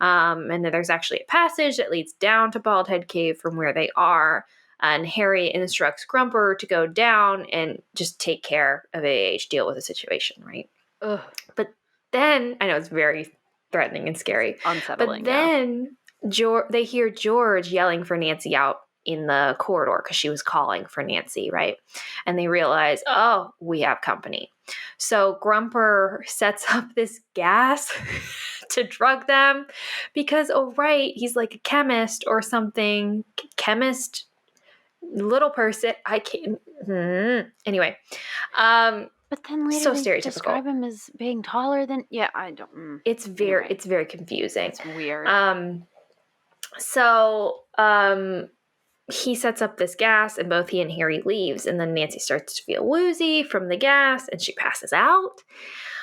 A: And then there's actually a passage that leads down to Baldhead Cave from where they are. And Harry instructs Grumper to go down and just take care of A.H., deal with the situation, right?
B: Ugh.
A: But then, I know it's very threatening and scary.
B: Unsettling,
A: but then they hear George yelling for Nancy out in the corridor because she was calling for Nancy, right? And they realize, oh, we have company. So Grumper sets up this gas to drug them because, oh, right, he's like a chemist or something. Chemist, little person. I can't. Anyway.
B: But then later
A: so
B: they
A: stereotypical.
B: Describe him as being taller than... Yeah, I don't...
A: It's very confusing.
B: It's weird.
A: So he sets up this gas and both he and Harry leaves. And then Nancy starts to feel woozy from the gas and she passes out.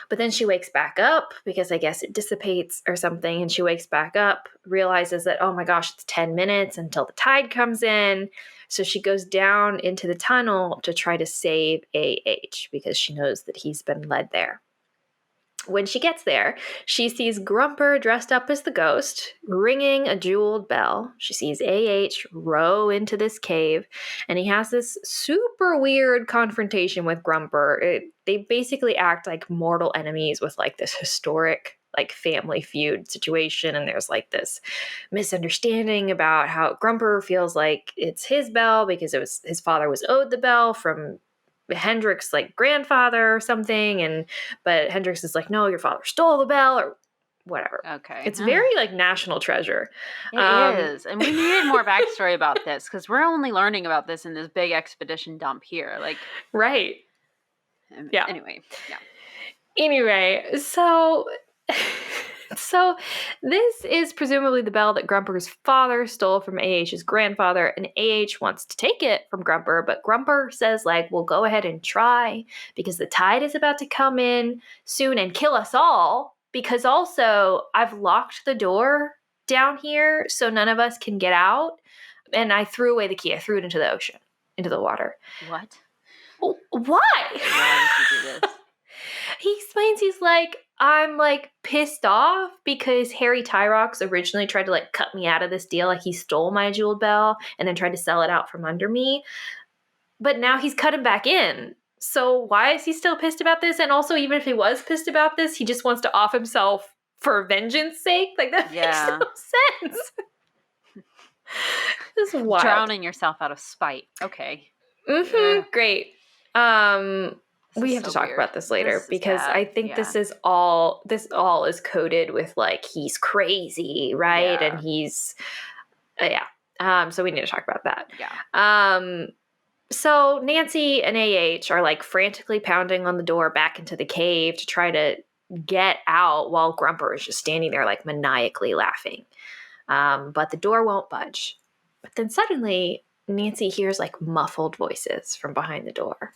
A: But then she wakes back up because I guess it dissipates or something. And she wakes back up, realizes that, oh my gosh, it's 10 minutes until the tide comes in. So she goes down into the tunnel to try to save A.H. because she knows that he's been led there. when she gets there, she sees Grumper dressed up as the ghost, ringing a jeweled bell. She sees A.H. row into this cave, and he has this super weird confrontation with Grumper. They basically act like mortal enemies with like this historic like family feud situation, and there's like this misunderstanding about how Grumper feels like it's his bell because his father was owed the bell from Hendrix' like grandfather or something, but Hendrix is like, no, your father stole the bell or whatever.
B: Okay.
A: It's very like National Treasure.
B: It is. And we needed more backstory about this because we're only learning about this in this big expedition dump here. Like,
A: right. Yeah. Anyway, so this is presumably the bell that Grumper's father stole from A.H.'s grandfather, and A.H. wants to take it from Grumper, but Grumper says, like, we'll go ahead and try because the tide is about to come in soon and kill us all, because also I've locked the door down here so none of us can get out, and I threw away the key. I threw it into the ocean, into the water.
B: What?
A: Why?
B: Why did you do this?
A: He explains, he's like, I'm like pissed off because Harry Tyrox originally tried to like cut me out of this deal. Like he stole my jeweled bell and then tried to sell it out from under me. But now he's cut him back in. So why is he still pissed about this? And also, even if he was pissed about this, he just wants to off himself for vengeance sake. Like that makes no sense. This is wild.
B: Drowning yourself out of spite. Okay.
A: Mm-hmm. Great. We have to talk about this later because I think this all is coded with like he's crazy, right? And he's so we need to talk about that. So Nancy and AH are like frantically pounding on the door back into the cave to try to get out while Grumper is just standing there like maniacally laughing. But the door won't budge. But then suddenly Nancy hears like muffled voices from behind the door.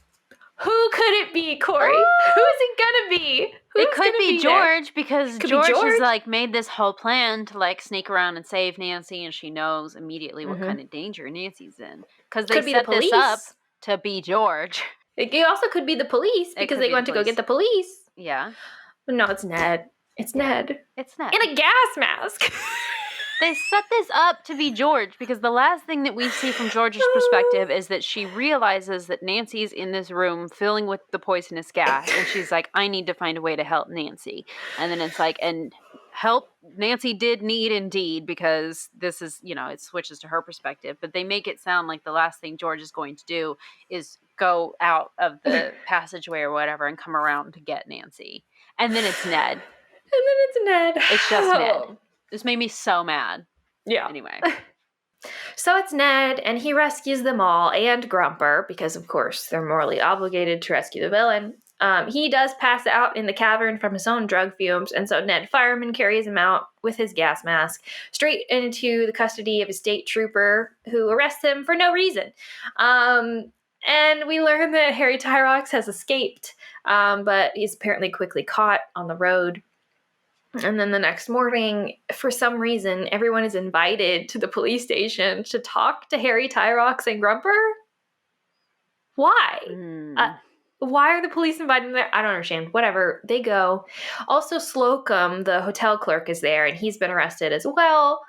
A: Who could it be, Kori? Who's it gonna be?
B: It could be George because George has like made this whole plan to like sneak around and save Nancy, and she knows immediately what kind of danger Nancy's in because they set this up to be George.
A: It also could be the police because they went to go get the police.
B: Yeah.
A: But no, it's Ned. It's Ned.
B: It's Ned.
A: In a gas mask.
B: They set this up to be George because the last thing that we see from George's perspective is that she realizes that Nancy's in this room filling with the poisonous gas, and she's like, I need to find a way to help Nancy. And then it's like, and help Nancy did need indeed, because this is, it switches to her perspective, but they make it sound like the last thing George is going to do is go out of the passageway or whatever and come around to get Nancy. And then it's Ned. It's just Ned. This made me so mad.
A: Yeah.
B: Anyway.
A: So it's Ned, and he rescues them all, and Grumper, because of course they're morally obligated to rescue the villain. He does pass out in the cavern from his own drug fumes, and so Ned Fireman carries him out with his gas mask straight into the custody of a state trooper who arrests him for no reason. And we learn that Harry Tyrox has escaped, but he's apparently quickly caught on the road. And then the next morning, for some reason, everyone is invited to the police station to talk to Harry Tyrox and Grumper. Why? Why are the police inviting them there? I don't understand. Whatever. They go. Also, Slocum, the hotel clerk, is there, and he's been arrested as well.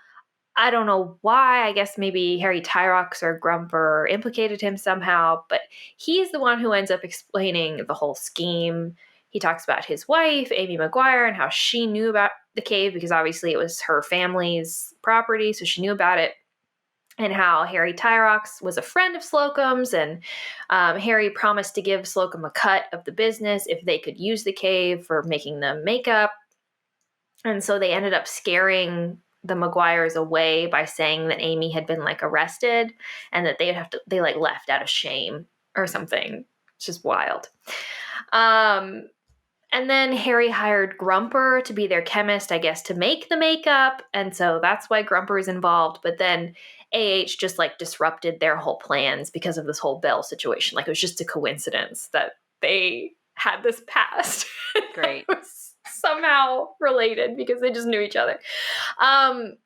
A: I don't know why. I guess maybe Harry Tyrox or Grumper implicated him somehow, but he's the one who ends up explaining the whole scheme. He talks about his wife, Amy Maguire, and how she knew about the cave because obviously it was her family's property, so she knew about it. And how Harry Tyrox was a friend of Slocum's, and Harry promised to give Slocum a cut of the business if they could use the cave for making them makeup. And so they ended up scaring the Maguires away by saying that Amy had been like arrested and that they like left out of shame or something. It's just wild. And then Harry hired Grumper to be their chemist, I guess, to make the makeup. And so that's why Grumper is involved. But then AH just like disrupted their whole plans because of this whole Bell situation. Like it was just a coincidence that they had this past.
B: Great.
A: It was somehow related because they just knew each other. And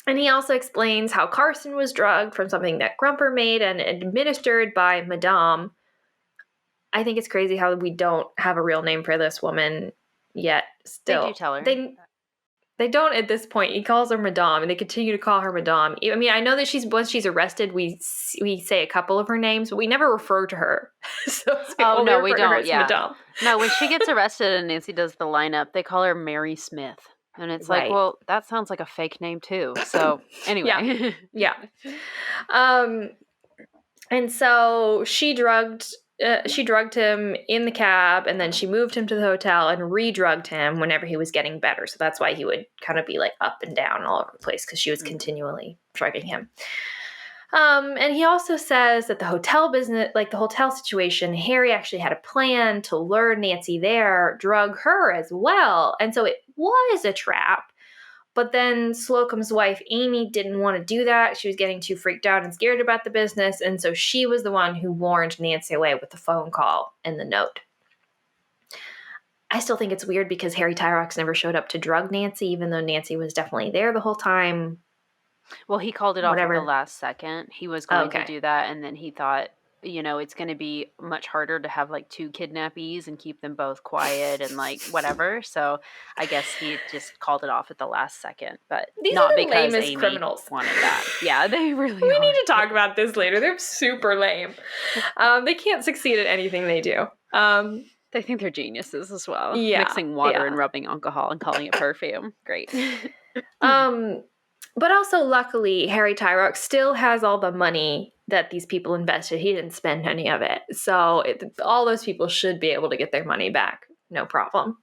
A: he also explains how Carson was drugged from something that Grumper made and administered by Madame. I think it's crazy how we don't have a real name for this woman. yet. Still,
B: they do tell her.
A: They don't at this point. He calls her Madame, and they continue to call her Madame. I mean, I know that once she's arrested, we say a couple of her names, but we never refer to her. So
B: no, we don't. Yeah,
A: Madame.
B: No, when she gets arrested and Nancy does the lineup, they call her Mary Smith, and it's like, well, that sounds like a fake name too. So anyway,
A: yeah. And so she drugged him in the cab, and then she moved him to the hotel and re-drugged him whenever he was getting better. So that's why he would kind of be like up and down all over the place, because she was continually drugging him. And he also says that the hotel business, like the hotel situation, Harry actually had a plan to lure Nancy there, drug her as well. And so it was a trap. But then Slocum's wife, Amy, didn't want to do that. She was getting too freaked out and scared about the business. And so she was the one who warned Nancy away with the phone call and the note. I still think it's weird because Harry Tyrox never showed up to drug Nancy, even though Nancy was definitely there the whole time.
B: Well, he called it off at the last second. He was going to do that, and then he thought, it's going to be much harder to have like 2 kidnappees and keep them both quiet and like whatever. So I guess he just called it off at the last second, but
A: these
B: not
A: are the
B: because
A: lamest
B: Amy
A: criminals
B: wanted that. Yeah, they really.
A: We need to talk about this later. They're super lame. They can't succeed at anything they do.
B: They think they're geniuses as well.
A: Yeah,
B: mixing water and rubbing alcohol and calling it perfume. Great.
A: But also, luckily, Harry Tyrox still has all the money that these people invested. He didn't spend any of it. So all those people should be able to get their money back. No problem.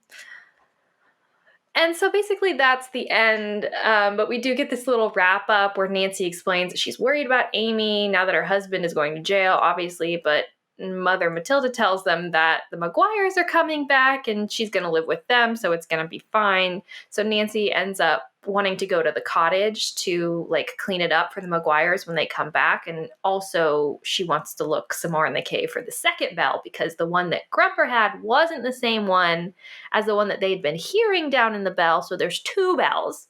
A: And so basically that's the end. But we do get this little wrap up where Nancy explains that she's worried about Amy now that her husband is going to jail, obviously. But Mother Matilda tells them that the Maguires are coming back and she's going to live with them. So it's going to be fine. So Nancy ends up wanting to go to the cottage to like clean it up for the Maguires when they come back. And also she wants to look some more in the cave for the second bell, because the one that Grumper had wasn't the same one as the one that they'd been hearing down in the bell. So there's 2 bells.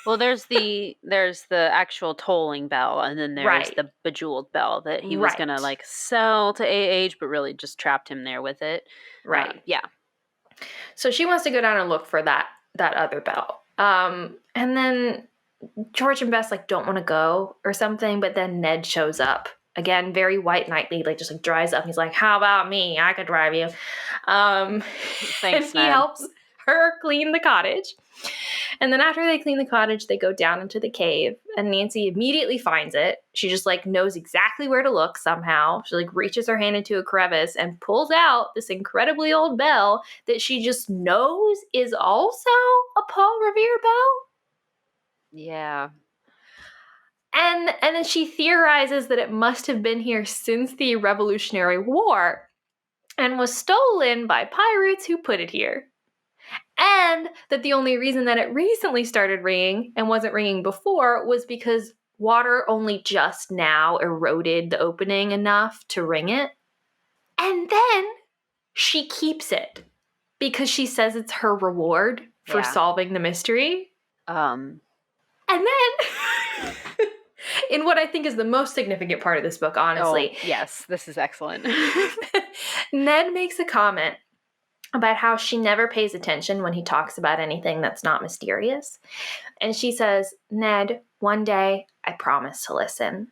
B: Well, there's the actual tolling bell, and then there's the bejeweled bell that he was gonna like sell to AH, but really just trapped him there with it.
A: Right.
B: Yeah.
A: So she wants to go down and look for that other bell. And then George and Bess like don't want to go or something, but then Ned shows up. Again, very white knightly, like just like dries up. He's like, "How about me? I could drive you."
B: Thanks,
A: and he
B: Ned.
A: helps her clean the cottage. And then after they clean the cottage, they go down into the cave, and Nancy immediately finds it. She just like knows exactly where to look somehow. She like reaches her hand into a crevice and pulls out this incredibly old bell that she just knows is also a Paul Revere bell.
B: Yeah.
A: And then she theorizes that it must have been here since the Revolutionary War and was stolen by pirates who put it here. And that the only reason that it recently started ringing and wasn't ringing before was because water only just now eroded the opening enough to ring it. And then she keeps it because she says it's her reward for solving the mystery. And then, in what I think is the most significant part of this book, honestly.
B: Oh, yes, this is excellent.
A: Ned makes a comment about how she never pays attention when he talks about anything that's not mysterious. And she says, "Ned, one day I promise to listen."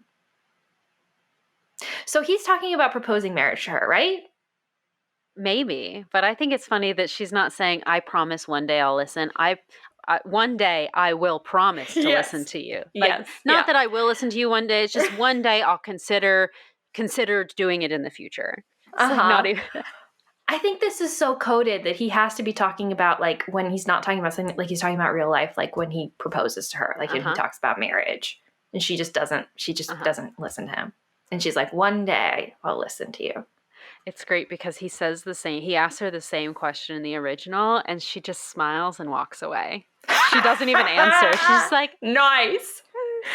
A: So he's talking about proposing marriage to her, right?
B: Maybe, but I think it's funny that she's not saying, "I promise one day I'll listen." One day I will promise to listen to you. Like, not that I will listen to you one day. It's just one day I'll consider doing it in the future. So not even...
A: I think this is so coded that he has to be talking about like when he's not talking about something, like he's talking about real life, like when he proposes to her, like when he talks about marriage, and she just doesn't listen to him. And she's like, "One day I'll listen to you."
B: It's great because he says the same. He asks her the same question in the original, and she just smiles and walks away. She doesn't even answer. She's just like,
A: "Nice,"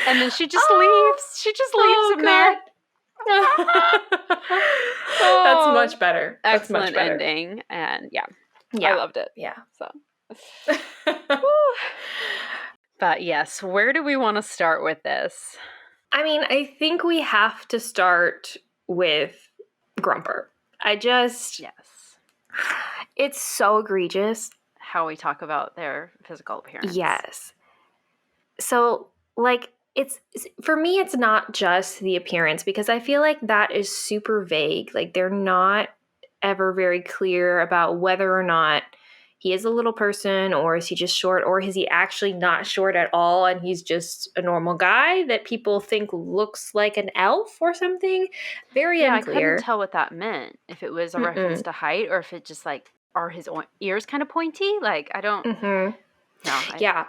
B: and then she just leaves. She just leaves him there.
A: That's much better. That's
B: Excellent
A: much better.
B: ending, and I loved it.
A: Yeah.
B: So, but yes, where do we want to start with this?
A: I mean, I think we have to start with Grumper. It's so egregious.
B: how we talk about their physical appearance.
A: Yes. So, like, for me, it's not just the appearance, because I feel like that is super vague. Like, they're not ever very clear about whether or not he is a little person, or is he just short, or is he actually not short at all and he's just a normal guy that people think looks like an elf or something. Very unclear.
B: I couldn't tell what that meant, if it was a reference to height or if it just like, are his ears kind of pointy? Like, I don't no.
A: Yeah.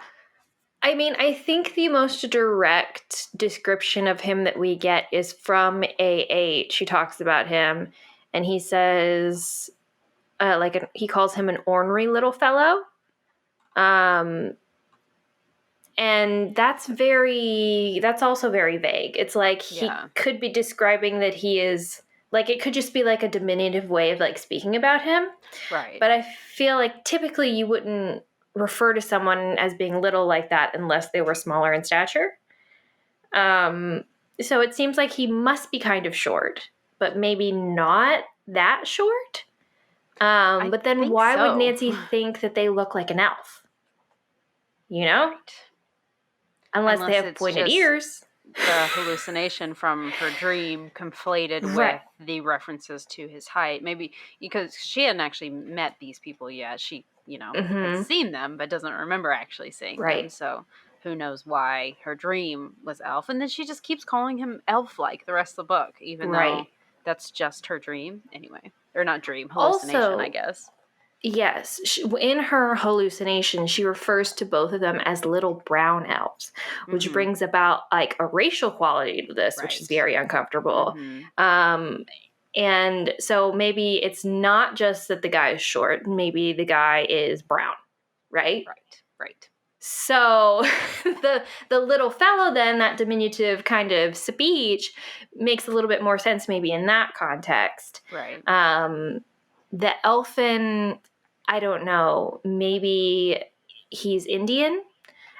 A: I mean, I think the most direct description of him that we get is from AH, who talks about him, and he says, he calls him an ornery little fellow. And that's also very vague. It's like he could be describing that he is, like, it could just be like a diminutive way of like speaking about him.
B: Right.
A: But I feel like typically you wouldn't refer to someone as being little like that unless they were smaller in stature. So it seems like he must be kind of short, but maybe not that short. But then why would Nancy think that they look like an elf? You know?
B: Right.
A: Unless they have pointed ears.
B: The hallucination from her dream conflated with the references to his height. Maybe because she hadn't actually met these people yet. She, had seen them, but doesn't remember actually seeing them. So who knows why her dream was elf. And then she just keeps calling him elf-like the rest of the book, even though that's just her dream anyway. Or not dream, hallucination, also, I guess.
A: Yes. In her hallucination, she refers to both of them as little brown elves, which brings about like a racial quality to this, which is very uncomfortable. And so maybe it's not just that the guy is short. Maybe the guy is brown, right?
B: Right.
A: So the little fellow then, that diminutive kind of speech, makes a little bit more sense maybe in that context.
B: Right.
A: The elfin, I don't know, maybe he's Indian.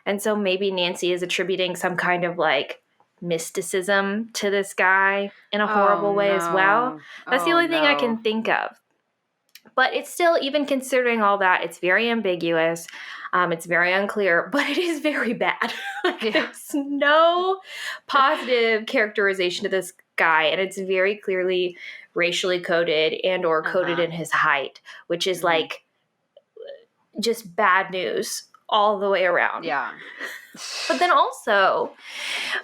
A: And so maybe Nancy is attributing some kind of like mysticism to this guy in a horrible way as well. That's the only thing I can think of. But it's still, even considering all that, it's very ambiguous. It's very unclear, but it is very bad. There's no positive characterization to this guy, and it's very clearly racially coded and or coded in his height, which is like just bad news all the way around.
B: Yeah.
A: But then also,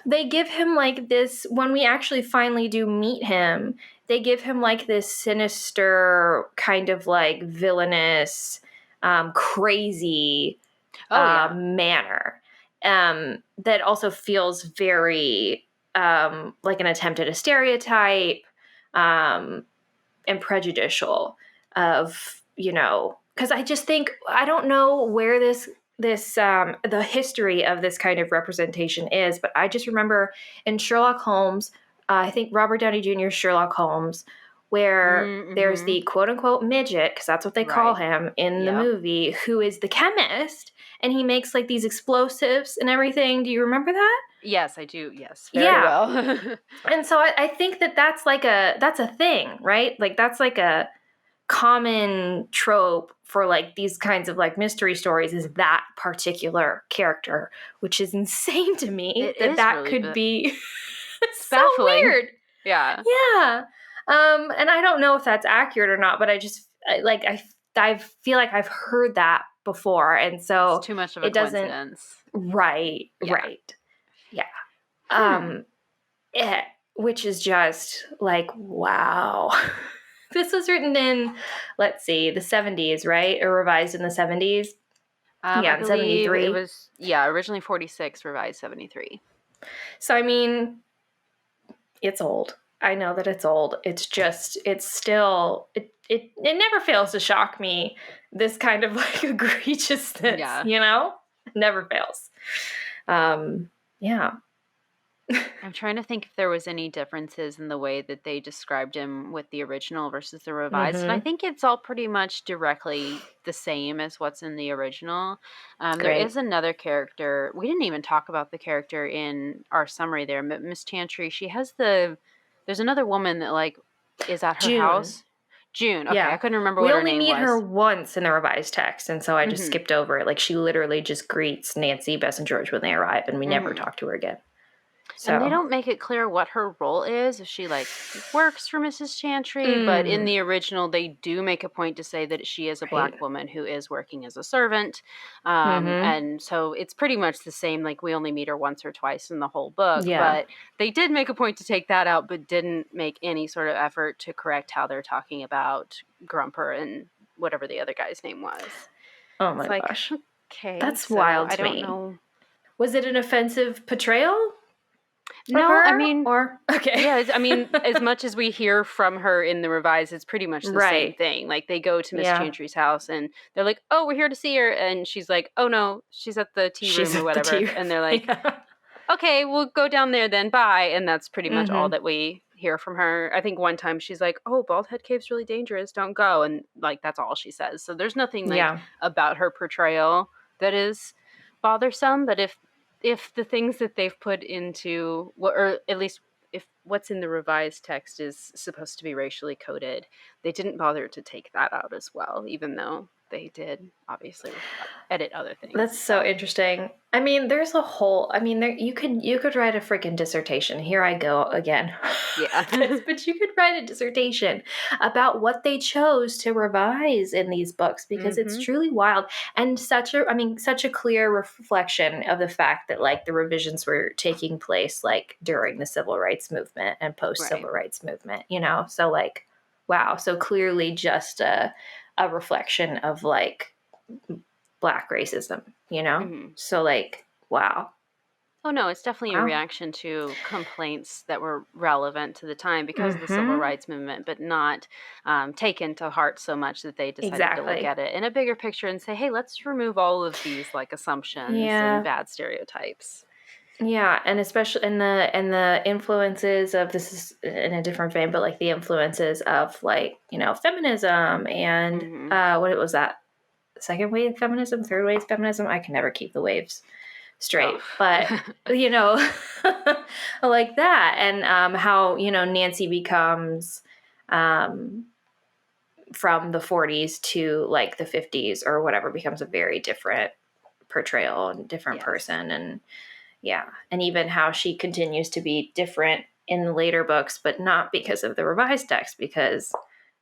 A: they give him like this, when we actually finally do meet him, they give him like this sinister kind of like villainous, crazy manner that also feels very like an attempt at a stereotype and prejudicial of, because I just think, I don't know where this the history of this kind of representation is, but I just remember in Sherlock Holmes, I think Robert Downey Jr.'s Sherlock Holmes, where there's the quote-unquote midget, because that's what they call him in the movie, who is the chemist, and he makes like these explosives and everything. Do you remember that?
B: Yes, I do. Yes, very well.
A: And so I think that's a thing, right? Like that's like a common trope for like these kinds of like mystery stories, is that particular character, which is insane to me that really could be so weird.
B: Yeah.
A: And I don't know if that's accurate or not, but I just like I feel like I've heard that before, and so
B: it's too much of a coincidence.
A: Right. Which is just like, wow. This was written in, let's see, the 70s, right? Or revised in the 70s?
B: In 73. It was, originally 46, revised 73.
A: So, I mean, it's old. I know that it's old. It's just, it's still, it never fails to shock me, this kind of like egregiousness, It never fails.
B: I'm trying to think if there was any differences in the way that they described him with the original versus the revised. And I think it's all pretty much directly the same as what's in the original. There is another character. We didn't even talk about the character in our summary there. Miss Chantry, she has there's another woman that like is at her house. June. Okay,
A: Yeah.
B: I couldn't remember what her name was.
A: We only meet her once in the revised text, and so I just skipped over it. Like, she literally just greets Nancy, Bess, and George when they arrive, and we never talk to her again. So.
B: And they don't make it clear what her role is, if she, like, works for Mrs. Chantry, but in the original, they do make a point to say that she is a Black woman who is working as a servant, and so it's pretty much the same, like, we only meet her once or twice in the whole book, but they did make a point to take that out, but didn't make any sort of effort to correct how they're talking about Grumper and whatever the other guy's name was.
A: Oh my gosh.
B: Okay.
A: That's wild to me.
B: I don't know.
A: Was it an offensive portrayal?
B: No,
A: her?
B: I mean,
A: okay.
B: Yeah, I mean, as much as we hear from her in the revised, it's pretty much the same thing. Like, they go to Miss Chantry's house and they're like, "Oh, we're here to see her," and she's like, "Oh no, she's at the tea room or whatever," and they're like, "Okay, we'll go down there then. Bye," and that's pretty much all that we hear from her. I think one time she's like, "Oh, Bald Head Cave's really dangerous. Don't go," and like that's all she says. So there's nothing like about her portrayal that is bothersome, but if the things that they've put into, or at least if what's in the revised text is supposed to be racially coded, they didn't bother to take that out as well, even though they did obviously edit other things.
A: That's so interesting. I mean, there's a whole, I mean, there you could write a freaking dissertation. Here I go again.
B: Yeah.
A: But you could write a dissertation about what they chose to revise in these books, because it's truly wild and such a clear reflection of the fact that, like, the revisions were taking place, like, during the civil rights movement and post civil rights movement, you know? So, like, wow. So clearly just a reflection of, like, Black racism, you know? So, like, wow.
B: Oh, no, it's definitely a reaction to complaints that were relevant to the time because of the civil rights movement, but not taken to heart so much that they decided to look at it in a bigger picture and say, hey, let's remove all of these, like, assumptions and bad stereotypes.
A: Yeah, and especially in the influences of, this is in a different vein, but, like, the influences of, like, you know, feminism and what was that? Second wave feminism, third wave feminism? I can never keep the waves straight. But, you know, like that. And how, you know, Nancy becomes from the 40s to, like, the 50s or whatever, becomes a very different portrayal and different person. And and even how she continues to be different in the later books, but not because of the revised text, because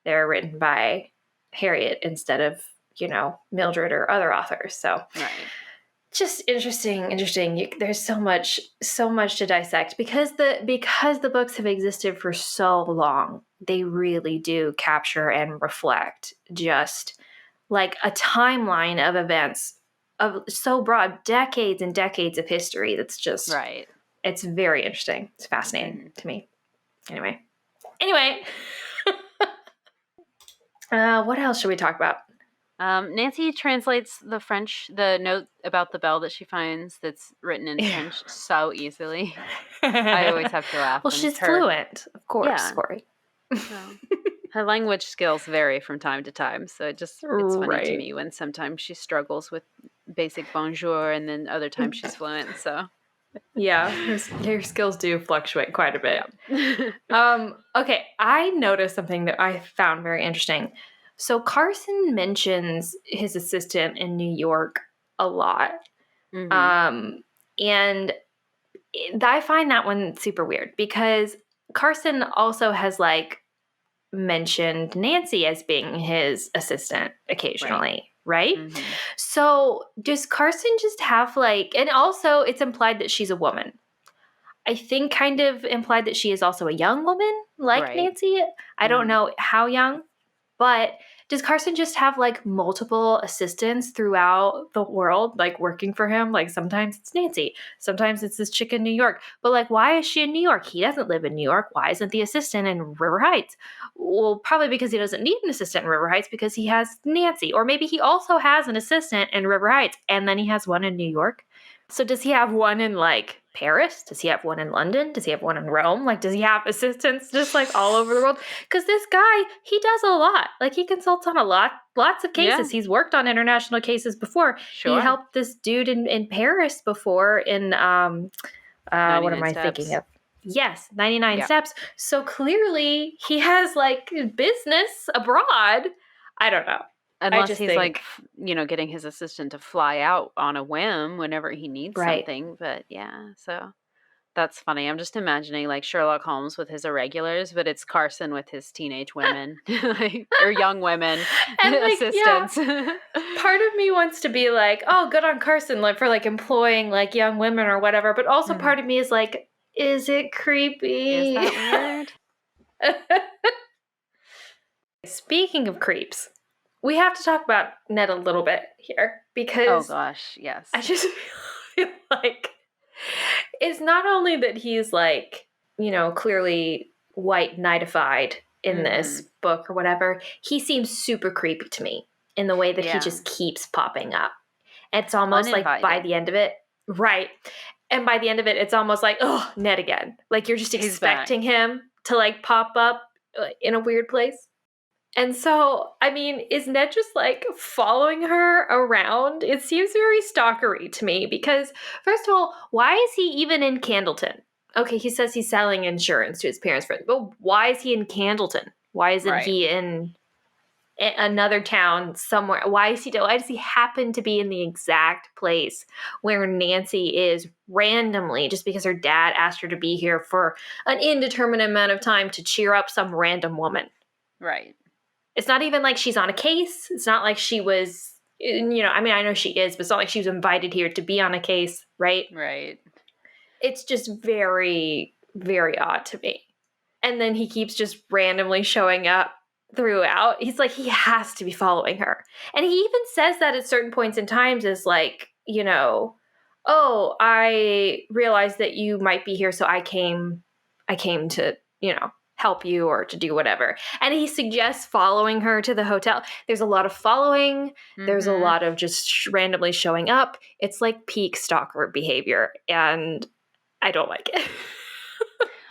A: they're written by Harriet instead of, you know, Mildred or other authors. So just interesting. There's so much to dissect because the books have existed for so long. They really do capture and reflect just, like, a timeline of events of so broad, decades and decades of history. That's just it's very interesting. It's fascinating to me. Anyway. What else should we talk about?
B: Nancy translates the note about the bell that she finds that's written in French so easily. I always have to laugh.
A: Well, she's fluent, of course, Kori.
B: Her language skills vary from time to time, so it's funny to me when sometimes she struggles with basic bonjour and then other times she's fluent. So
A: her skills do fluctuate quite a bit. Okay, I noticed something that I found very interesting. So Carson mentions his assistant in New York a lot, and I find that one super weird because Carson also has, like, mentioned Nancy as being his assistant occasionally, right? So does Carson just have, like, and also it's implied that she's a woman. I think kind of implied that she is also a young woman like Nancy. I don't know how young, but does Carson just have, like, multiple assistants throughout the world, like, working for him? Like, sometimes it's Nancy, sometimes it's this chick in New York. But, like, why is she in New York? He doesn't live in New York. Why isn't the assistant in River Heights? Well, probably because he doesn't need an assistant in River Heights because he has Nancy. Or maybe he also has an assistant in River Heights and then he has one in New York. So does he have one in, like, Paris? Does he have one in London? Does he have one in Rome? Like, does he have assistants just, like, all over the world? Because this guy, he does a lot. Like, he consults on lots of cases. He's worked on international cases before. He helped this dude in Paris before in, what am I thinking of? Yes, 99 steps. So clearly he has like business abroad. I don't know.
B: Unless he's like, getting his assistant to fly out on a whim whenever he needs something. But yeah, so that's funny. I'm just imagining like Sherlock Holmes with his irregulars, but it's Carson with his teenage women or young women and assistants.
A: Yeah. Part of me wants to be like, oh, good on Carson for like employing like young women or whatever. But also part of me is like, is it creepy?
B: Is that weird?
A: Speaking of creeps, we have to talk about Ned a little bit here because
B: oh gosh, yes.
A: I just feel like it's not only that he's like, clearly white knightified in this book or whatever. He seems super creepy to me in the way that he just keeps popping up. It's almost like by the end of it, right. And by the end of it, it's almost like, oh, Ned again. Like you're just expecting him to like pop up in a weird place. And so, I mean, is Ned just like following her around? It seems very stalkery to me because, first of all, why is he even in Candleton? Okay, he says he's selling insurance to his parents' friends, but why is he in Candleton? Why isn't he in another town somewhere? Why does he happen to be in the exact place where Nancy is randomly just because her dad asked her to be here for an indeterminate amount of time to cheer up some random woman?
B: Right.
A: It's not even like she's on a case. It's not like she was, I mean, I know she is, but it's not like she was invited here to be on a case, right?
B: Right.
A: It's just very, very odd to me. And then he keeps just randomly showing up throughout. He's like, he has to be following her. And he even says that at certain points in times is like, oh, I realized that you might be here, so I came to, help you or to do whatever. And he suggests following her to the hotel. There's a lot of following. There's a lot of just randomly showing up. It's like peak stalker behavior. And I don't like it.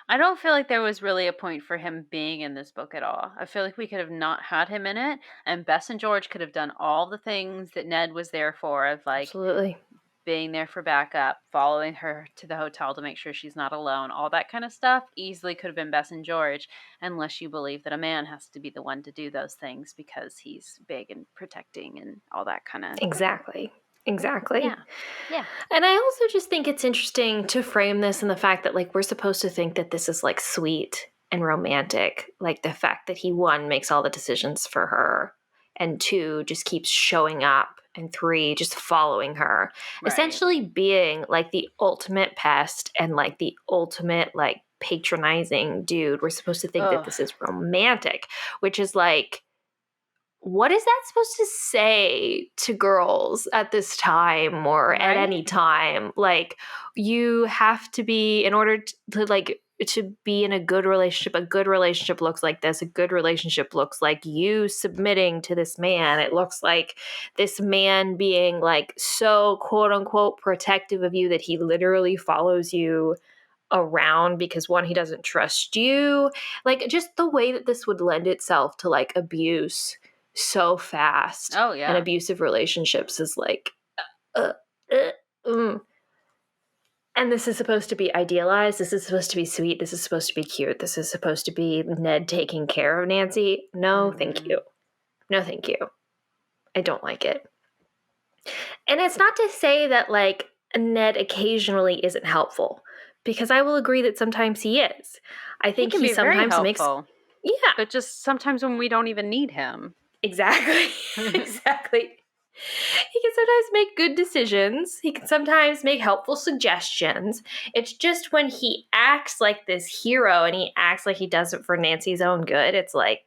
B: I don't feel like there was really a point for him being in this book at all. I feel like we could have not had him in it. And Bess and George could have done all the things that Ned was there for, of like
A: absolutely
B: being there for backup, following her to the hotel to make sure she's not alone, all that kind of stuff easily could have been Bess and George, unless you believe that a man has to be the one to do those things because he's big and protecting and all that kind of.
A: Exactly.
B: Yeah.
A: And I also just think it's interesting to frame this in the fact that like we're supposed to think that this is like sweet and romantic, like the fact that he, 1, makes all the decisions for her, and 2, just keeps showing up, and 3, just following her, essentially being like the ultimate pest and like the ultimate like patronizing dude. We're supposed to think that this is romantic, which is like, what is that supposed to say to girls at this time or at any time? Like, you have to be, in order to be in a good relationship looks like this. A good relationship looks like you submitting to this man. It looks like this man being like so quote unquote protective of you that he literally follows you around because, 1, he doesn't trust you. Like, just the way that this would lend itself to like abuse so fast.
B: Oh yeah.
A: And abusive relationships is like And this is supposed to be idealized. This is supposed to be sweet. This is supposed to be cute. This is supposed to be Ned taking care of Nancy. No, thank you. No, thank you. I don't like it. And it's not to say that like Ned occasionally isn't helpful, because I will agree that sometimes he is. I think he sometimes makes. Yeah.
B: But just sometimes when we don't even need him.
A: Exactly. Exactly. He can sometimes make good decisions. He can sometimes make helpful suggestions. It's just when he acts like this hero and he acts like he does it for Nancy's own good, it's like,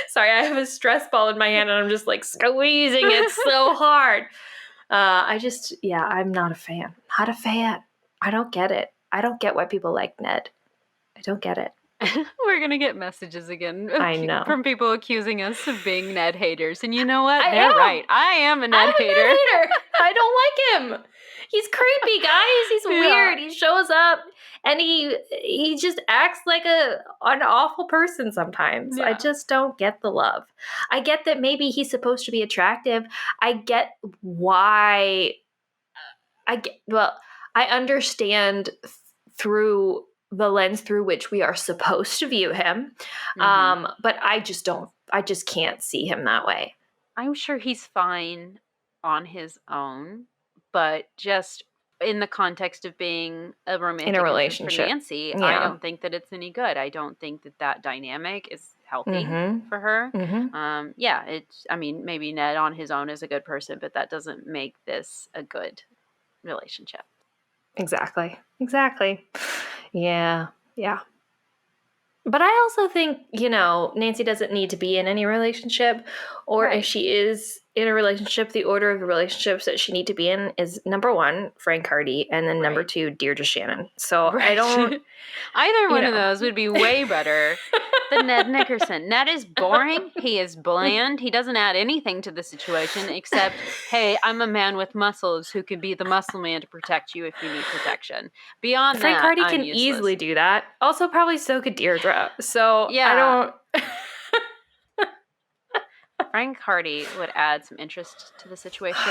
A: sorry, I have a stress ball in my hand and I'm just like squeezing it so hard. I'm not a fan. Not a fan. I don't get it. I don't get why people like Ned. I don't get it.
B: We're going to get messages again
A: I know.
B: from people accusing us of being Ned haters. And you know what? They're right. I am a Ned hater.
A: I don't like him. He's creepy, guys. He's weird. He shows up and he just acts like an awful person sometimes. Yeah. I just don't get the love. I get that maybe he's supposed to be attractive. I get why. I understand through the lens through which we are supposed to view him. But I just can't see him that way.
B: I'm sure he's fine on his own, but just in the context of being a romantic
A: in a relationship
B: for Nancy, I don't think that it's any good. I don't think that dynamic is healthy for her. Maybe Ned on his own is a good person, but that doesn't make this a good relationship.
A: Exactly. Yeah. But I also think, Nancy doesn't need to be in any relationship, or if she is in a relationship, the order of the relationships that she need to be in is number 1, Frank Hardy, and then number 2, Deirdre Shannon. So I don't...
B: Either one of those would be way better than Ned Nickerson. Ned is boring. He is bland. He doesn't add anything to the situation except, hey, I'm a man with muscles who can be the muscle man to protect you if you need protection. Beyond
A: Frank
B: that,
A: Hardy
B: I'm
A: can
B: useless.
A: easily do that. Also, probably so could Deirdre. So I don't...
B: Frank Hardy would add some interest to the situation.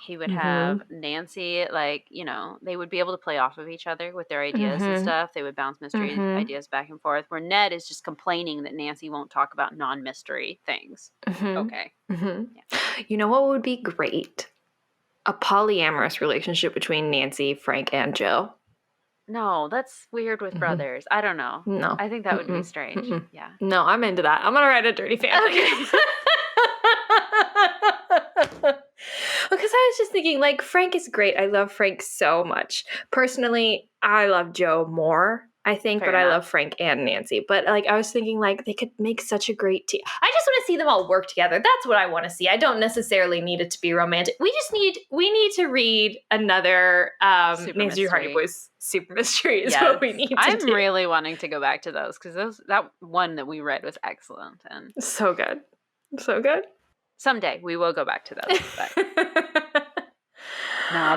B: He would have Nancy, they would be able to play off of each other with their ideas and stuff. They would bounce mystery ideas back and forth, where Ned is just complaining that Nancy won't talk about non-mystery things. Okay. Yeah.
A: You know what would be great? A polyamorous relationship between Nancy, Frank, and Joe.
B: No, that's weird with brothers. I don't know.
A: No.
B: I think that would be strange. Yeah.
A: No, I'm into that. I'm going to write a dirty fanfic.
B: Okay.
A: Because I was just thinking, Frank is great. I love Frank so much. Personally, I love Joe more, I think, but I love Frank and Nancy. But, I was thinking, they could make such a great team. I just want to see them all work together. That's what I want to see. I don't necessarily need it to be romantic. We need to read another Nancy Drew Hardy Boys Super Mystery is what we need to do.
B: I'm really wanting to go back to those, because that one that we read was excellent. And
A: so good. So good.
B: Someday we will go back to those. But... No,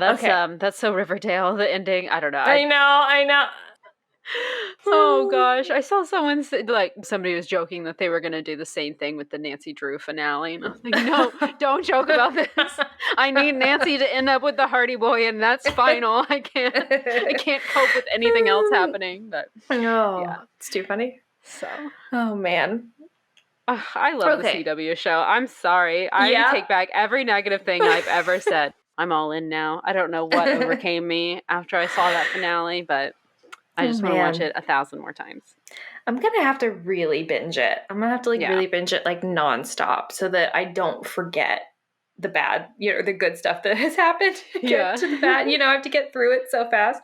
B: that's so Riverdale, the ending. I don't know.
A: I know.
B: Oh gosh, I saw someone say, somebody was joking that they were going to do the same thing with the Nancy Drew finale, and I was like, no, don't joke about this. I need Nancy to end up with the Hardy Boy, and that's final. I can't cope with anything else happening. But
A: it's too funny.
B: So,
A: oh man.
B: I love the CW show. I'm sorry. I take back every negative thing I've ever said. I'm all in now. I don't know what overcame me after I saw that finale, but I just want to watch it 1,000 more times.
A: I'm going to have to really binge it. I'm going to have to really binge it nonstop so that I don't forget the bad, the good stuff that has happened. Get to the bad, I have to get through it so fast.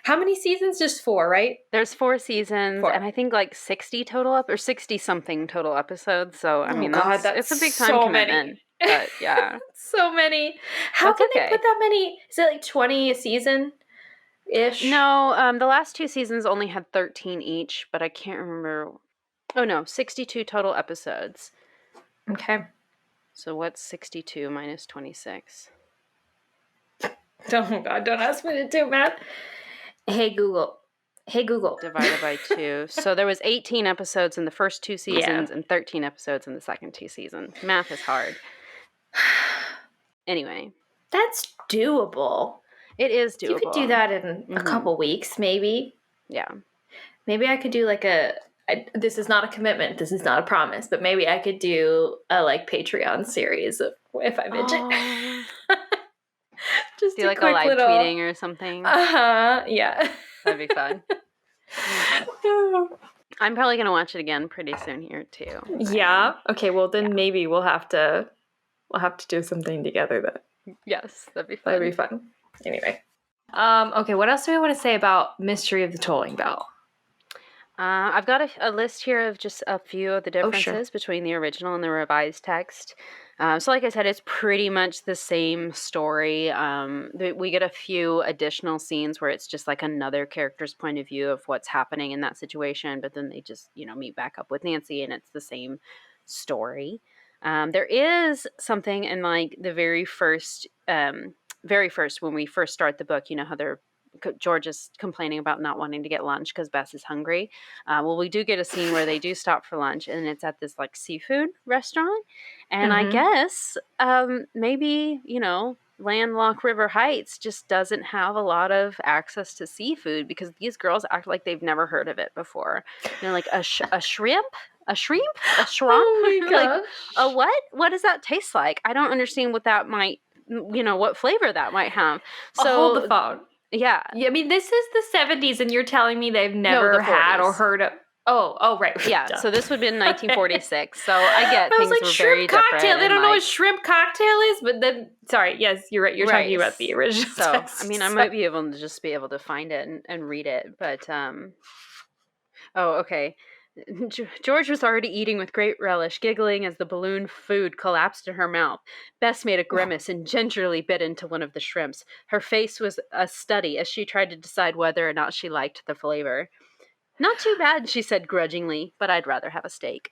A: How many seasons? Just 4, right?
B: There's 4 seasons, and I think 60 total or 60 something total episodes. So I mean, it's a big time commitment. But yeah,
A: so many. How can they put that many? Is it 20 a season? Ish.
B: No, the last 2 seasons only had 13 each, but I can't remember. Oh no, 62 total episodes.
A: Okay.
B: So what's 62 minus 26?
A: Oh God, don't ask me to do math. Hey Google.
B: Divided by 2. So there was 18 episodes in the first 2 seasons and 13 episodes in the second 2 seasons. Math is hard. Anyway.
A: That's doable.
B: It is doable.
A: You could do that in a couple weeks, maybe.
B: Yeah. Maybe
A: I could do this is not a commitment, this is not a promise, but maybe I could do a Patreon series of if I binge it. Just
B: do a live tweeting or something.
A: Yeah.
B: That'd be fun. I'm probably gonna watch it again pretty soon here too.
A: Yeah. Okay. Well, then maybe we'll have to do something together. Then.
B: Yes, that'd be fun.
A: That'd be fun. Anyway. Okay. What else do I want to say about Mystery of the Tolling Bell?
B: I've got a list here of just a few of the differences between the original and the revised text. So like I said, it's pretty much the same story. We get a few additional scenes where it's just another character's point of view of what's happening in that situation, but then they just, meet back up with Nancy and it's the same story. There is something in the very first when we first start the book, how George is complaining about not wanting to get lunch because Bess is hungry. Well, we do get a scene where they do stop for lunch, and it's at this seafood restaurant. And I guess maybe landlocked River Heights just doesn't have a lot of access to seafood because these girls act like they've never heard of it before. They're like, a shrimp? A shrimp? A shrimp?
A: Oh my gosh.
B: Like, a what? What does that taste like? I don't understand what that might, what flavor that might have. So
A: hold the phone.
B: Yeah.
A: I mean, this is the 70s, and you're telling me they've never had or heard of. Oh, right.
B: Yeah, so this would be in 1946. So I get things
A: like,
B: were very different.
A: Cocktail. They don't know what shrimp cocktail is, but then, sorry, yes, you're right. You're talking about the original text.
B: I mean, I might be able to find it and read it, but okay. George was already eating with great relish, giggling as the balloon food collapsed in her mouth. Bess made a grimace and gingerly bit into one of the shrimps. Her face was a study as she tried to decide whether or not she liked the flavor. Not too bad, she said grudgingly, but I'd rather have a steak.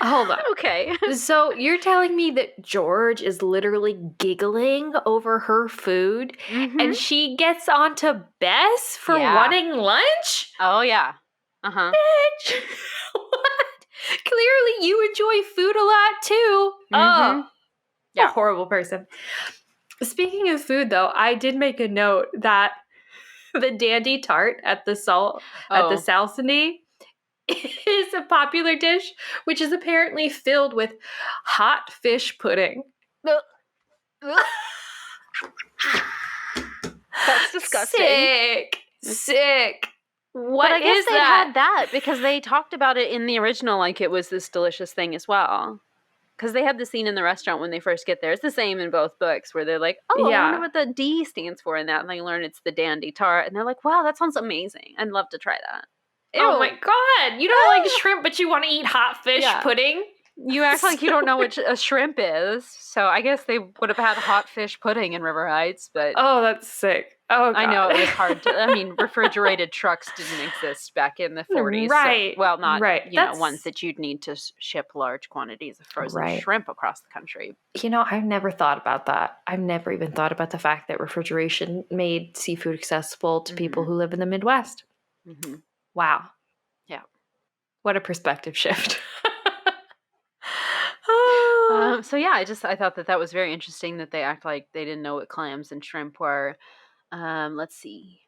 A: Hold on.
B: Okay.
A: So you're telling me that George is literally giggling over her food, and she gets onto Bess for wanting lunch?
B: Oh, yeah. Uh-huh.
A: Bitch! What? Clearly you enjoy food a lot, too. Oh, yeah. A horrible person. Speaking of food, though, I did make a note that the dandy tart at the Salsony is a popular dish, which is apparently filled with hot fish pudding.
B: That's disgusting.
A: Sick.
B: What I guess they had that because they talked about it in the original like it was this delicious thing as well. Because they had the scene in the restaurant when they first get there. It's the same in both books where they're like, I wonder what the D stands for in that. And they learn it's the dandy tart. And they're like, wow, that sounds amazing. I'd love to try that.
A: Ew. Oh my God. You don't like shrimp, but you want to eat hot fish pudding?
B: You act like you don't know what a shrimp is. So I guess they would have had hot fish pudding in River Heights. But
A: oh, that's sick. Oh, God.
B: I know it was hard to, refrigerated trucks didn't exist back in the 40s.
A: Right.
B: So, well, not, ones that you'd need to ship large quantities of frozen shrimp across the country.
A: I've never thought about that. I've never even thought about the fact that refrigeration made seafood accessible to people who live in the Midwest.
B: Mm-hmm.
A: Wow.
B: Yeah.
A: What a perspective shift.
B: I thought that was very interesting that they act like they didn't know what clams and shrimp were. Let's see.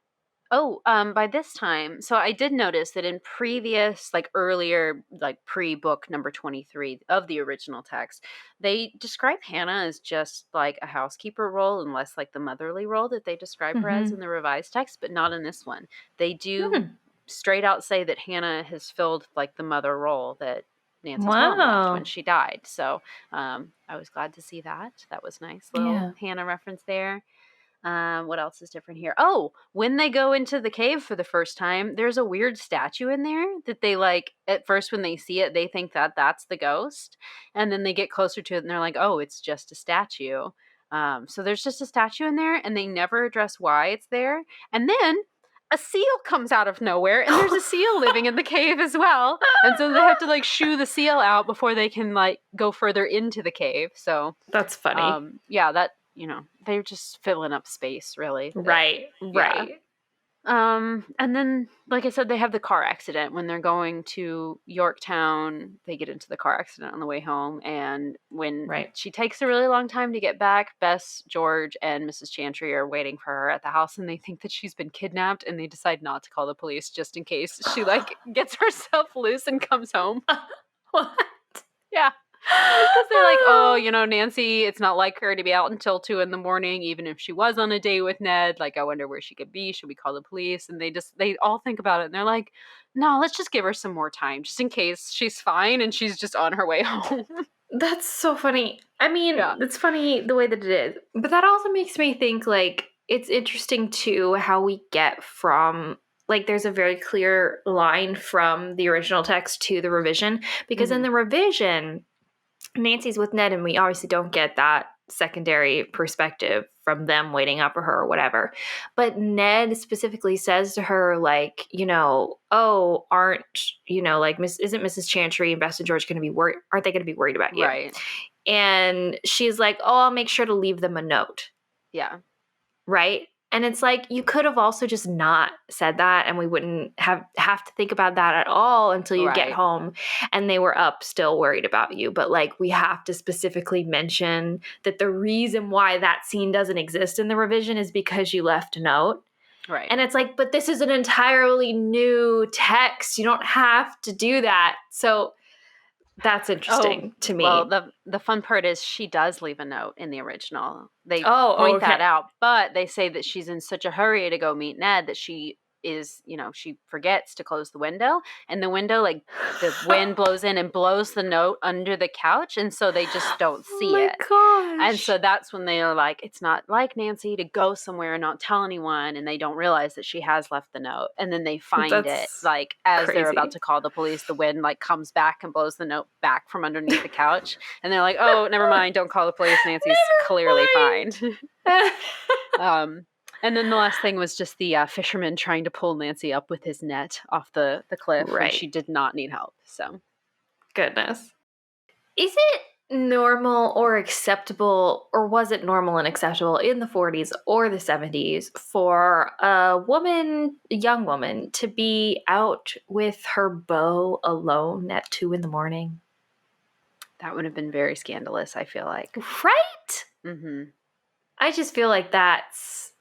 B: By this time, so I did notice that in previous, earlier, pre-book number 23 of the original text, they describe Hannah as just like a housekeeper role and less like the motherly role that they describe her as in the revised text, but not in this one. They do straight out say that Hannah has filled the mother role that Nancy's mom left when she died. So I was glad to see that. That was nice. Little Hannah reference there. What else is different here? Oh, when they go into the cave for the first time, there's a weird statue in there that they at first when they see it, they think that that's the ghost. And then they get closer to it and they're like, oh, it's just a statue. So there's just a statue in there and they never address why it's there. And then a seal comes out of nowhere and there's a seal living in the cave as well. And so they have to shoo the seal out before they can go further into the cave. So
A: that's funny.
B: They're just filling up space, really.
A: Right.
B: And then, like I said, they have the car accident when they're going to Yorktown. They get into the car accident on the way home. And when she takes a really long time to get back, Bess, George, and Mrs. Chantry are waiting for her at the house. And they think that she's been kidnapped. And they decide not to call the police just in case she gets herself loose and comes home.
A: What?
B: Yeah. Because they're like, Nancy, it's not like her to be out until 2 a.m, even if she was on a date with Ned. I wonder where she could be. Should we call the police? And they all think about it. And they're like, no, let's just give her some more time just in case she's fine and she's just on her way home.
A: That's so funny. I mean, it's funny the way that it is. But that also makes me think, it's interesting, too, how we get from... there's a very clear line from the original text to the revision. Because in the revision... Nancy's with Ned, and we obviously don't get that secondary perspective from them waiting up for her or whatever. But Ned specifically says to her, oh, aren't, isn't Mrs. Chantry and Bess and George going to be worried? Aren't they going to be worried about you?
B: Right.
A: And she's like, oh, I'll make sure to leave them a note.
B: Yeah.
A: Right? And it's like, you could have also just not said that, and we wouldn't have to think about that at all until you get home and they were up still worried about you. But like, we have to specifically mention that the reason why that scene doesn't exist in the revision is because you left a note.
B: Right.
A: And it's like, but this is an entirely new text. You don't have to do that. So that's interesting to me.
B: Well, the fun part is she does leave a note in the original. They point that out, but they say that she's in such a hurry to go meet Ned that she is, she forgets to close the window, and the window, like, the wind blows in and blows the note under the couch, and so they just don't see it.
A: Gosh.
B: And so that's when they are like, it's not like Nancy to go somewhere and not tell anyone, and they don't realize that she has left the note. And then they find it, like, as they're about to call the police, the wind, like, comes back and blows the note back from underneath the couch, and they're like, oh, never mind, don't call the police, Nancy's clearly fine. And then the last thing was just the fisherman trying to pull Nancy up with his net off the cliff, and she did not need help. So,
A: goodness. Is it normal or acceptable, or was it normal and acceptable in the 40s or the 70s for a young woman, to be out with her beau alone at 2 a.m?
B: That would have been very scandalous, I feel like.
A: Right?
B: Mm-hmm.
A: I just feel like that's...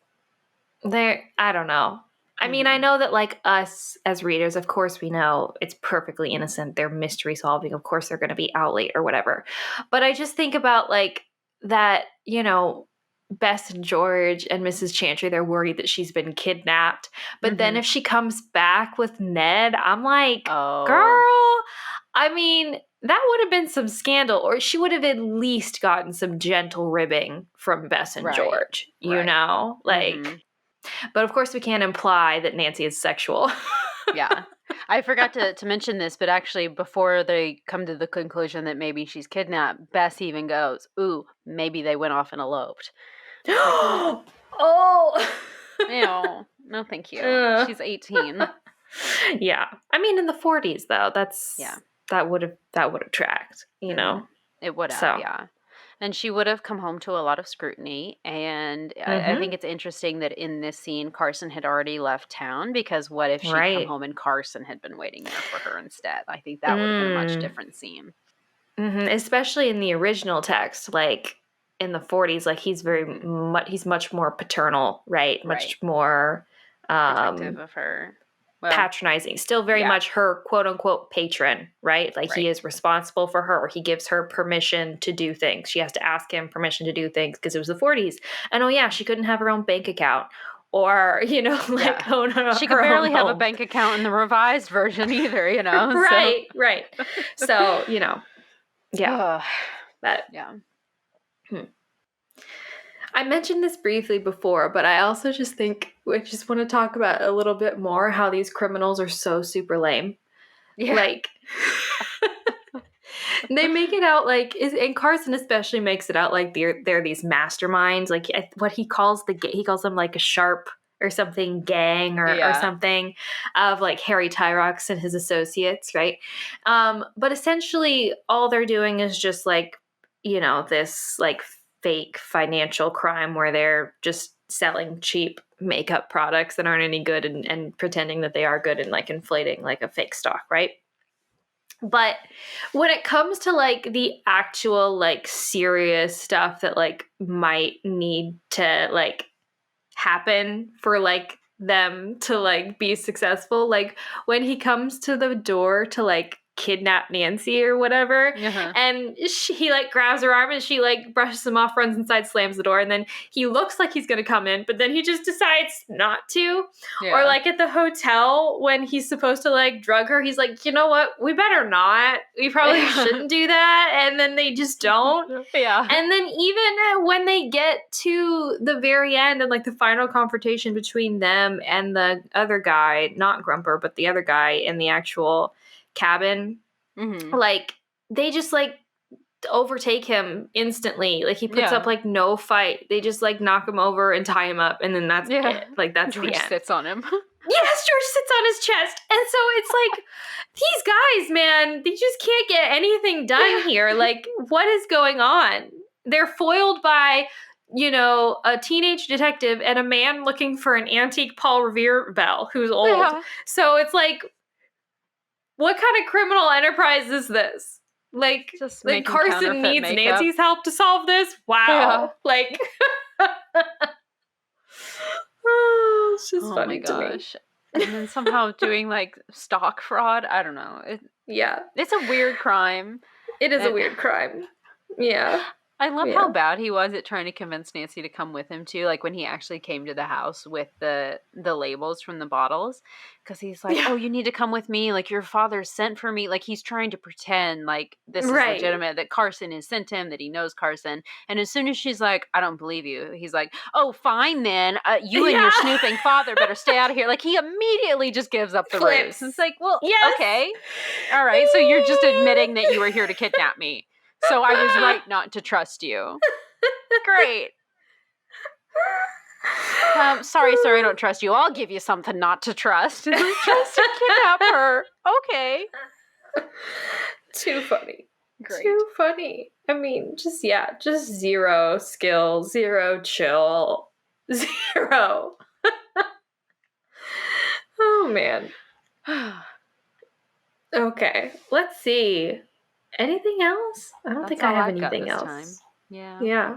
A: I don't know. I mean, I know that, like, us as readers, of course we know it's perfectly innocent. They're mystery solving. Of course they're going to be out late or whatever. But I just think about, like, that, Bess and George and Mrs. Chantry, they're worried that she's been kidnapped. But then if she comes back with Ned, I'm like, girl, I mean, that would have been some scandal. Or she would have at least gotten some gentle ribbing from Bess and George, you know? Like... But of course we can't imply that Nancy is sexual.
B: Yeah. I forgot to mention this, but actually before they come to the conclusion that maybe she's kidnapped, Bess even goes, ooh, maybe they went off and eloped.
A: Oh!
B: No, thank you. She's 18.
A: Yeah. I mean, in the 40s, though, that would have tracked,
B: It would have, yeah. And she would have come home to a lot of scrutiny. And I think it's interesting that in this scene, Carson had already left town, because what if she'd come home and Carson had been waiting there for her instead? I think that would have been a much different scene.
A: Mm-hmm. Especially in the original text, like in the 40s, like he's much more paternal, right? Much more
B: protective of her. Well,
A: patronizing, still very much her quote unquote patron, right? Like he is responsible for her, or he gives her permission to do things. She has to ask him permission to do things because it was the 40s. And she couldn't have her own bank account, or, own her
B: She could barely have a bank account in the revised version either,
A: Right. So, yeah. But I mentioned this briefly before, but I also just want to talk about a little bit more how these criminals are so super lame. Yeah. Like, they make it out like, and Carson especially makes it out like they're these masterminds. Like, what he calls them like a sharp or something gang or something of like Harry Tyrox and his associates, right? But essentially all they're doing is just like, this like fake financial crime where they're just selling cheap makeup products that aren't any good and pretending that they are good and like inflating like a fake stock, right? But when it comes to like the actual like serious stuff that like might need to like happen for like them to like be successful, like when he comes to the door to like kidnap Nancy or whatever, and he like grabs her arm and she like brushes him off, runs inside, slams the door, and then he looks like he's gonna come in, but then he just decides not to. Or like at the hotel when he's supposed to like drug her, he's like, you know what, we better not, we probably shouldn't do that, and then they just don't. And then even when they get to the very end and like the final confrontation between them and the other guy, not Grumper, but the other guy in the actual cabin, like they just like overtake him instantly. Like he puts up like no fight. They just like knock him over and tie him up, and then that's it. Like that's
B: George
A: the end.
B: Sits on him.
A: Yes, George sits on his chest. And so it's like, these guys, man, they just can't get anything done here. Like, what is going on? They're foiled by a teenage detective and a man looking for an antique Paul Revere bell who's old.
B: Yeah.
A: So it's like, what kind of criminal enterprise is this? Like Carson needs
B: makeup.
A: Nancy's help to solve this? Wow. Yeah. It's just funny to me.
B: And then somehow doing stock fraud. I don't know.
A: It's
B: a weird crime.
A: It is a weird crime. Yeah.
B: I love how bad he was at trying to convince Nancy to come with him too. When he actually came to the house with the labels from the bottles, because he's like, "Oh, you need to come with me. Your father sent for me." He's trying to pretend this is legitimate, that Carson has sent him, that he knows Carson. And as soon as she's like, "I don't believe you," he's like, "Oh, fine then. You and your snooping father better stay out of here." He immediately just gives up the race. It's like, well, okay, all right. So you're just admitting that you were here to kidnap me. So I was right not to trust you. Great. Sorry, sir, I don't trust you. I'll give you something not to trust. Trust to kidnap her. Okay.
A: Too funny.
B: Great.
A: Too funny. I mean, just zero skill, zero chill, zero. Oh, man. Okay, let's see. Anything else? I don't think I have anything else.
B: Time. Yeah.
A: Yeah.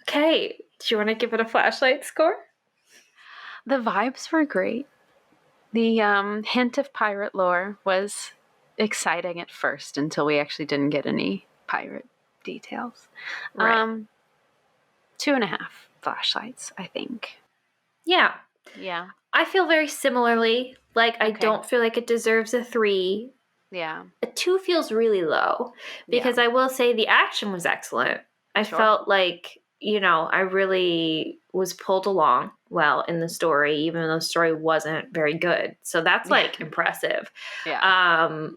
A: Okay. Do you want to give it a flashlight score?
B: The vibes were great. The hint of pirate lore was exciting at first until we actually didn't get any pirate details.
A: Right.
B: 2.5 flashlights, I think.
A: Yeah.
B: Yeah.
A: I feel very similarly. I don't feel like it deserves a 3.
B: Yeah.
A: A 2 feels really low because I will say the action was excellent. I felt like, I really was pulled along well in the story, even though the story wasn't very good. So that's impressive.
B: Yeah.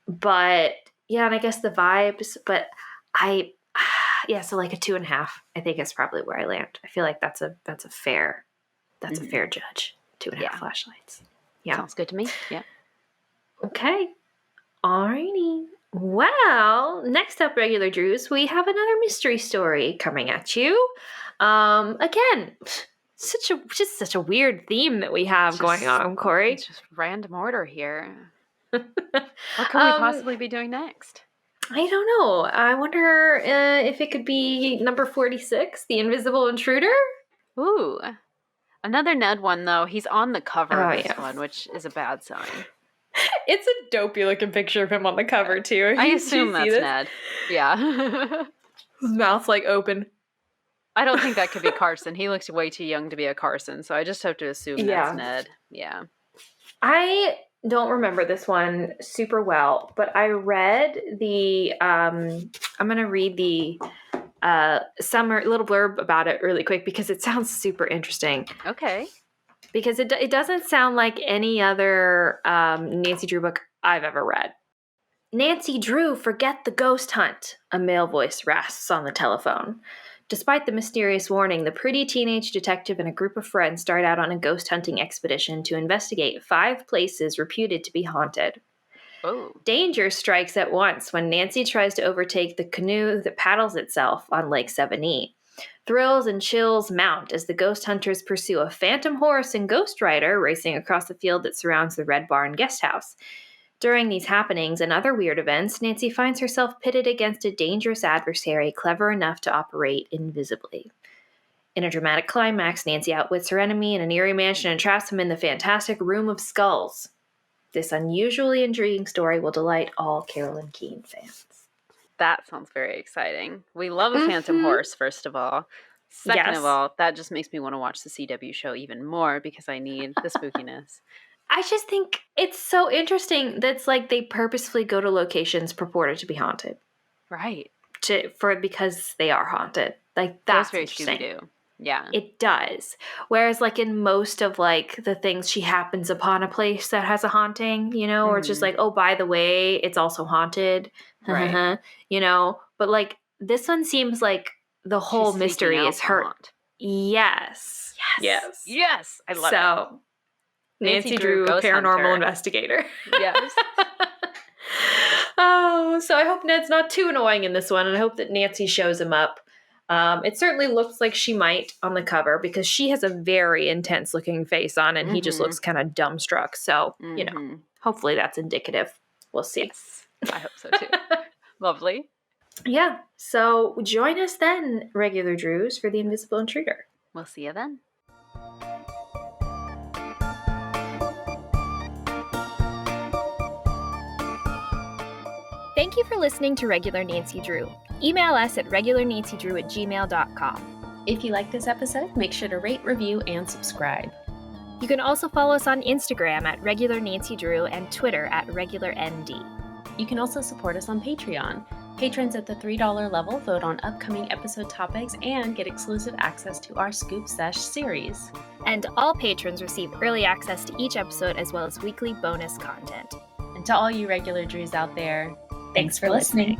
A: But and I guess the vibes, but so a 2.5, I think is probably where I land. I feel like that's a fair judge. 2.5 flashlights. Yeah.
B: Sounds good to me. Yeah.
A: Okay. Alrighty. Well, next up, Regular Drews, we have another mystery story coming at you. Again, such a weird theme that we have going on, Kori.
B: It's just random order here. What could we possibly be doing next?
A: I don't know. I wonder if it could be number 46, The Invisible Intruder?
B: Ooh. Another Ned one, though. He's on the cover of this one, which is a bad sign.
A: It's a dopey looking picture of him on the cover, too.
B: I assume that's Ned. Yeah.
A: His mouth's open.
B: I don't think that could be Carson. He looks way too young to be a Carson, so I just have to assume that's Ned. Yeah.
A: I don't remember this one super well, but I read the, I'm going to read the little blurb about it really quick because it sounds super interesting.
B: Okay.
A: Because it doesn't sound like any other Nancy Drew book I've ever read. Nancy Drew, forget the ghost hunt, a male voice rasps on the telephone. Despite the mysterious warning, the pretty teenage detective and a group of friends start out on a ghost hunting expedition to investigate 5 places reputed to be haunted.
B: Oh.
A: Danger strikes at once when Nancy tries to overtake the canoe that paddles itself on Lake 7E. Thrills and chills mount as the ghost hunters pursue a phantom horse and ghost rider racing across the field that surrounds the Red Barn guest house. During these happenings and other weird events, Nancy finds herself pitted against a dangerous adversary clever enough to operate invisibly. In a dramatic climax, Nancy outwits her enemy in an eerie mansion and traps him in the fantastic Room of Skulls. This unusually intriguing story will delight all Carolyn Keene fans.
B: That sounds very exciting. We love a phantom horse, first of all. Second of all, that just makes me want to watch the CW show even more because I need the spookiness.
A: I just think it's so interesting that's they purposefully go to locations purported to be haunted.
B: Right.
A: Because they are haunted. That's
B: very
A: interesting.
B: Scooby-Doo. Yeah.
A: It does. Whereas in most of the things, she happens upon a place that has a haunting, or it's just oh, by the way, it's also haunted.
B: Right.
A: But this one seems like the whole mystery is her.
B: Yes. I love it.
A: So Nancy Drew, paranormal investigator.
B: Yes.
A: Oh, so I hope Ned's not too annoying in this one, and I hope that Nancy shows him up. It certainly looks like she might on the cover because she has a very intense looking face on and he just looks kind of dumbstruck. So, you know, hopefully that's indicative. We'll see.
B: Yes, I hope so too. Lovely.
A: Yeah. So join us then, regular Drews, for The Invisible Intruder.
B: We'll see you then.
K: Thank you for listening to Regular Nancy Drew. Email us at regularnancydrew@gmail.com.
L: If you like this episode, make sure to rate, review, and subscribe.
K: You can also follow us on Instagram at Regular Nancy Drew and Twitter at RegularND.
L: You can also support us on Patreon. Patrons at the $3 level vote on upcoming episode topics and get exclusive access to our Scoop Sesh series.
K: And all patrons receive early access to each episode as well as weekly bonus content.
L: And to all you regular Drews out there, thanks for listening.